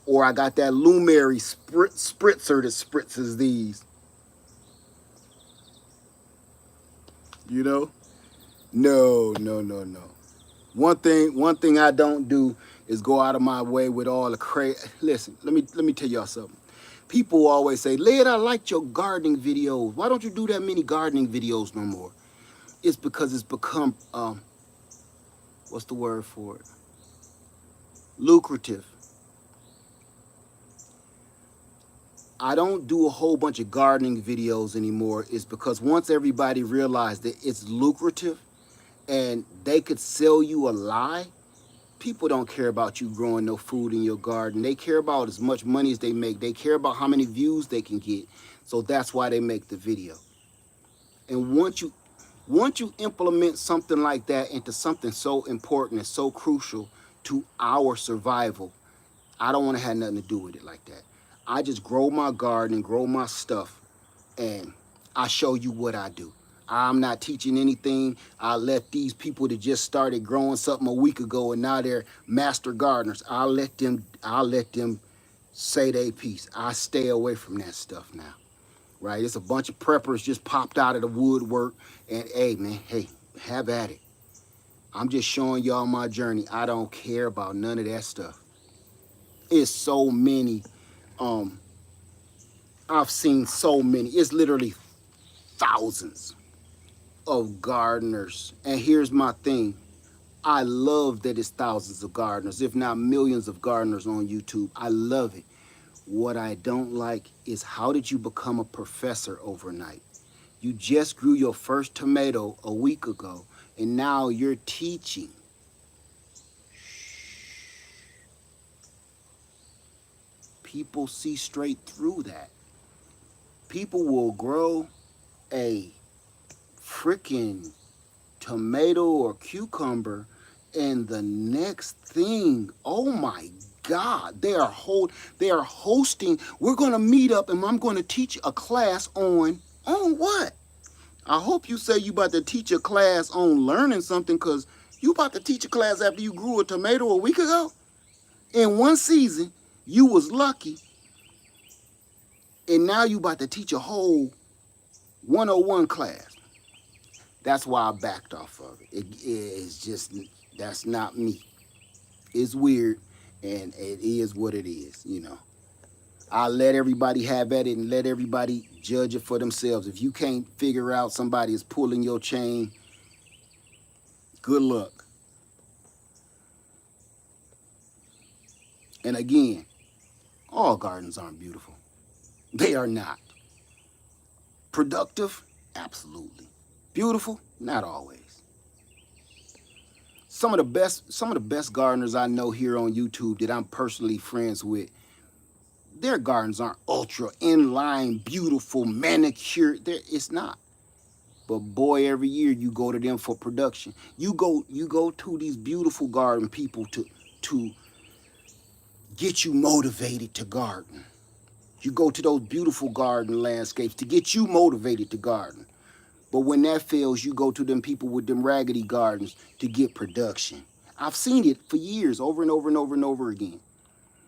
Or I got that Lumary spritzer that spritzes these. You know? No. One thing I don't do is go out of my way with all the crazy. Listen, let me tell y'all something. People always say, Led, I liked your gardening videos. Why don't you do that many gardening videos no more? It's because it's become, what's the word for it? Lucrative. I don't do a whole bunch of gardening videos anymore. It's because once everybody realized that it's lucrative and they could sell you a lie, people don't care about you growing no food in your garden. They care about as much money as they make. They care about how many views they can get. So that's why they make the video. And once you implement something like that into something so important and so crucial to our survival, I don't want to have nothing to do with it like that. I just grow my garden and grow my stuff, and I show you what I do. I'm not teaching anything. I let these people that just started growing something a week ago and now they're master gardeners, I'll let them say their piece. I stay away from that stuff now, right? It's a bunch of preppers just popped out of the woodwork, and hey, man, hey, have at it. I'm just showing y'all my journey. I don't care about none of that stuff. It's so many. I've seen so many. It's literally thousands of gardeners. And here's my thing. I love that it's thousands of gardeners, if not millions of gardeners on YouTube. I love it. What I don't like is, how did you become a professor overnight? You just grew your first tomato a week ago, and now you're teaching. People see straight through that. People will grow a freaking tomato or cucumber, and the next thing, oh my God, they are hosting. We're gonna meet up, and I'm gonna teach a class on what? I hope you say you about to teach a class on learning something, because you about to teach a class after you grew a tomato a week ago. In one season, you was lucky, and now you about to teach a whole 101 class. That's why I backed off of it. It's just, that's not me. It's weird, and it is what it is, you know. I let everybody have at it and let everybody judge it for themselves. If you can't figure out somebody is pulling your chain, good luck. And again, all gardens aren't beautiful. They are not. Productive? Absolutely. Beautiful? Not always. Some of the best gardeners I know here on YouTube that I'm personally friends with, their gardens aren't ultra inline, beautiful, manicured. It's not. But boy, every year you go to them for production. You go to these beautiful garden people to get you motivated to garden. You go to those beautiful garden landscapes to get you motivated to garden. But when that fails, you go to them people with them raggedy gardens to get production. I've seen it for years, over and over and over and over again.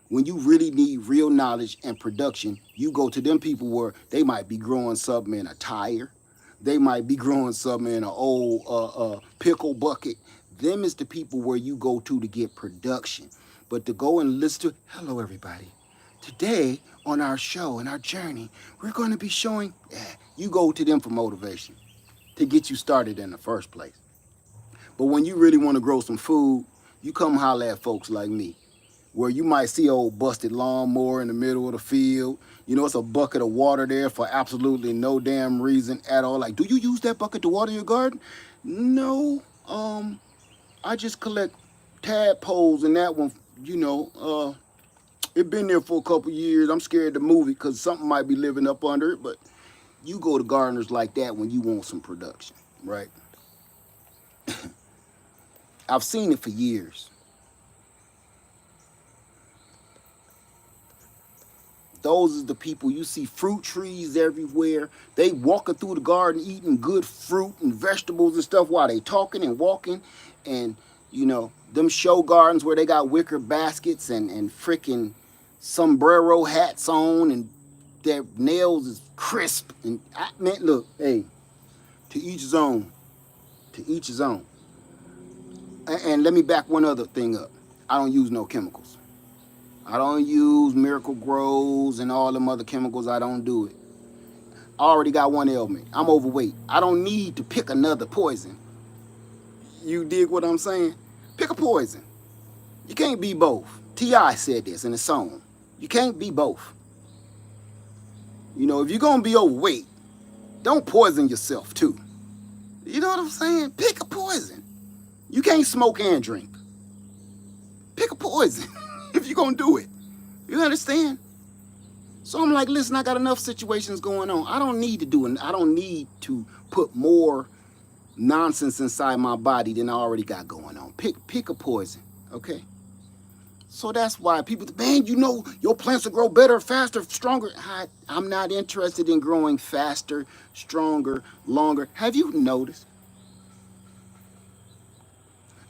When you really need real knowledge and production, you go to them people where they might be growing something in a tire. They might be growing something in an old pickle bucket. Them is the people where you go to get production. But to go and listen to, hello everybody. Today on our show and our journey, we're going to be showing, you go to them for motivation to get you started in the first place. But when you really want to grow some food, you come holler at folks like me, where you might see an old busted lawnmower in the middle of the field. You know, it's a bucket of water there for absolutely no damn reason at all. Like, do you use that bucket to water your garden? No, I just collect tadpoles, and that one, you know, it been there for a couple years. I'm scared to move it because something might be living up under it. But you go to gardeners like that when you want some production, right? I've seen it for years. Those are the people, you see fruit trees everywhere. They walking through the garden eating good fruit and vegetables and stuff while they talking and walking. And, you know, them show gardens where they got wicker baskets and freaking sombrero hats on and their nails is crisp. And I mean, look, hey, to each his own. To each his own. And let me back one other thing up. I don't use no chemicals. I don't use Miracle Grows and all them other chemicals. I don't do it. I already got one ailment. I'm overweight. I don't need to pick another poison. You dig what I'm saying? Pick a poison. You can't be both. T.I. said this in a song. You can't be both. You know, if you're going to be overweight, don't poison yourself too. You know what I'm saying? Pick a poison. You can't smoke and drink. Pick a poison. If you're going to do it. You understand? So I'm like, listen, I got enough situations going on. I don't need to do it. I don't need to put more nonsense inside my body than I already got going on. Pick a poison, okay? So that's why people, man, you know, your plants will grow better, faster, stronger. I'm not interested in growing faster, stronger, longer. Have you noticed?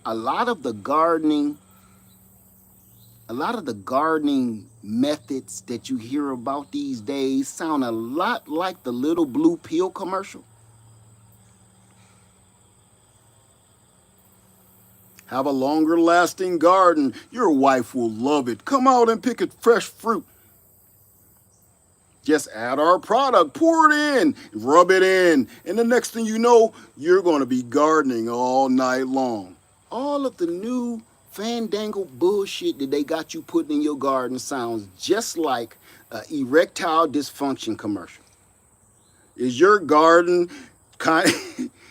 A lot of the gardening methods that you hear about these days sound a lot like the little blue pill commercial. Have a longer lasting garden. Your wife will love it. Come out and pick a fresh fruit. Just add our product, pour it in, rub it in, and the next thing you know, you're going to be gardening all night long. All of the new fandangled bullshit that they got you putting in your garden sounds just like an erectile dysfunction commercial. Is your garden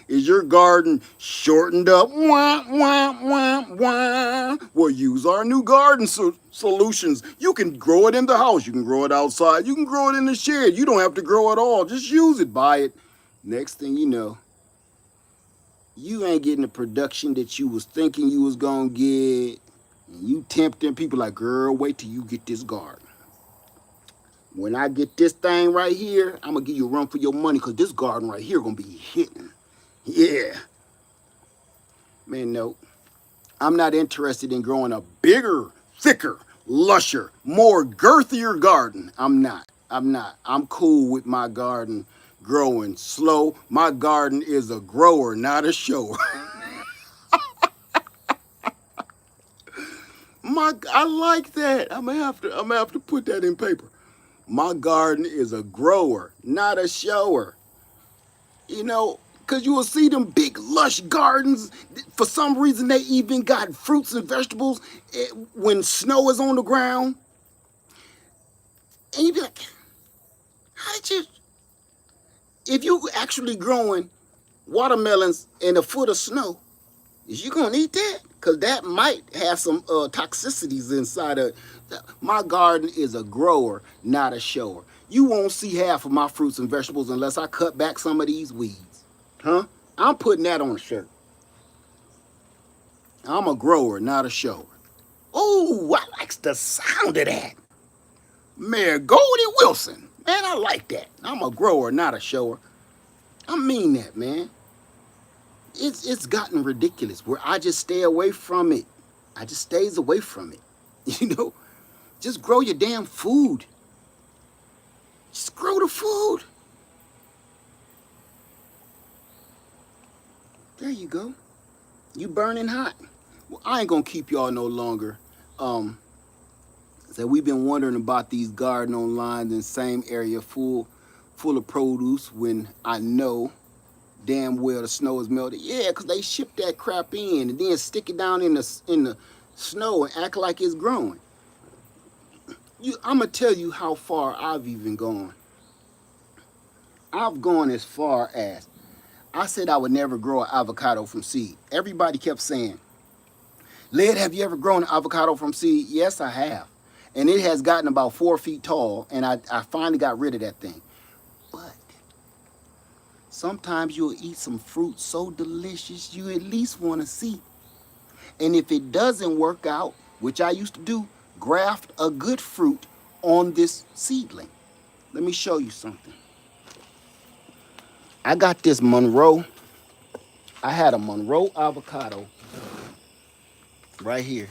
is your garden shortened up? Wah, wah, wah, wah. Well, use our new garden solutions. You can grow it in the house. You can grow it outside. You can grow it in the shed. You don't have to grow it all. Just use it. Buy it. Next thing you know, you ain't getting the production that you was thinking you was gonna get. And you tempting people like, girl, wait till you get this garden. When I get this thing right here, I'm gonna give you a run for your money because this garden right here gonna be hitting. Yeah. Man, no. I'm not interested in growing a bigger, thicker, lusher, more girthier garden. I'm not. I'm cool with my garden growing slow. My garden is a grower, not a shower. I like that. I'm gonna have to put that in paper. My garden is a grower, not a shower. You know, because you will see them big, lush gardens. For some reason, they even got fruits and vegetables when snow is on the ground. And you be like, how did you? If you actually growing watermelons in a foot of snow, is you gonna eat that? Because that might have some toxicities inside of it. My garden is a grower, not a shower. You won't see half of my fruits and vegetables unless I cut back some of these weeds. Huh? I'm putting that on a shirt. I'm a grower, not a shower. Oh, I like the sound of that. Mayor Goldie Wilson. Man, I like that. I'm a grower, not a shower. I mean that, man. It's gotten ridiculous where I just stay away from it. I just stays away from it. You know? Just grow your damn food. Just grow the food. There you go. You burning hot. Well, I ain't gonna keep y'all no longer. So we've been wondering about these garden online in the same area full of produce when I know damn well the snow is melted. Yeah, because they ship that crap in and then stick it down in the snow and act like it's growing. I'm gonna tell you how far I've even gone. I've gone as far as I said I would never grow an avocado from seed. Everybody kept saying, Led, have you ever grown an avocado from seed? Yes, I have. And it has gotten about 4 feet tall, and I finally got rid of that thing. But sometimes you'll eat some fruit so delicious you at least want to see. And if it doesn't work out, which I used to do, graft a good fruit on this seedling. Let me show you something. I got this Monroe. I had a Monroe avocado right here.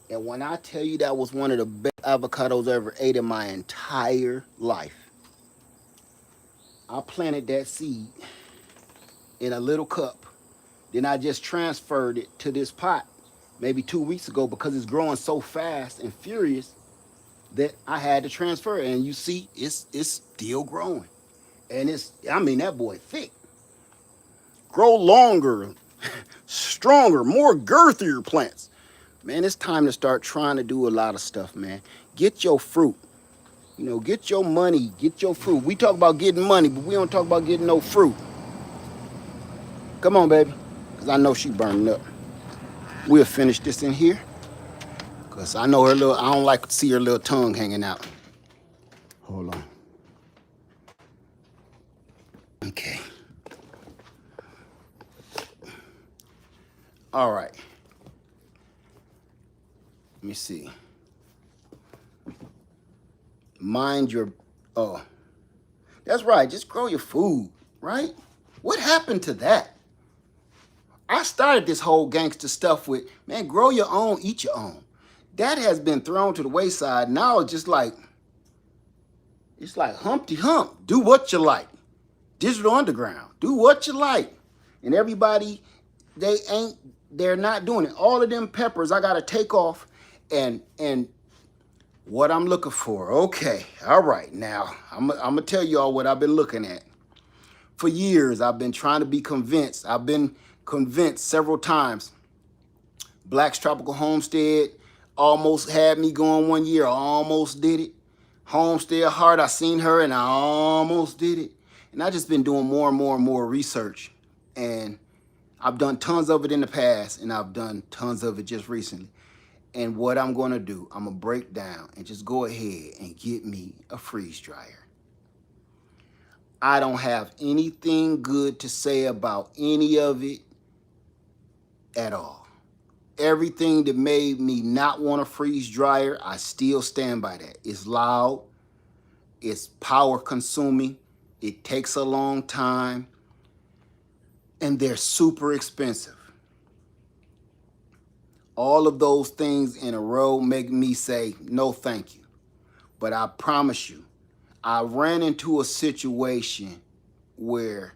And when I tell you that was one of the best avocados I ever ate in my entire life, I planted that seed in a little cup. Then I just transferred it to this pot maybe 2 weeks ago because it's growing so fast and furious that I had to transfer it. And you see, it's still growing. And that boy thick. Grow longer, stronger, more girthier plants. Man, it's time to start trying to do a lot of stuff, man. Get your fruit. You know, get your money, get your fruit. We talk about getting money, but we don't talk about getting no fruit. Come on, baby. Because I know she burning up. We'll finish this in here. Because I know I don't like to see her little tongue hanging out. Hold on. Okay. All right. Let me see. Oh, that's right. Just grow your food, right? What happened to that? I started this whole gangster stuff with, man, grow your own, eat your own. That has been thrown to the wayside. Now it's like Humpty Hump. Do what you like. Digital Underground. Do what you like. And everybody, they're not doing it. All of them peppers I gotta take off and what I'm looking for. Okay, all right. Now, I'm gonna tell y'all what I've been looking at. For years, I've been trying to be convinced. I've been convinced several times. Black's Tropical Homestead almost had me going 1 year. I almost did it. Homestead Heart, I seen her and I almost did it. And I just been doing more and more and more research. And I've done tons of it in the past and I've done tons of it just recently. And what I'm gonna do, I'm gonna break down and just go ahead and get me a freeze dryer. I don't have anything good to say about any of it at all. Everything that made me not want a freeze dryer, I still stand by that. It's loud, it's power consuming, it takes a long time, and they're super expensive. All of those things in a row make me say, no thank you. But I promise you, I ran into a situation where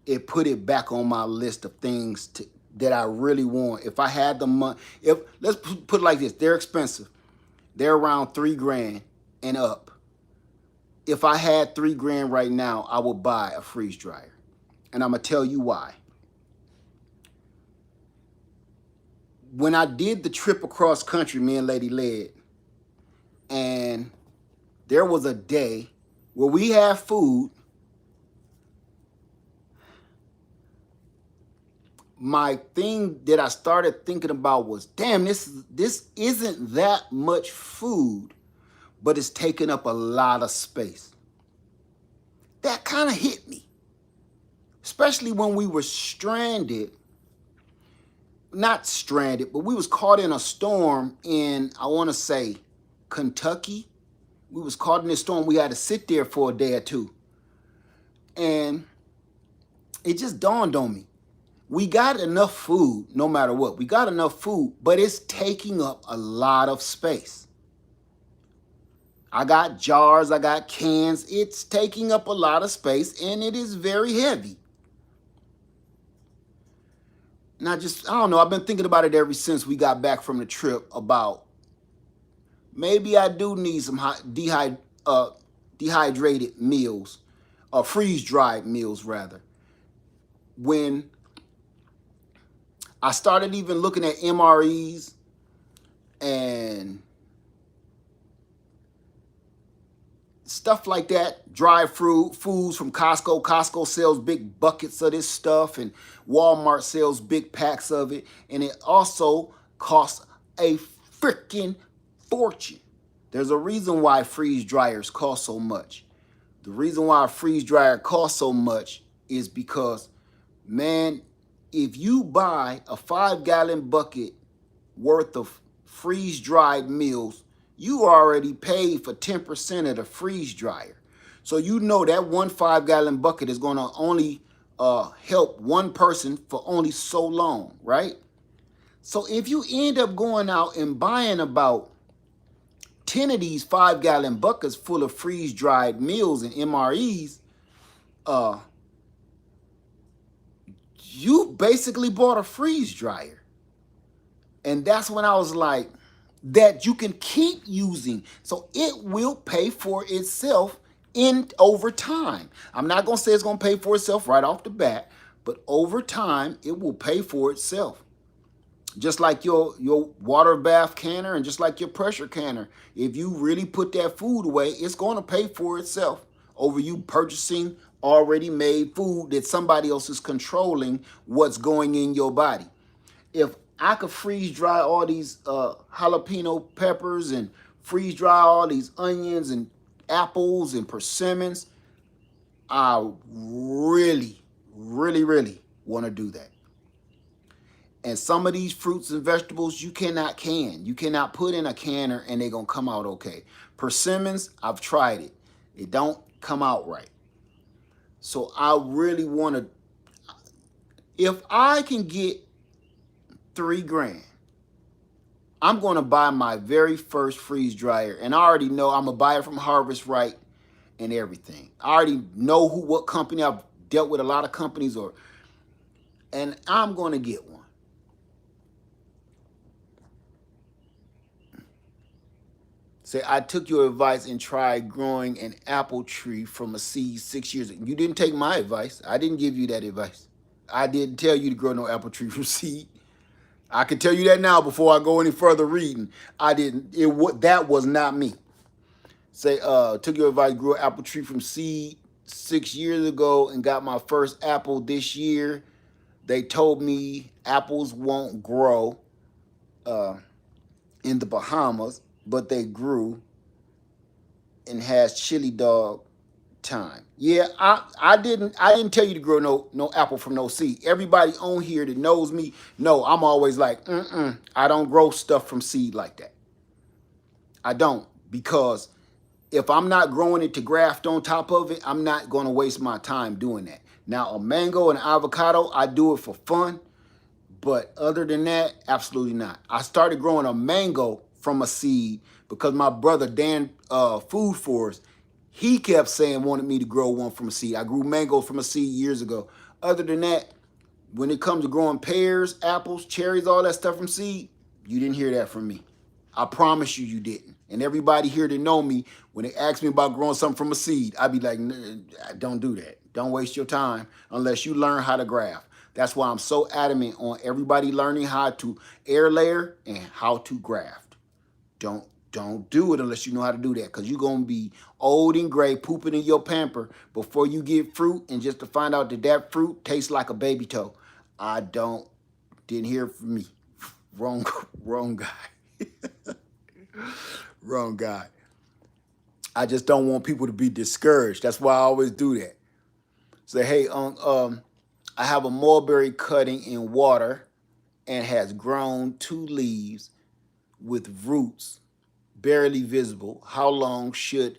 it put it back on my list of things that I really want. If I had the money, if let's put it like this, they're expensive. They're around $3 grand and up. If I had $3 grand right now, I would buy a freeze dryer. And I'm gonna tell you why. When I did the trip across country, me and Lady led, and there was a day where we had food. My thing that I started thinking about was, damn, this isn't that much food, but it's taking up a lot of space. That kind of hit me, especially when we were stranded. Not stranded, but we was caught in a storm in, I want to say, Kentucky. We was caught in this storm. We had to sit there for a day or two. And it just dawned on me. We got enough food, no matter what. We got enough food, but it's taking up a lot of space. I got jars, I got cans. It's taking up a lot of space, and it is very heavy. And I don't know, I've been thinking about it ever since we got back from the trip about maybe I do need some dehydrated meals, freeze-dried meals rather. When I started even looking at MREs and stuff like that, dry foods from Costco. Costco sells big buckets of this stuff, and Walmart sells big packs of it, and it also costs a freaking fortune. There's a reason why freeze dryers cost so much. The reason why a freeze dryer costs so much is because, man, if you buy a 5-gallon bucket worth of freeze-dried meals, you already paid for 10% of the freeze dryer. So you know that one 5-gallon bucket is going to only help one person for only so long, right? So if you end up going out and buying about 10 of these 5-gallon buckets full of freeze-dried meals and MREs, you basically bought a freeze dryer. And that's when I was like, that you can keep using. So it will pay for itself over time. I'm not going to say it's going to pay for itself right off the bat, but over time, it will pay for itself. Just like your water bath canner and just like your pressure canner. If you really put that food away, it's going to pay for itself over you purchasing already made food that somebody else is controlling what's going in your body. If I could freeze dry all these jalapeno peppers and freeze dry all these onions and apples and persimmons, I really, really, really want to do that. And some of these fruits and vegetables you cannot can. You cannot put in a canner and they're going to come out okay. Persimmons, I've tried it. It don't come out right. So I really want to, if I can get $3 grand, I'm going to buy my very first freeze dryer. And I already know I'm going to buy it from Harvest Right and everything. I already know what company. I've dealt with a lot of companies, and I'm going to get one. Say, I took your advice and tried growing an apple tree from a seed 6 years ago. You didn't take my advice. I didn't give you that advice. I didn't tell you to grow no apple tree from seed. I can tell you that now before I go any further reading. I didn't. That was not me. Say, took your advice, grew an apple tree from seed 6 years ago and got my first apple this year. They told me apples won't grow in the Bahamas, but they grew and has chili dog time. Yeah, I didn't tell you to grow no apple from no seed. Everybody on here that knows me, know I'm always like, I don't grow stuff from seed like that. I don't, because if I'm not growing it to graft on top of it, I'm not going to waste my time doing that. Now, a mango and an avocado, I do it for fun, but other than that, absolutely not. I started growing a mango from a seed because my brother Dan Food Forest, He kept saying wanted me to grow one from a seed. I grew mango from a seed years ago. Other than that, when it comes to growing pears, apples, cherries, all that stuff from seed, you didn't hear that from me. I promise you, you didn't. And everybody here that know me, when they ask me about growing something from a seed, I'd be like, don't do that. Don't waste your time unless you learn how to graft. That's why I'm so adamant on everybody learning how to air layer and how to graft. Don't do it unless you know how to do that, because you're going to be old and gray pooping in your pamper before you get fruit, and just to find out that that fruit tastes like a baby toe. Didn't hear it from me. Wrong guy. Wrong guy. I just don't want people to be discouraged. That's why I always do that. Say, hey, I have a mulberry cutting in water and has grown 2 leaves with roots barely visible. How long should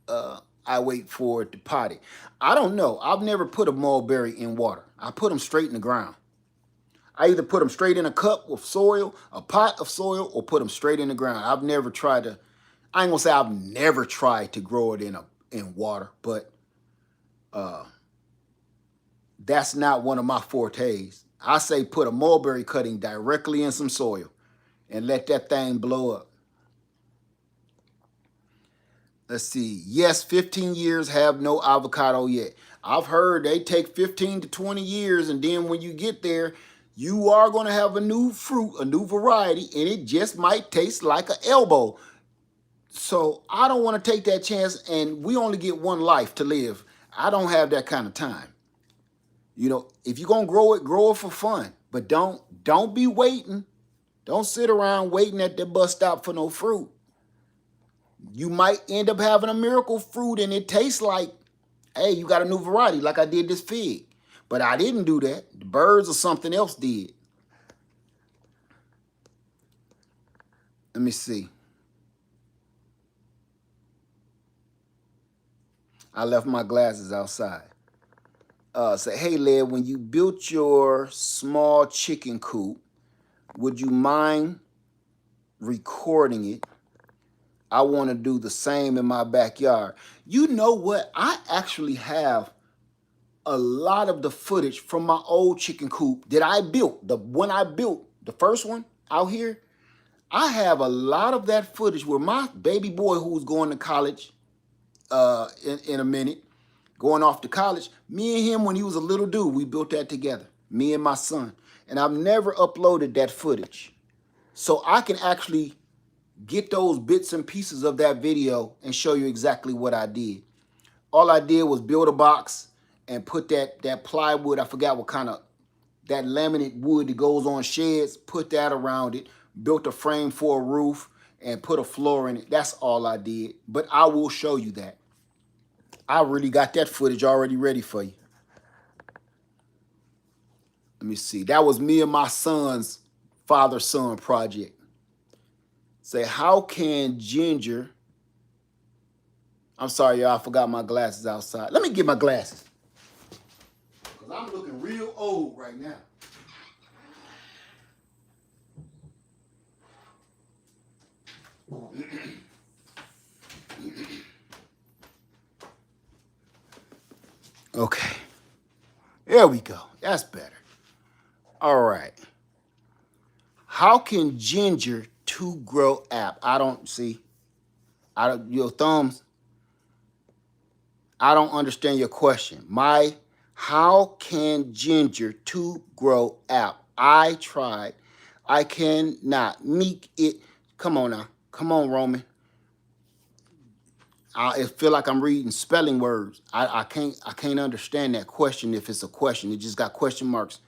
I wait for it to pot it? I don't know. I've never put a mulberry in water. I put them straight in the ground. I either put them straight in a cup of soil, a pot of soil, or put them straight in the ground. I've never tried to, I ain't gonna say I've never tried to grow it in water, but that's not one of my fortes. I say put a mulberry cutting directly in some soil and let that thing blow up. Let's see. Yes, 15 years have no avocado yet. I've heard they take 15 to 20 years, and then when you get there, you are going to have a new fruit, a new variety, and it just might taste like an elbow. So I don't want to take that chance, and we only get one life to live. I don't have that kind of time. You know, if you're going to grow it for fun, but don't be waiting. Don't sit around waiting at the bus stop for no fruit. You might end up having a miracle fruit and it tastes like, hey, you got a new variety, like I did this fig. But I didn't do that. The birds or something else did. Let me see. I left my glasses outside. Say, hey, Led, when you built your small chicken coop, would you mind recording it? I want to do the same in my backyard. You know what? I actually have a lot of the footage from my old chicken coop that I built. The one I built, the first one out here, I have a lot of that footage where my baby boy, who was going to college in a minute, going off to college, me and him, when he was a little dude, we built that together, me and my son. And I've never uploaded that footage. So I can actually get those bits and pieces of that video and show you exactly what I did. All I did was build a box and put that plywood, I forgot what kind of, that laminate wood that goes on sheds, put that around it, built a frame for a roof, and put a floor in it. That's all I did. But I will show you that. I really got that footage already ready for you. Let me see. That was me and my son's father-son project. Say, how can ginger... I'm sorry, y'all, I forgot my glasses outside. Let me get my glasses, because I'm looking real old right now. Okay. There we go. That's better. All right. How can ginger to grow app? I don't see. Your thumbs. I don't understand your question. How can ginger to grow app? I tried. I cannot make it. Come on now. Come on, Roman. I feel like I'm reading spelling words. I can't understand that question if it's a question. It just got question marks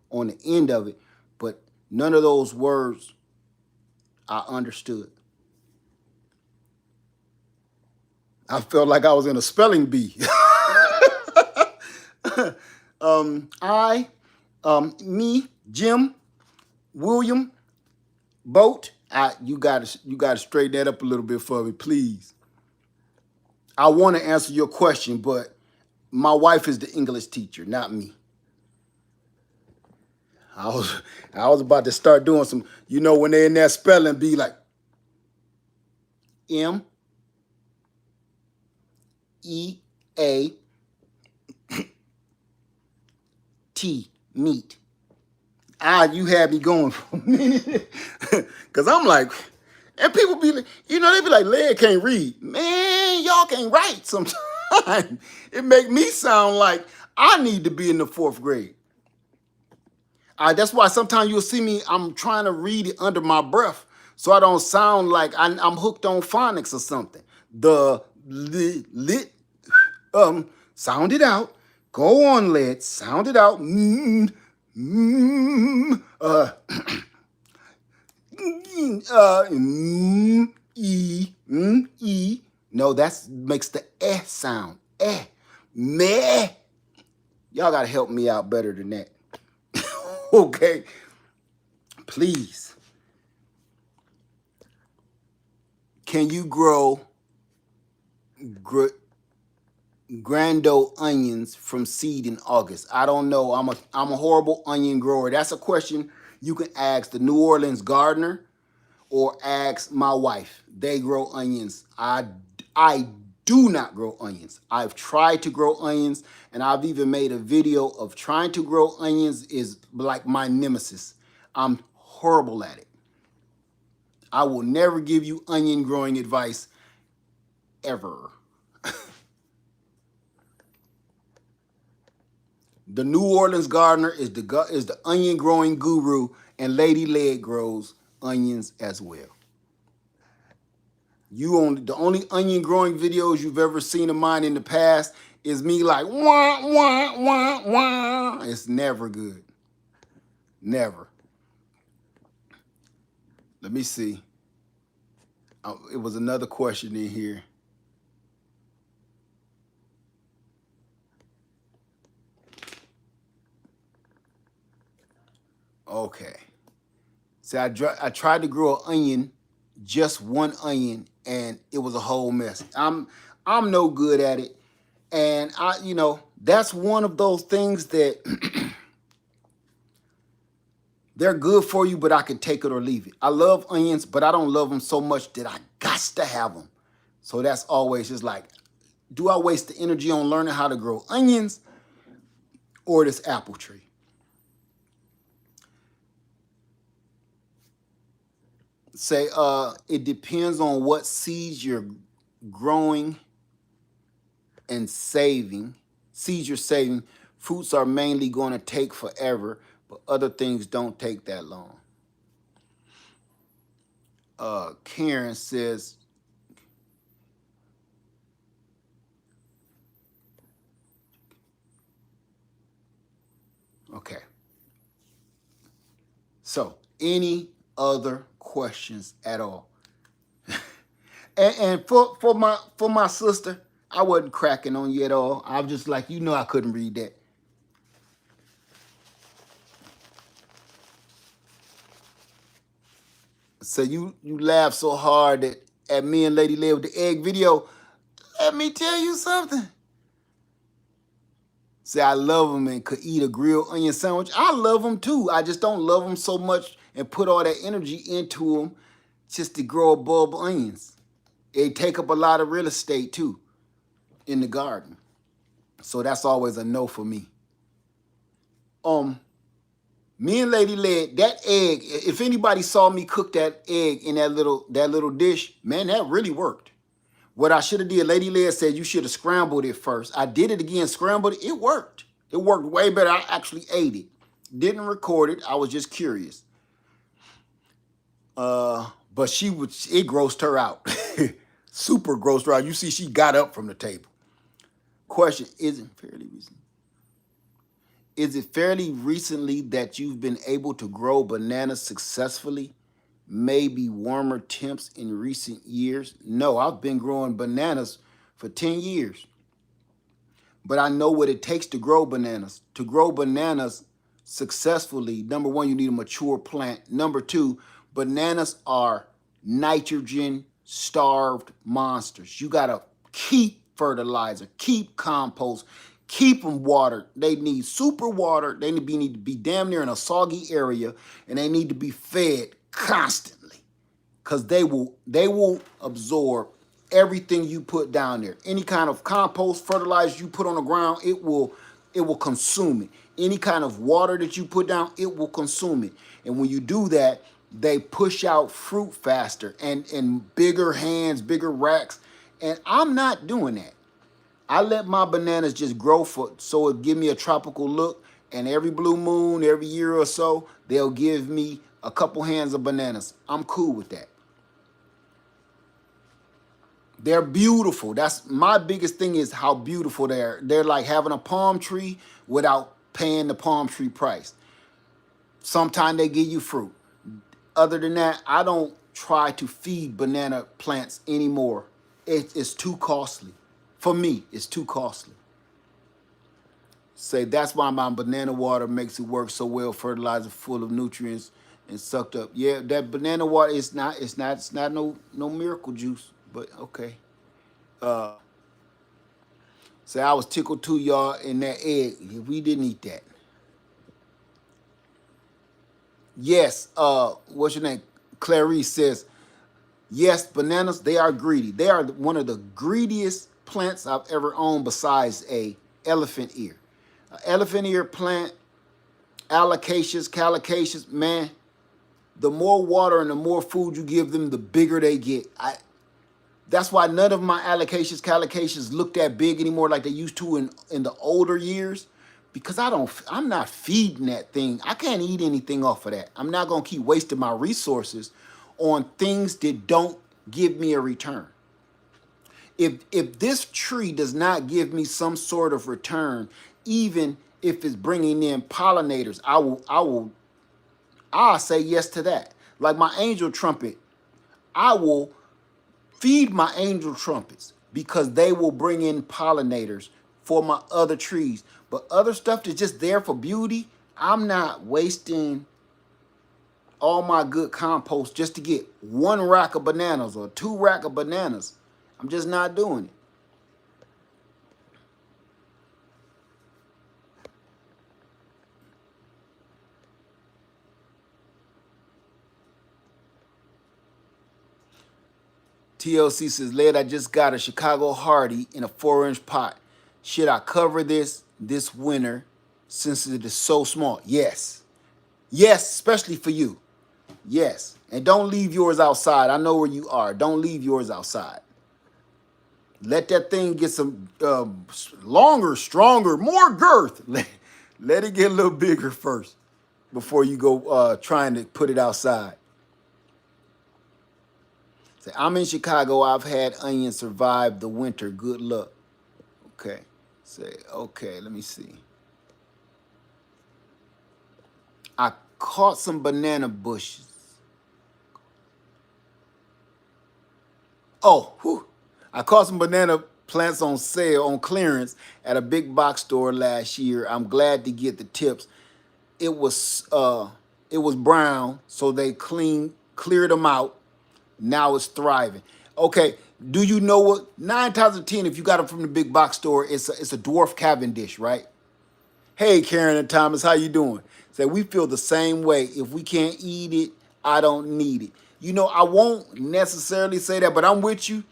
on the end of it. But none of those words I understood. I felt like I was in a spelling bee. Me, Jim, William, Boat. You gotta straighten that up a little bit for me, please. I want to answer your question, but my wife is the English teacher, not me. I was about to start doing some, when they're in that spelling bee, like M meat. You had me going for a minute. Because I'm like, and people be like, they be like, Led can't read. Man, y'all can't write sometimes. It make me sound like I need to be in the 4th grade. That's why sometimes you'll see me, I'm trying to read it under my breath so I don't sound like I'm hooked on phonics or something. The lit, sound it out. Go on, Led, sound it out. E. No, that makes the sound. Meh. Y'all gotta help me out better than that. Okay? Please. Can you grow grando onions from seed in August? I don't know. I'm a horrible onion grower. That's a question you can ask the New Orleans gardener or ask my wife. They grow onions. I do not grow onions. I've tried to grow onions, and I've even made a video of trying to grow onions is like my nemesis. I'm horrible at it. I will never give you onion growing advice ever. The New Orleans gardener is the onion growing guru, and Lady Led grows onions as well. The only onion growing videos you've ever seen of mine in the past is me like wah wah wah wah. It's never good. Never. Let me see. It was another question in here. Okay. See, I tried to grow an onion, just one onion, and it was a whole mess. I'm no good at it, and that's one of those things that they're good for you, but I can take it or leave it. I love onions, but I don't love them so much that I got to have them. So that's always just like, do I waste the energy on learning how to grow onions or this apple tree? Say, it depends on what seeds you're growing and saving. Seeds you're saving. Fruits are mainly going to take forever, but other things don't take that long. Karen says, okay. So, any other questions at all? and for my sister, I wasn't cracking on you at all. I was just like, I couldn't read that. So you laughed so hard at me and Lady Led with the egg video. Let me tell you something. Say I love them and could eat a grilled onion sandwich. I love them too. I just don't love them so much and put all that energy into them just to grow a bulb of onions. They take up a lot of real estate too in the garden. So that's always a no for me. Me and Lady Led, that egg, if anybody saw me cook that egg in that little dish, man, that really worked. What I should have did, Lady Led said you should have scrambled it first. I did it again, scrambled it. It worked. It worked way better. I actually ate it. Didn't record it. I was just curious. But it grossed her out. Super grossed her out. You see, she got up from the table. Question, is it fairly recently that you've been able to grow bananas successfully? Maybe warmer temps in recent years? No, I've been growing bananas for 10 years. But I know what it takes to grow bananas. To grow bananas successfully, number one, you need a mature plant. Number two, bananas are nitrogen-starved monsters. You got to keep fertilizer, keep compost, keep them watered. They need super water. They need to be damn near in a soggy area, and they need to be fed constantly because they will absorb everything you put down there. Any kind of compost, fertilizer you put on the ground, it will consume it. Any kind of water that you put down, it will consume it. And when you do that, they push out fruit faster and in bigger hands, bigger racks. And I'm not doing that. I let my bananas just grow so it give me a tropical look. And every blue moon, every year or so, they'll give me a couple hands of bananas. I'm cool with that. They're beautiful. That's my biggest thing, is how beautiful they are. They're like having a palm tree without paying the palm tree price. Sometimes they give you fruit. Other than that, I don't try to feed banana plants anymore. It's too costly. For me, it's too costly. Say that's why my banana water makes it work so well. Fertilizer full of nutrients and sucked up. Yeah, that banana water is not. It's not no miracle juice. But okay. Say I was tickled too, y'all, in that egg. We didn't eat that. Yes. What's your name? Clarice says, yes, bananas, they are greedy. They are one of the greediest plants I've ever owned besides a elephant ear. Elephant ear plant, calicaceous, man, the more water and the more food you give them, the bigger they get. That's why none of my calicaceous look that big anymore like they used to in the older years, because I'm not feeding that thing. I can't eat anything off of that. I'm not going to keep wasting my resources on things that don't give me a return. If this tree does not give me some sort of return, even if it's bringing in pollinators, I'll say yes to that. Like my angel trumpet, I will feed my angel trumpets because they will bring in pollinators for my other trees. But other stuff that's just there for beauty, I'm not wasting all my good compost just to get 1 rack of bananas or 2 rack of bananas. I'm just not doing it. TLC says, Led, I just got a Chicago Hardy in a 4-inch pot. Should I cover this winter since it is so small? Yes. Yes, especially for you. Yes. And don't leave yours outside. I know where you are. Don't leave yours outside. Let that thing get some longer, stronger, more girth. Let it get a little bigger first before you go trying to put it outside. Say, I'm in Chicago. I've had onions survive the winter. Good luck. Okay. Say, okay, let me see. I caught some banana bushes. Oh, whew. I caught some banana plants on sale, on clearance at a big box store last year. I'm glad to get the tips. It was brown, so they cleared them out. Now it's thriving. Okay, do you know what? 9 times out of 10, if you got it from the big box store, it's a dwarf Cavendish, right? Hey, Karen and Thomas, how you doing? Say, we feel the same way. If we can't eat it, I don't need it. You know, I won't necessarily say that, but I'm with you,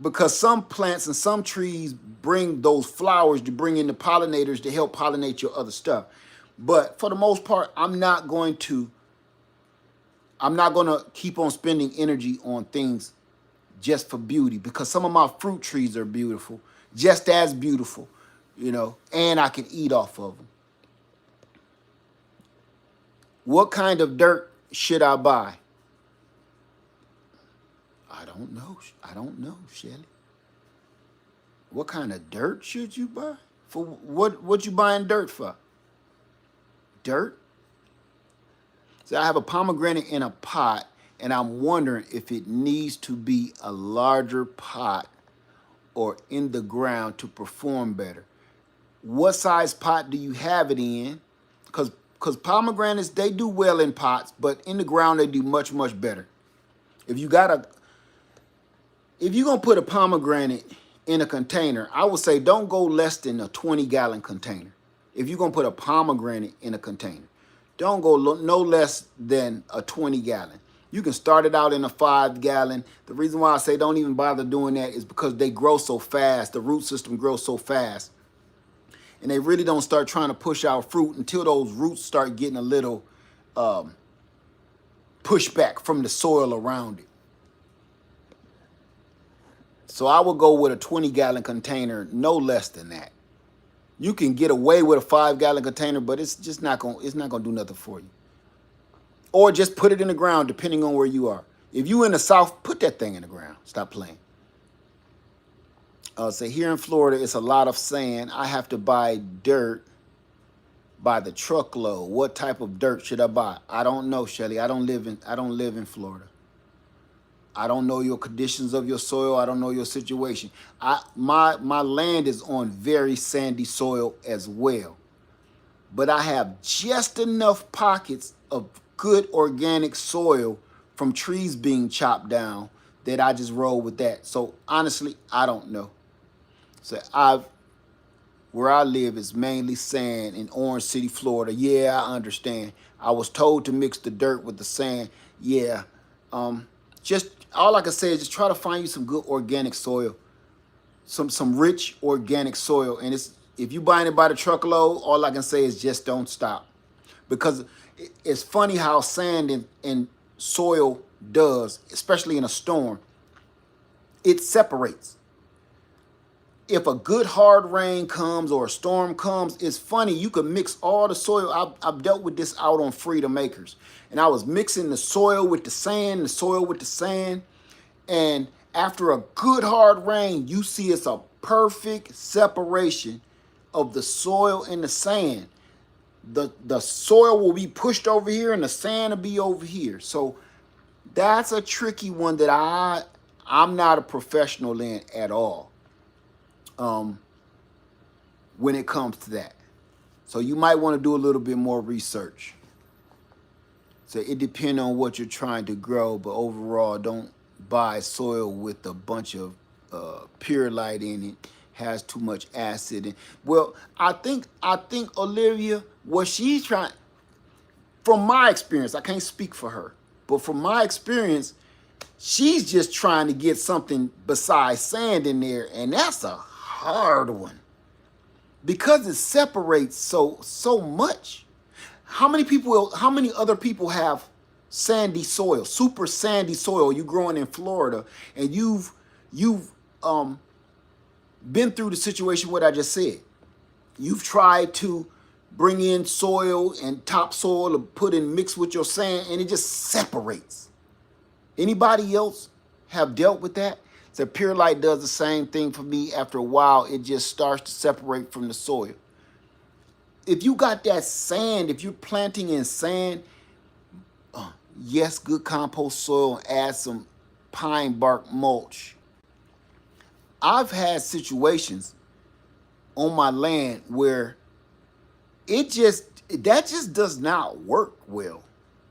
because some plants and some trees bring those flowers to bring in the pollinators to help pollinate your other stuff. But for the most part, I'm not going to keep on spending energy on things just for beauty, because some of my fruit trees are beautiful, just as beautiful, you know, and I can eat off of them. What kind of dirt should I buy? I don't know, Shelly. What kind of dirt should you buy? For what you buying dirt for? Dirt? So I have a pomegranate in a pot, and I'm wondering if it needs to be a larger pot or in the ground to perform better. What size pot do you have it in? Because pomegranates, they do well in pots, but in the ground they do much, much better. If you're gonna put a pomegranate in a container, I would say don't go less than a 20-gallon container. If you're gonna put a pomegranate in a container, don't go no less than a 20-gallon. You can start it out in a 5-gallon. The reason why I say don't even bother doing that is because they grow so fast. The root system grows so fast. And they really don't start trying to push out fruit until those roots start getting a little pushback from the soil around it. So I would go with a 20-gallon container, no less than that. You can get away with a 5-gallon container, but it's just not gonna do nothing for you. Or just put it in the ground, depending on where you are. If you in the South, put that thing in the ground. Stop playing. Say here in Florida, it's a lot of sand. I have to buy dirt by the truckload. What type of dirt should I buy? I don't know, Shelly. I don't live in Florida. I don't know your conditions of your soil. I don't know your situation. My land is on very sandy soil as well. But I have just enough pockets of good organic soil from trees being chopped down that I just roll with that. So honestly, I don't know. So where I live is mainly sand in Orange City, Florida. Yeah, I understand. I was told to mix the dirt with the sand. Yeah. Just all I can say is just try to find you some good organic soil. Some rich organic soil. And if you're buying it by the truckload, all I can say is just don't stop. Because it's funny how sand and soil does, especially in a storm. It separates. If a good hard rain comes or a storm comes, it's funny, you can mix all the soil. I've dealt with this out on Freedom Acres. And I was mixing the soil with the sand, and after a good hard rain, you see it's a perfect separation of the soil and the sand. The soil will be pushed over here and the sand will be over here. So that's a tricky one that I'm not a professional in at all. When it comes to that. So you might want to do a little bit more research. So it depends on what you're trying to grow, but overall, don't buy soil with a bunch of pure light in it, has too much acid in. Well, I think Olivia, what she's trying, from my experience, I can't speak for her, but from my experience, she's just trying to get something besides sand in there, and that's a hard one because it separates so much. How many other people have sandy soil, super sandy soil? You growing in Florida, and you've been through the situation what I just said. You've tried to bring in soil and topsoil to put in mix with your sand, and it just separates. Anybody else have dealt with that? So Pure Light does the same thing for me. After a while, it just starts to separate from the soil. If you got that sand, if you're planting in sand, yes, good compost soil, add some pine bark mulch. I've had situations on my land where that just does not work well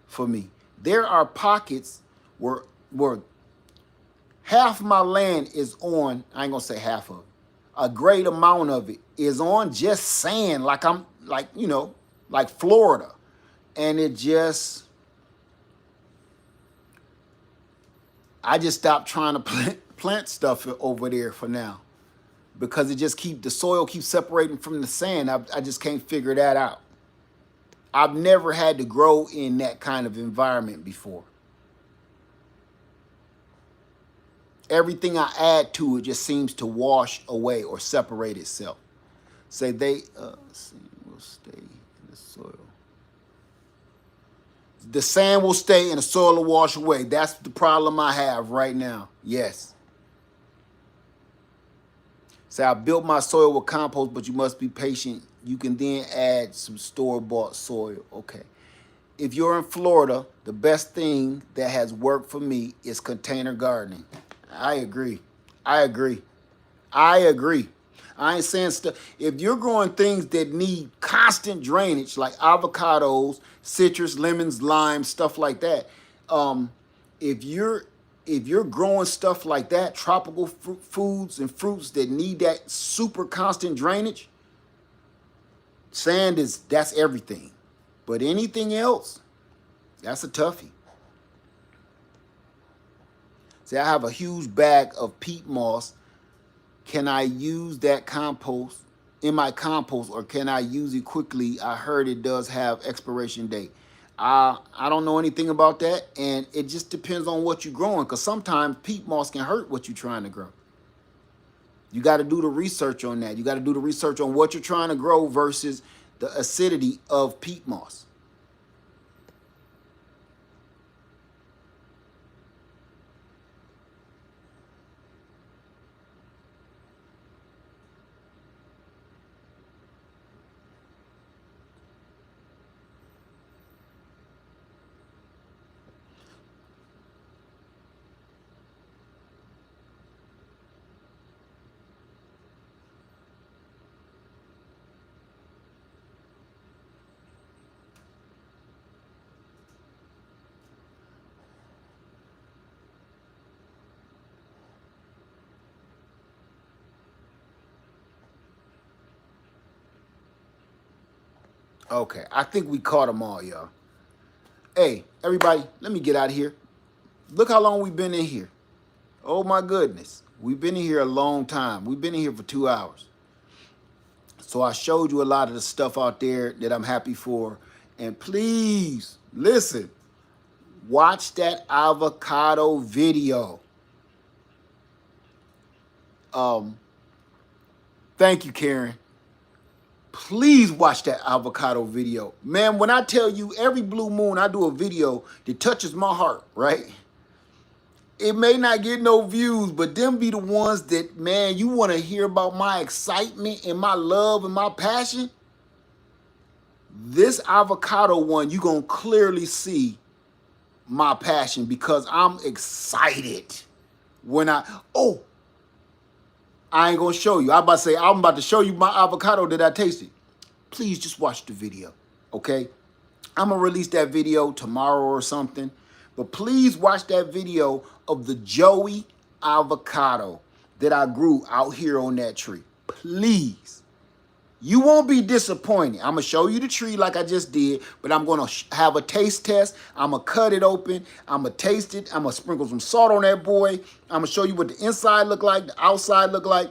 for me. There are pockets where half my land is on, I ain't gonna say half of it, a great amount of it is on just sand, like Florida. And I just stopped trying to plant stuff over there for now because the soil keeps separating from the sand. I just can't figure that out. I've never had to grow in that kind of environment before. Everything I add to it just seems to wash away or separate itself. Say they will stay in the soil. The sand will stay and the soil will wash away. That's the problem I have right now. Yes. Say I built my soil with compost, but you must be patient. You can then add some store-bought soil. Okay. If you're in Florida, the best thing that has worked for me is container gardening. I agree. I ain't saying stuff. If you're growing things that need constant drainage, like avocados, citrus, lemons, limes, stuff like that, if you're growing stuff like that, tropical foods and fruits that need that super constant drainage, that's everything. But anything else, that's a toughie. Say I have a huge bag of peat moss. Can I use that compost in my compost, or can I use it quickly? I heard it does have expiration date. I don't know anything about that, and it just depends on what you're growing. Because sometimes peat moss can hurt what you're trying to grow. You got to do the research on that. You got to do the research on what you're trying to grow versus the acidity of peat moss. Okay, I think we caught them all, y'all. Hey, everybody, let me get out of here. Look how long we've been in here. Oh my goodness. We've been in here a long time. We've been in here for 2 hours. So I showed you a lot of the stuff out there that I'm happy for. And please, listen, watch that avocado video. Thank you, Karen. Please watch that avocado video. Man, when I tell you every blue moon I do a video that touches my heart, right? It may not get no views, but them be the ones that, man, you want to hear about my excitement and my love and my passion. This avocado one, you going to clearly see my passion because I'm excited when I ain't going to show you. I'm about to show you my avocado that I tasted. Please just watch the video, okay? I'm going to release that video tomorrow or something. But please watch that video of the Joey avocado that I grew out here on that tree. Please. You won't be disappointed. I'm going to show you the tree like I just did, but I'm going to have a taste test. I'm going to cut it open. I'm going to taste it. I'm going to sprinkle some salt on that boy. I'm going to show you what the inside look like, the outside look like.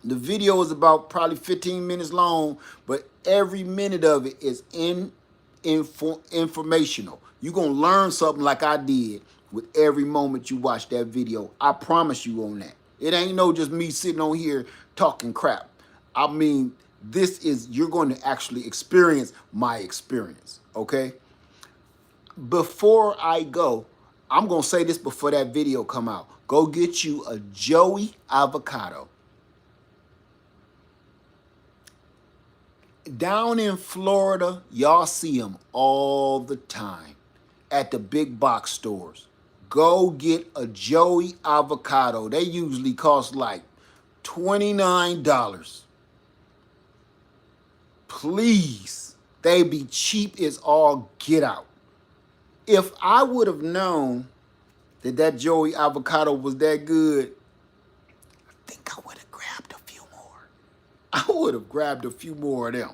The video is about probably 15 minutes long, but every minute of it is informational. You're going to learn something like I did with every moment you watch that video. I promise you on that. It ain't no just me sitting on here talking crap. I mean, you're going to actually experience my experience, okay? Before I go, I'm going to say this before that video come out. Go get you a Joey avocado. Down in Florida, y'all see them all the time at the big box stores. Go get a Joey avocado. They usually cost like $29. Please, they be cheap as all get out. If I would have known that Joey avocado was that good, I think I would have grabbed a few more. I would have grabbed a few more of them.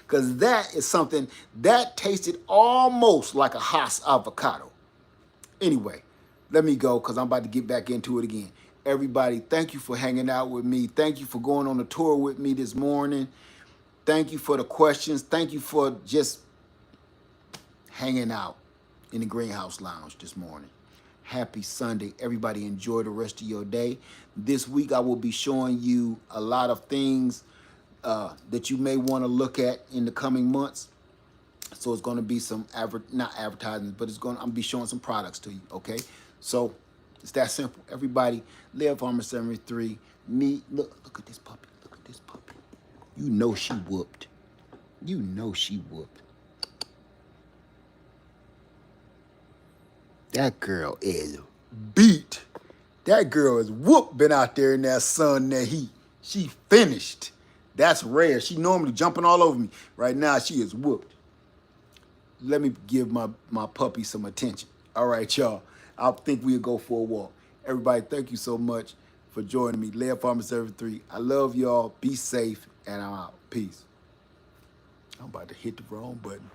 Because that is something that tasted almost like a Haas avocado. Anyway, let me go because I'm about to get back into it again. Everybody, thank you for hanging out with me. Thank you for going on the tour with me this morning. Thank you for the questions. Thank you for just hanging out in the greenhouse lounge this morning. Happy Sunday. Everybody enjoy the rest of your day. This week I will be showing you a lot of things that you may want to look at in the coming months. So it's going to be some not advertisements, but I'm going to be showing some products to you, okay? So it's that simple. Everybody, Live Farmer 73. Me, look at this puppy. Look at this puppy. You know she whooped. You know she whooped. That girl is beat. That girl is whooped, been out there in that sun, that heat. She finished. That's rare. She normally jumping all over me. Right now, she is whooped. Let me give my puppy some attention. All right, y'all. I think we'll go for a walk. Everybody, thank you so much for joining me. Live Farmer 73. I love y'all. Be safe, and I'm out. Peace. I'm about to hit the wrong button.